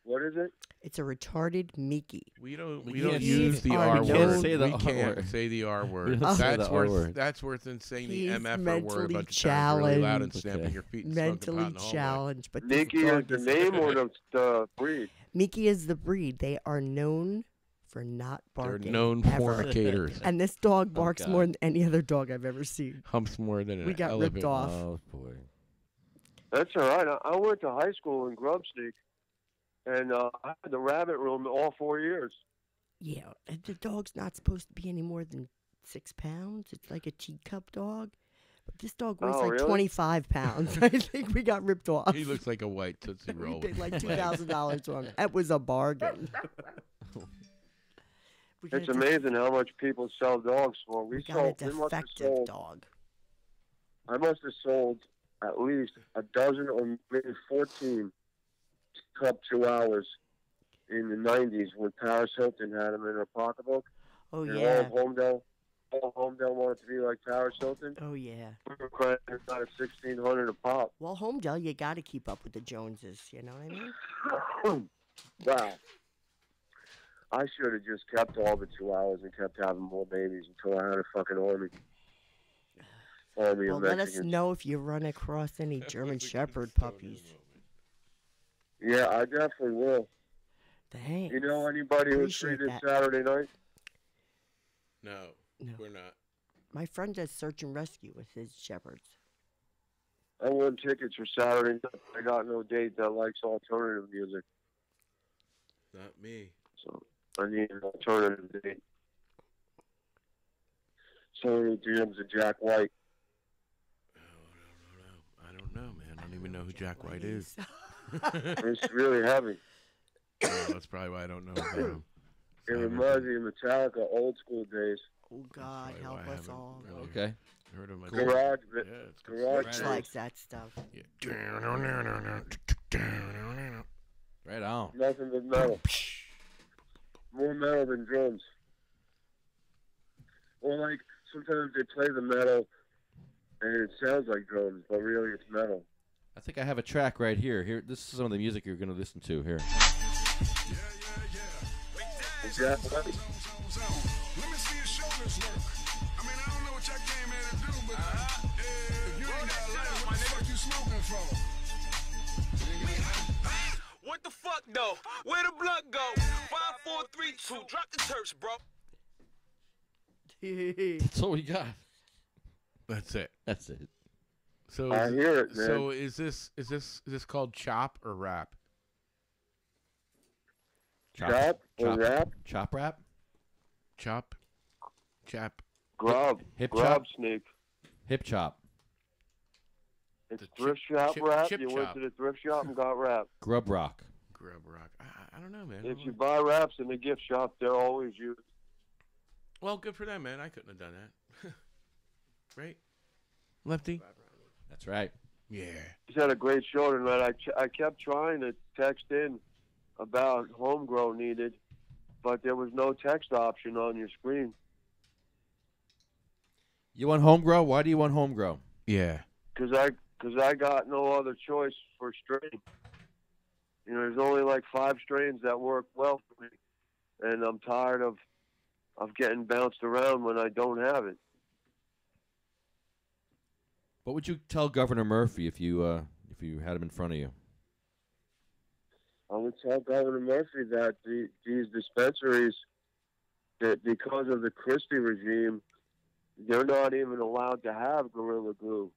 What is it? It's a retarded Mickey. We don't can't use the are R known- word. Say the We R can't word. say the R We word. don't say That's the R worth word. that's worth than saying the He's MF word a mentally bunch of times really loud and challenged. stamping Okay. your feet and smoking pot Mentally in the hallway. challenged, but this Nikki is dog the is name or the breed? Mickey is the breed. They are known for not They're barking. known ever. fornicators. And this dog barks God. more than any other dog I've ever seen. Humps more than an We got elephant. ripped off. Oh, boy. That's all right. I went to high school in Grubsneak, and I had the rabbit room all 4 years. Yeah, and the dog's not supposed to be any more than 6 pounds. It's like a teacup dog. But this dog weighs Oh, like really? 25 pounds. I think we got ripped off. He looks like a white Tootsie Roll. We paid like with legs. $2,000 on it. That was a bargain. It's amazing how much people sell dogs for. We got a defective dog. I must have sold at least a dozen or maybe 14 Cup Chihuahuas in the 90s when Paris Hilton had them in her pocketbook. Oh, and yeah. All Homedale wanted to be like Paris Hilton. Oh, yeah. We were crying about $1,600 a pop. Well, Homedale, you got to keep up with the Joneses. You know what I mean? Wow. I should have just kept all the Chihuahuas and kept having more babies until I had a fucking army. Well, of let us Mexicans. know if you run across any German Shepherd puppies. Yeah, I definitely will. Thanks. You know anybody who's free Appreciate this that. Saturday night? No, we're not. My friend does search and rescue with his shepherds. I won tickets for Saturday night. I got no date that likes alternative music, Not me. so I need an alternative date. Someone who DMs a Jack White. I don't know, man. I don't even know who Jack White is. It's really heavy. Oh, that's probably why I don't know about him. It reminds me of Metallica old school days. Oh, God, help I us haven't all. really Okay. Heard of my Garage, Yeah, it's garage Rich days. likes that stuff. Right on. Nothing but metal. More metal than drums. Or like sometimes they play the metal and it sounds like drums, but really it's metal. I think I have a track right here. Here, this is some of the music you're going to listen to here. Jack White. Let me see your shoulders work. I mean, I don't know what y'all came here to do, but if you ain't got a light, what the fuck you smoking for? What the fuck though? Where the blood go? 5, 4, 3, 2. Drop the Turks, bro. That's all we got. That's it. That's it. So I hear it, man. So is this called chop or rap? Chop or rap? Chop rap? Chop. Chap. Grub. Hip Grub chop? sneak. Hip chop. It's thrift shop rap. chip You went chop. to the thrift shop and got rap. Grub rock. Grub rock. I don't know, man. If you buy wraps in the gift shop, they're always used. Well, good for them, man. I couldn't have done that. Right? Lefty? That's right. Yeah. He's had a great show tonight. I kept trying to text in about homegrown needed, but there was no text option on your screen. You want home grow? Why do you want home grow? Yeah. Because I got no other choice for strain. You know, there's only like 5 strains that work well for me, and I'm tired of getting bounced around when I don't have it. What would you tell Governor Murphy if you had him in front of you? I would tell Governor Murphy that these dispensaries, that because of the Christie regime, they're not even allowed to have Gorilla Glue.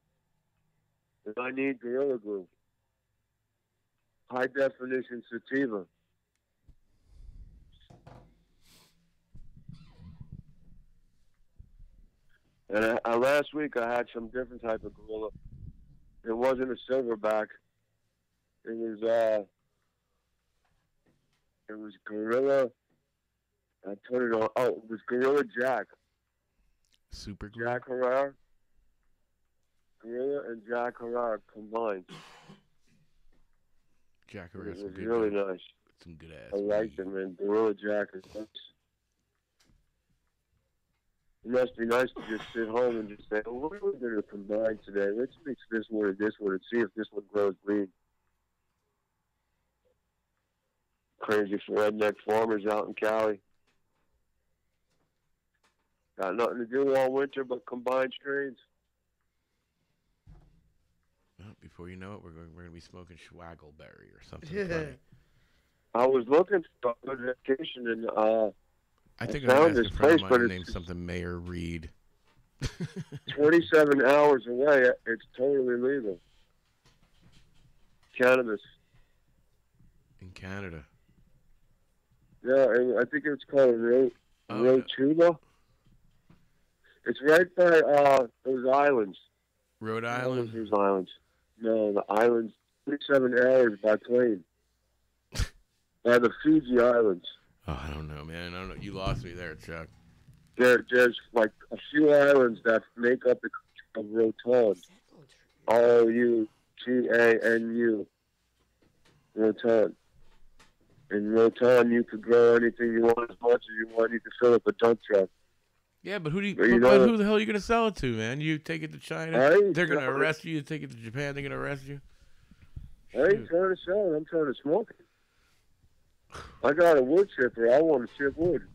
And I need Gorilla Glue. High definition sativa. And last week I had some different type of Gorilla. It wasn't a silverback. It was Gorilla. I put it on. Oh, it was Gorilla Jack. Super glue. Jack Herrera. Gorilla and Jack Herrera combined. Jack It Herrera's was some good really guy. nice. Some good ass. I liked it, man. Gorilla Jack is nice. It must be nice to just sit home and just say, oh, what are we going to combine today? Let's mix this one and this one and see if this one grows green. Crazy redneck farmers out in Cali. Got nothing to do all winter but combine strains. Well, before you know it, we're going to be smoking Schwagelberry or something funny. I was looking for a good vacation and I think found I'm asking this a friend place, of but mine to it's name something Mayor Reed. 27 hours away. It's totally legal. Cannabis. In Canada. Yeah, and I think it's called Rotuba. It's right by those islands. Rhode Island? Those islands. No, the islands. 27 hours by plane. By the Fiji Islands. Oh, I don't know, man. I don't know. You lost me there, Chuck. There's like a few islands that make up the of Rotan. Routanu. Rotan. In Rotan, you could grow anything you want as much as you want. You could fill up a dump truck. Yeah, but who the hell are you going to sell it to, man? You take it to China, they're going to arrest you. You take it to Japan, they're going to arrest you. I ain't trying to sell it. I'm trying to smoke it. I got a wood chipper. I want to chip wood.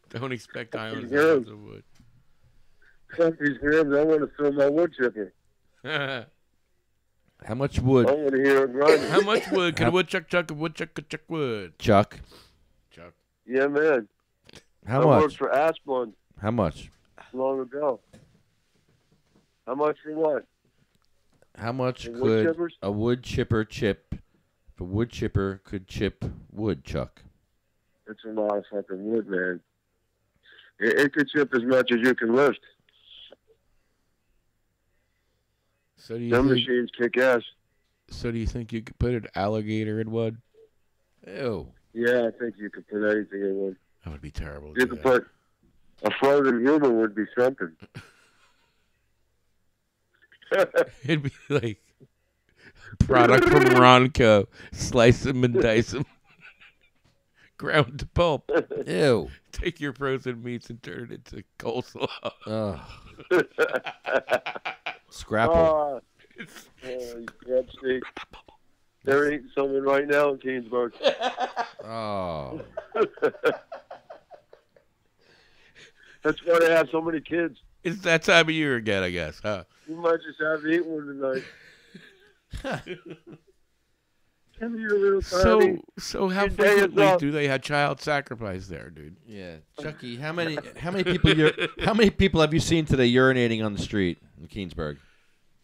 Don't expect islands of wood. Fuck these grams. I want to fill my wood chipper. How much wood? I want to hear it grinding. How much wood? Can a woodchuck chuck a woodchuck chuck wood? Chuck. Yeah, man. How I much? worked for Asplund How much? long ago. How much for what? How much The wood could chippers? a wood chipper chip? If a wood chipper could chip wood, Chuck. It's a lot of fucking wood, man. It could chip as much as you can lift. So do you Them think, machines kick ass. So do you think you could put an alligator in wood? Ew. Yeah, I think you could put anything in wood. That would be terrible. You could put a frozen human would be something. It'd be like product from Ronco. Slice them and dice them. Ground to pulp. Ew. Take your frozen meats and turn it into coleslaw. Scrapple. You grab steak. They're eating something right now in Keensburg. Oh. That's why they have so many kids. It's that time of year again, I guess, huh? You might just have to eat one tonight. Come here, little tiny. So how Your day is frequently up. do they have child sacrifice there, dude? Yeah, Chucky. How many people have you seen today urinating on the street in Keensburg?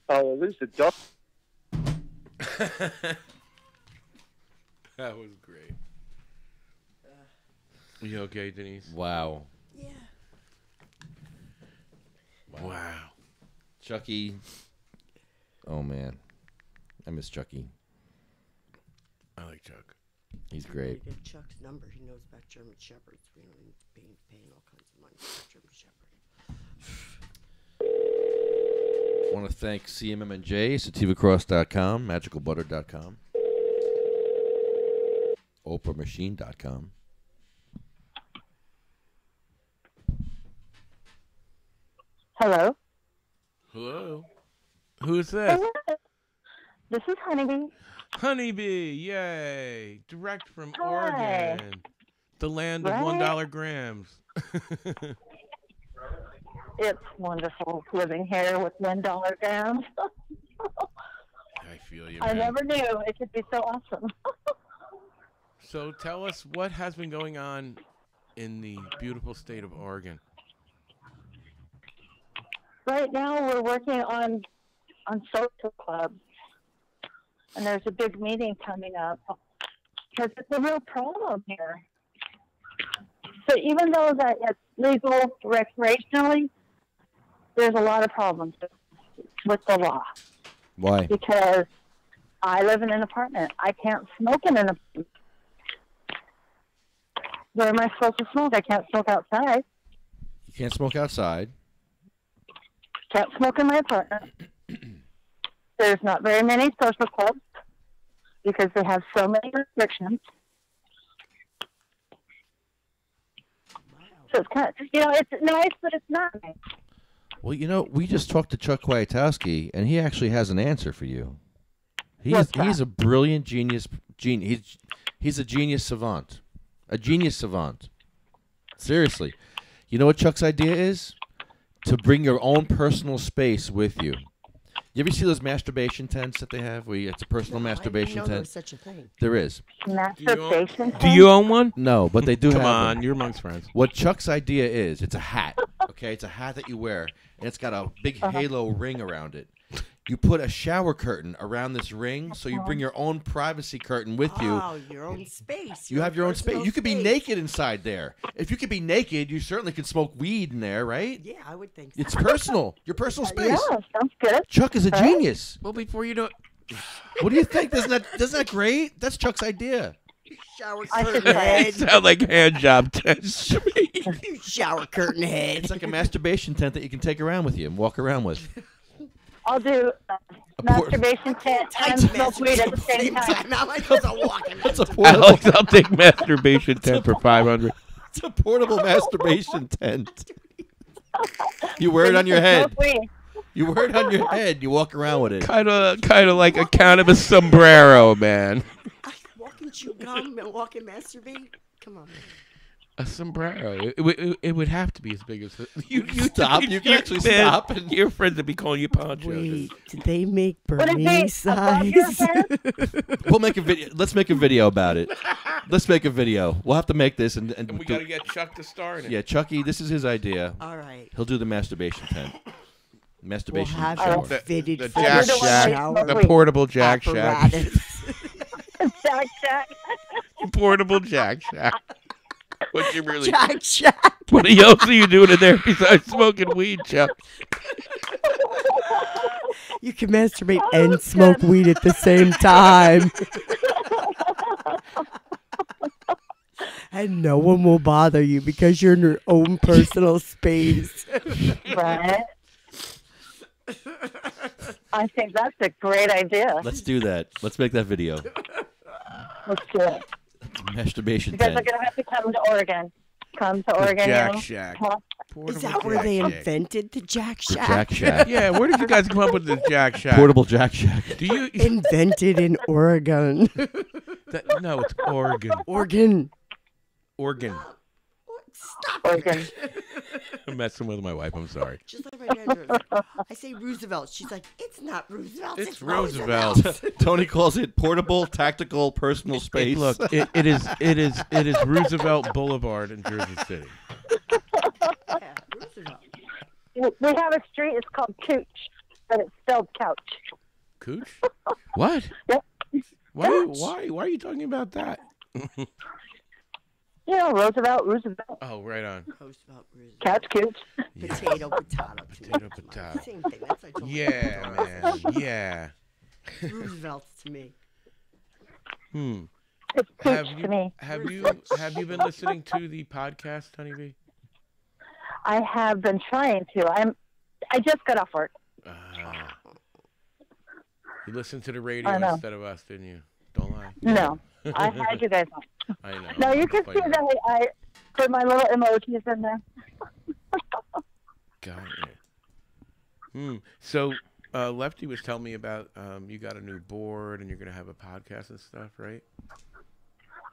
Oh, at least a duck. That was great. You okay, Denise? Wow. Yeah. Wow. Chucky. Oh man, I miss Chucky. I like Chuck. He's great. We get Chuck's number. He knows about German Shepherds. We don't need to be paying all kinds of money for German Shepherd. I want to thank CMM&J, sativacross.com, magicalbutter.com, oprahmachine.com. Hello. Hello. Who's this? This is Honeybee. Honeybee, yay! Direct from Hi. Oregon, the land of Right. $1 grams. It's wonderful living here with $1 grams. I feel you, I man. never knew it could be so awesome. So tell us what has been going on in the beautiful state of Oregon. Right now, we're working on social clubs, and there's a big meeting coming up because it's a real problem here. So even though that it's legal recreationally, there's a lot of problems with the law. Why? Because I live in an apartment. I can't smoke in an apartment. Where am I supposed to smoke? I can't smoke outside. You can't smoke outside. Can't smoke in my apartment. There's not very many social clubs because they have so many restrictions. So it's kind of, it's nice, but it's not nice. Well, we just talked to Chuck Kwiatkowski, and he actually has an answer for you. What's that? He's a brilliant genius. He's a genius savant. A genius savant. Seriously. You know what Chuck's idea is? To bring your own personal space with you. You ever see those masturbation tents that they have? Where it's a personal masturbation I didn't know tent. there was such a thing. There is. Masturbation. Do you own one? No, but they do Come have on, them. you're amongst friends. What Chuck's idea is, it's a hat. Okay, it's a hat that you wear, and it's got a big halo ring around it. You put a shower curtain around this ring, so you bring your own privacy curtain with you. Oh, your own space. You have your own space. You could be naked inside there. If you could be naked, you certainly could smoke weed in there, right? Yeah, I would think so. It's personal. Your personal space. Yeah, sounds good. Chuck is a genius. Well, before you know, what do you think? Isn't that great? That's Chuck's idea. Shower I should curtain say. head. sound like hand job test to me. You shower curtain head. It's like a masturbation tent that you can take around with you and walk around with. I'll do masturbation tent and smoke weed at the same time. Now I was walking. It's a portable. Alex, I'll take masturbation tent for 500. It's a portable masturbation tent. You wear it on your head. You wear it on your head. You walk around with it. Kind of like a cannabis sombrero, man. Walk and chew gum and walk and masturbate. Come on, man. A sombrero. It would have to be as big as you stop. You can actually stop. And your friends would be calling you Poncho. Wait, did they make What is Burrini it? size? We'll make a video. Let's make a video about it. Let's make a video. We'll have to make this and We got to get Chuck to star in it. Yeah, Chucky, this is his idea. All right. He'll do the masturbation tent. Masturbation We'll have shower. it fitted The for Jack the Shack. shower The portable Jack Shack. apparatus. Jack Shack. Portable Jack Shack. What you really? Jack Shack. What else are you doing in there besides smoking weed, Chuck? You can masturbate and smoke weed at the same time. And no one will bother you because you're in your own personal space. Right. I think that's a great idea. Let's do that. Let's make that video. Let's do it. Masturbation You guys are tent. going to have to come to Oregon. Come to Oregon. Jack young. Shack. Is that where they invented the Jack Shack? Jack Shack. Yeah, where did you guys come up with this Jack Shack? Portable Jack Shack. Do you? Invented in Oregon. No, it's Oregon. Oregon. Oregon. Stop Oregon. I'm messing with my wife. I'm sorry. Just like my grandmother. I say Roosevelt. She's like, it's not Roosevelt. It's Roosevelt. Roosevelt. Tony calls it portable, tactical, personal space. Look, it is Roosevelt Boulevard in Jersey City. Yeah, Roosevelt. We have a street. It's called Cooch, but it's spelled couch. Cooch? What? Yep. Why are you talking about that? You know, Roosevelt. Oh, right on. Roosevelt. Couch, Cooch. Potato, potato. Potato, potato. Same thing. That's like Yeah, man. Yeah. Roosevelt to me. It's Cooch to me. Have you been listening to the podcast, Honeybee? I have been trying to. I just got off work. You listened to the I radio know. instead of us, didn't you? Don't lie. No, I had you guys on. I know. No, you can see that I put my little emojis in there. Got it. So, Lefty was telling me about you got a new board and you're going to have a podcast and stuff, right?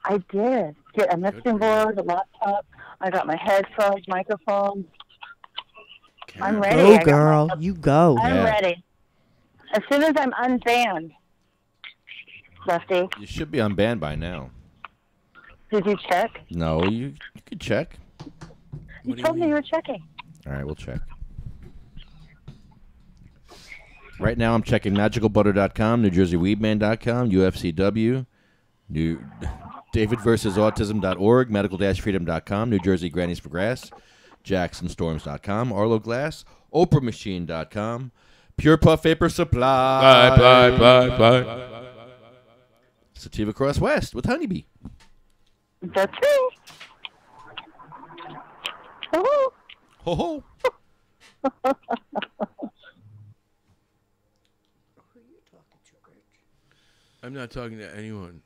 I did get a mixing board, a laptop. I got my headphones, microphone. I'm ready. Go, girl. You go. I'm ready. As soon as I'm unbanned, Lefty. You should be unbanned by now. Did you check? No, you could check. You told me you were checking. All right, we'll check. Right now, I'm checking magicalbutter.com, NewJerseyWeedman.com, UFCW, DavidVersusAutism.org, medical-freedom.com, New Jersey Grannies for Grass, JacksonStorms.com, Arlo Glass, OprahMachine.com, Pure Puff Vapor Supply. Bye. Sativa Cross West with Honeybee. That's me. Hello. Ho ho. I'm not talking to anyone.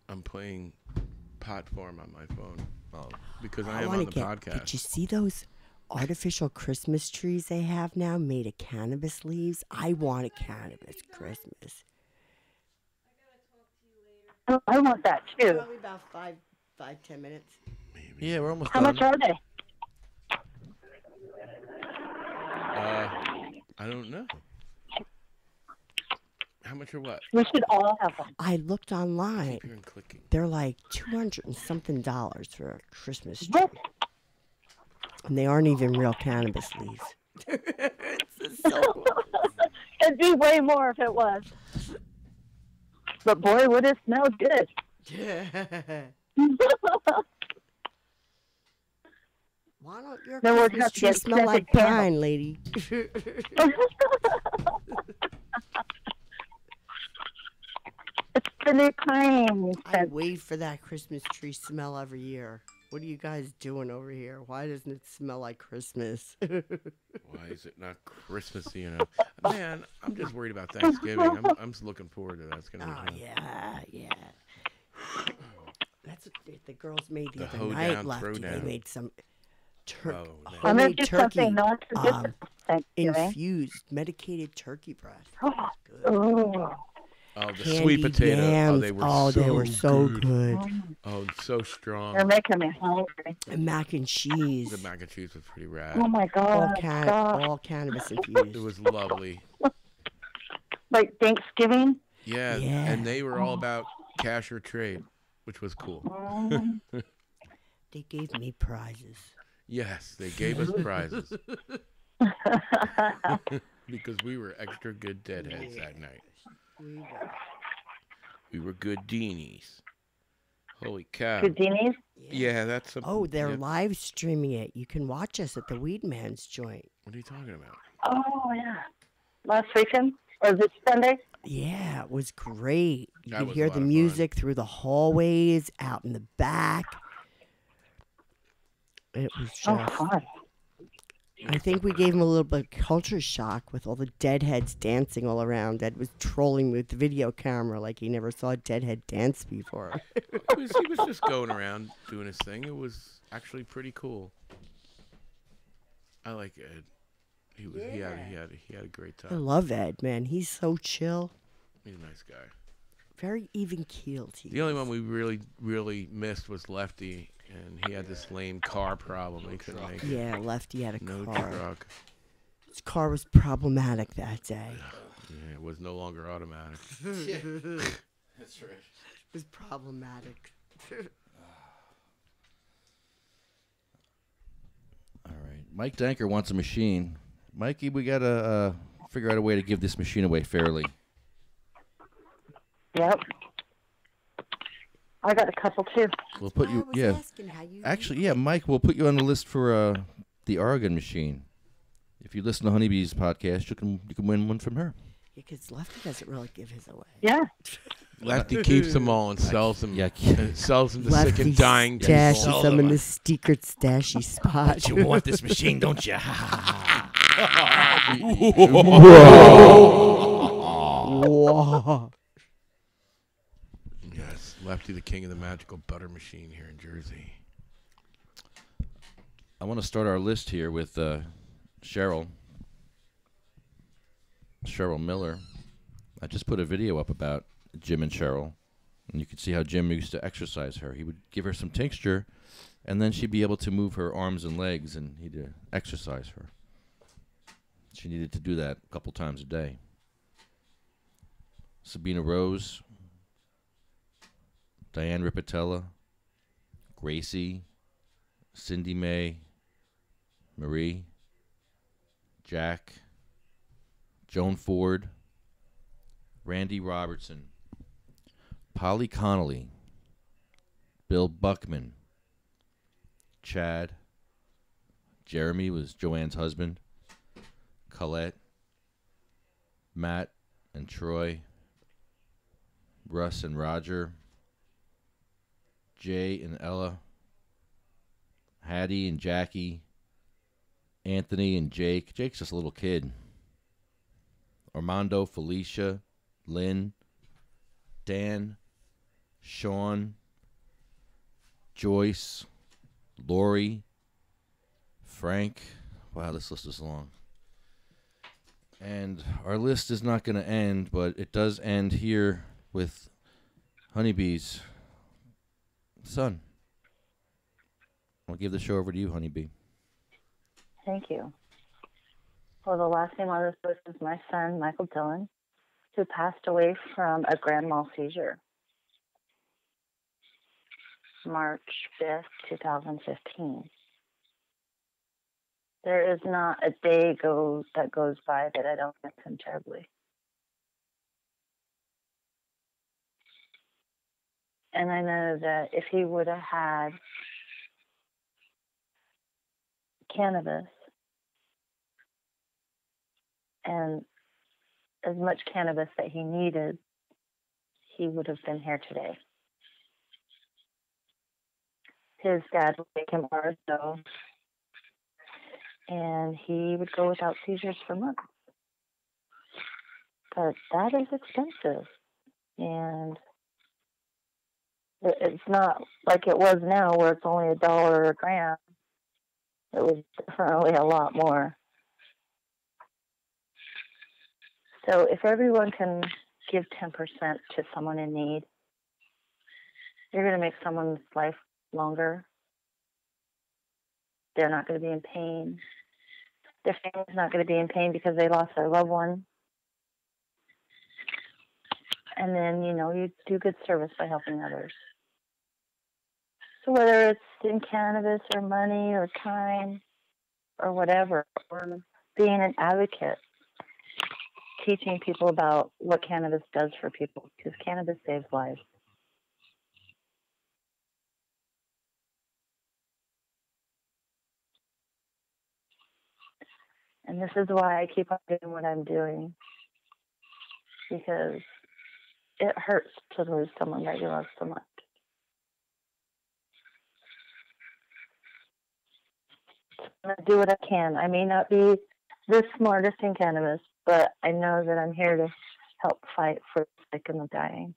I'm playing Pot Farm on my phone. Because I am on the podcast. Did you see those artificial Christmas trees they have now made of cannabis leaves? I want a cannabis Christmas. I want that too. Probably about 5-10 minutes. Maybe. Yeah, we're almost How done. much are they? I don't know. How much or what? We should all have them. I looked online. Keep clicking. They're like $200 and something for a Christmas tree. And they aren't even real cannabis leaves. It's the so cool. It'd be way more if it was. But boy, would it smell good. Why don't your Then we'll Christmas have to tree get smell like scented candles. pine, lady? It's the new pine. I wait for that Christmas tree smell every year. What are you guys doing over here? Why doesn't it smell like Christmas? Why is it not Christmassy enough? Man, I'm just worried about Thanksgiving. I'm just looking forward to that. It's gonna be fun. Yeah. That's what the girls made the other hoedown, night. Lefty. throwdown. They made some I'm homemade gonna do turkey, something not to do Thanksgiving. infused medicated turkey breast. Oh. Oh, the Candied sweet potato. yams. Oh, they were so good. Oh, so strong. They're making me hungry. And mac and cheese. The mac and cheese was pretty rad. Oh my God. All cannabis infused. It was lovely. Like Thanksgiving? Yeah, and they were all about cash or trade, which was cool. They gave me prizes. Yes, they gave us prizes. Because we were extra good deadheads that night. We were good Deenies. Holy cow. Good Deenies? Yeah, that's a... Oh, they're live streaming it. You can watch us at the Weed Man's joint. What are you talking about? Oh, yeah. Last weekend? Or this Sunday? Yeah, it was great. You That could was a hear lot the of music through the hallways, out in the back. It was just... fun. I think we gave him a little bit of culture shock with all the deadheads dancing all around. Ed was trolling with the video camera like he never saw a deadhead dance before. He was just going around doing his thing. It was actually pretty cool. I like Ed. He had a great I time. love Ed, man. He's so chill. He's a nice guy. Very even-keeled. The only one we really missed was Lefty, and he had this lame car problem. He couldn't make it. Yeah, Lefty had a No car. truck. His car was problematic that day. Yeah, it was no longer automatic. That's right. It was problematic. All right. Mike Danker wants a machine. Mikey, we got to figure out a way to give this machine away fairly. Yep. I got a couple too. We'll put you, Actually, Mike, we'll put you on the list for the Oregon machine. If you listen to Honeybee's podcast, you can win one from her. Yeah, because Lefty doesn't really give his away. Yeah. Lefty keeps them all and sells them. Sells them to Lefty sick and dying people. stashes them in the secret stashy spot. But you want this machine, don't you? Whoa. Yes, Lefty, the king of the magical butter machine here in Jersey. I want to start our list here with Cheryl Miller. I just put a video up about Jim and Cheryl, and you can see how Jim used to exercise her. He would give her some tincture, and then she'd be able to move her arms and legs, and he'd exercise her. She needed to do that a couple times a day. Sabina Rose, Diane Ripatella, Gracie, Cindy Mae, Marie, Jack, Joan Ford, Randy Robertson, Polly Connolly, Bill Buckman, Chad, Jeremy was Joanne's husband, Colette, Matt and Troy, Russ and Roger, Jay and Ella, Hattie and Jackie, Anthony and Jake. Jake's just a little kid. Armando, Felicia, Lynn, Dan, Sean, Joyce, Lori, Frank. Wow, this list is long. And our list is not going to end, but it does end here with Honeybee's son. I'll give the show over to you, Honeybee. Thank you. Well, the last name on this list is my son, Michael Dillon, who passed away from a grand mal seizure. March 5th, 2015. There is not a day that goes by that I don't miss him terribly. And I know that if he would have had cannabis and as much cannabis that he needed, he would have been here today. His dad would make him RSO, and he would go without seizures for months. But that is expensive, and it's not like it was now where it's only $1 a gram. It was definitely a lot more. So if everyone can give 10% to someone in need, you're going to make someone's life longer. They're not going to be in pain. Their family's not going to be in pain because they lost their loved one. And then, you do good service by helping others. So whether it's in cannabis or money or time or whatever, or being an advocate, teaching people about what cannabis does for people, because cannabis saves lives. And this is why I keep on doing what I'm doing, because it hurts to lose someone that you love so much. I'm going to do what I can. I may not be the smartest in cannabis, but I know that I'm here to help fight for the sick and the dying.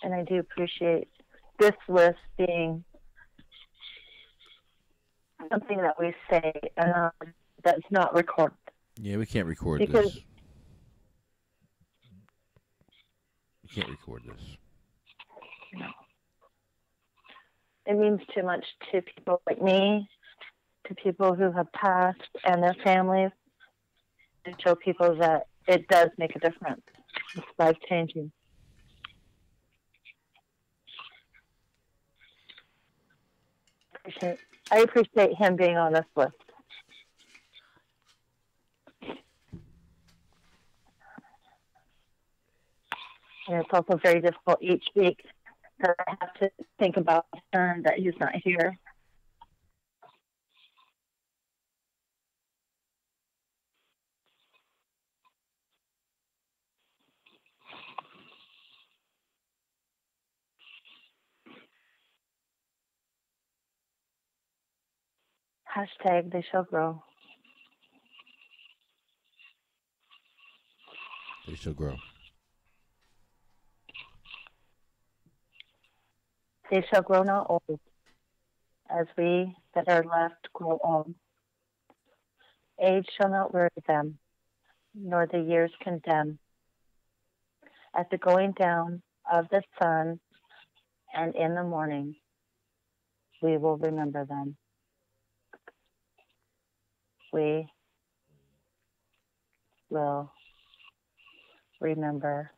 And I do appreciate this list being something that we say and that's not recorded. Yeah, we can't record because this. We can't record this. No. It means too much to people like me, to people who have passed and their families, to show people that it does make a difference. It's life-changing. I appreciate him being on this list. And it's also very difficult each week that I have to think about that he's not here. Hashtag they shall grow. They shall grow. They shall grow not old, as we that are left grow old. Age shall not weary them, nor the years condemn. At the going down of the sun and in the morning, we will remember them. We will remember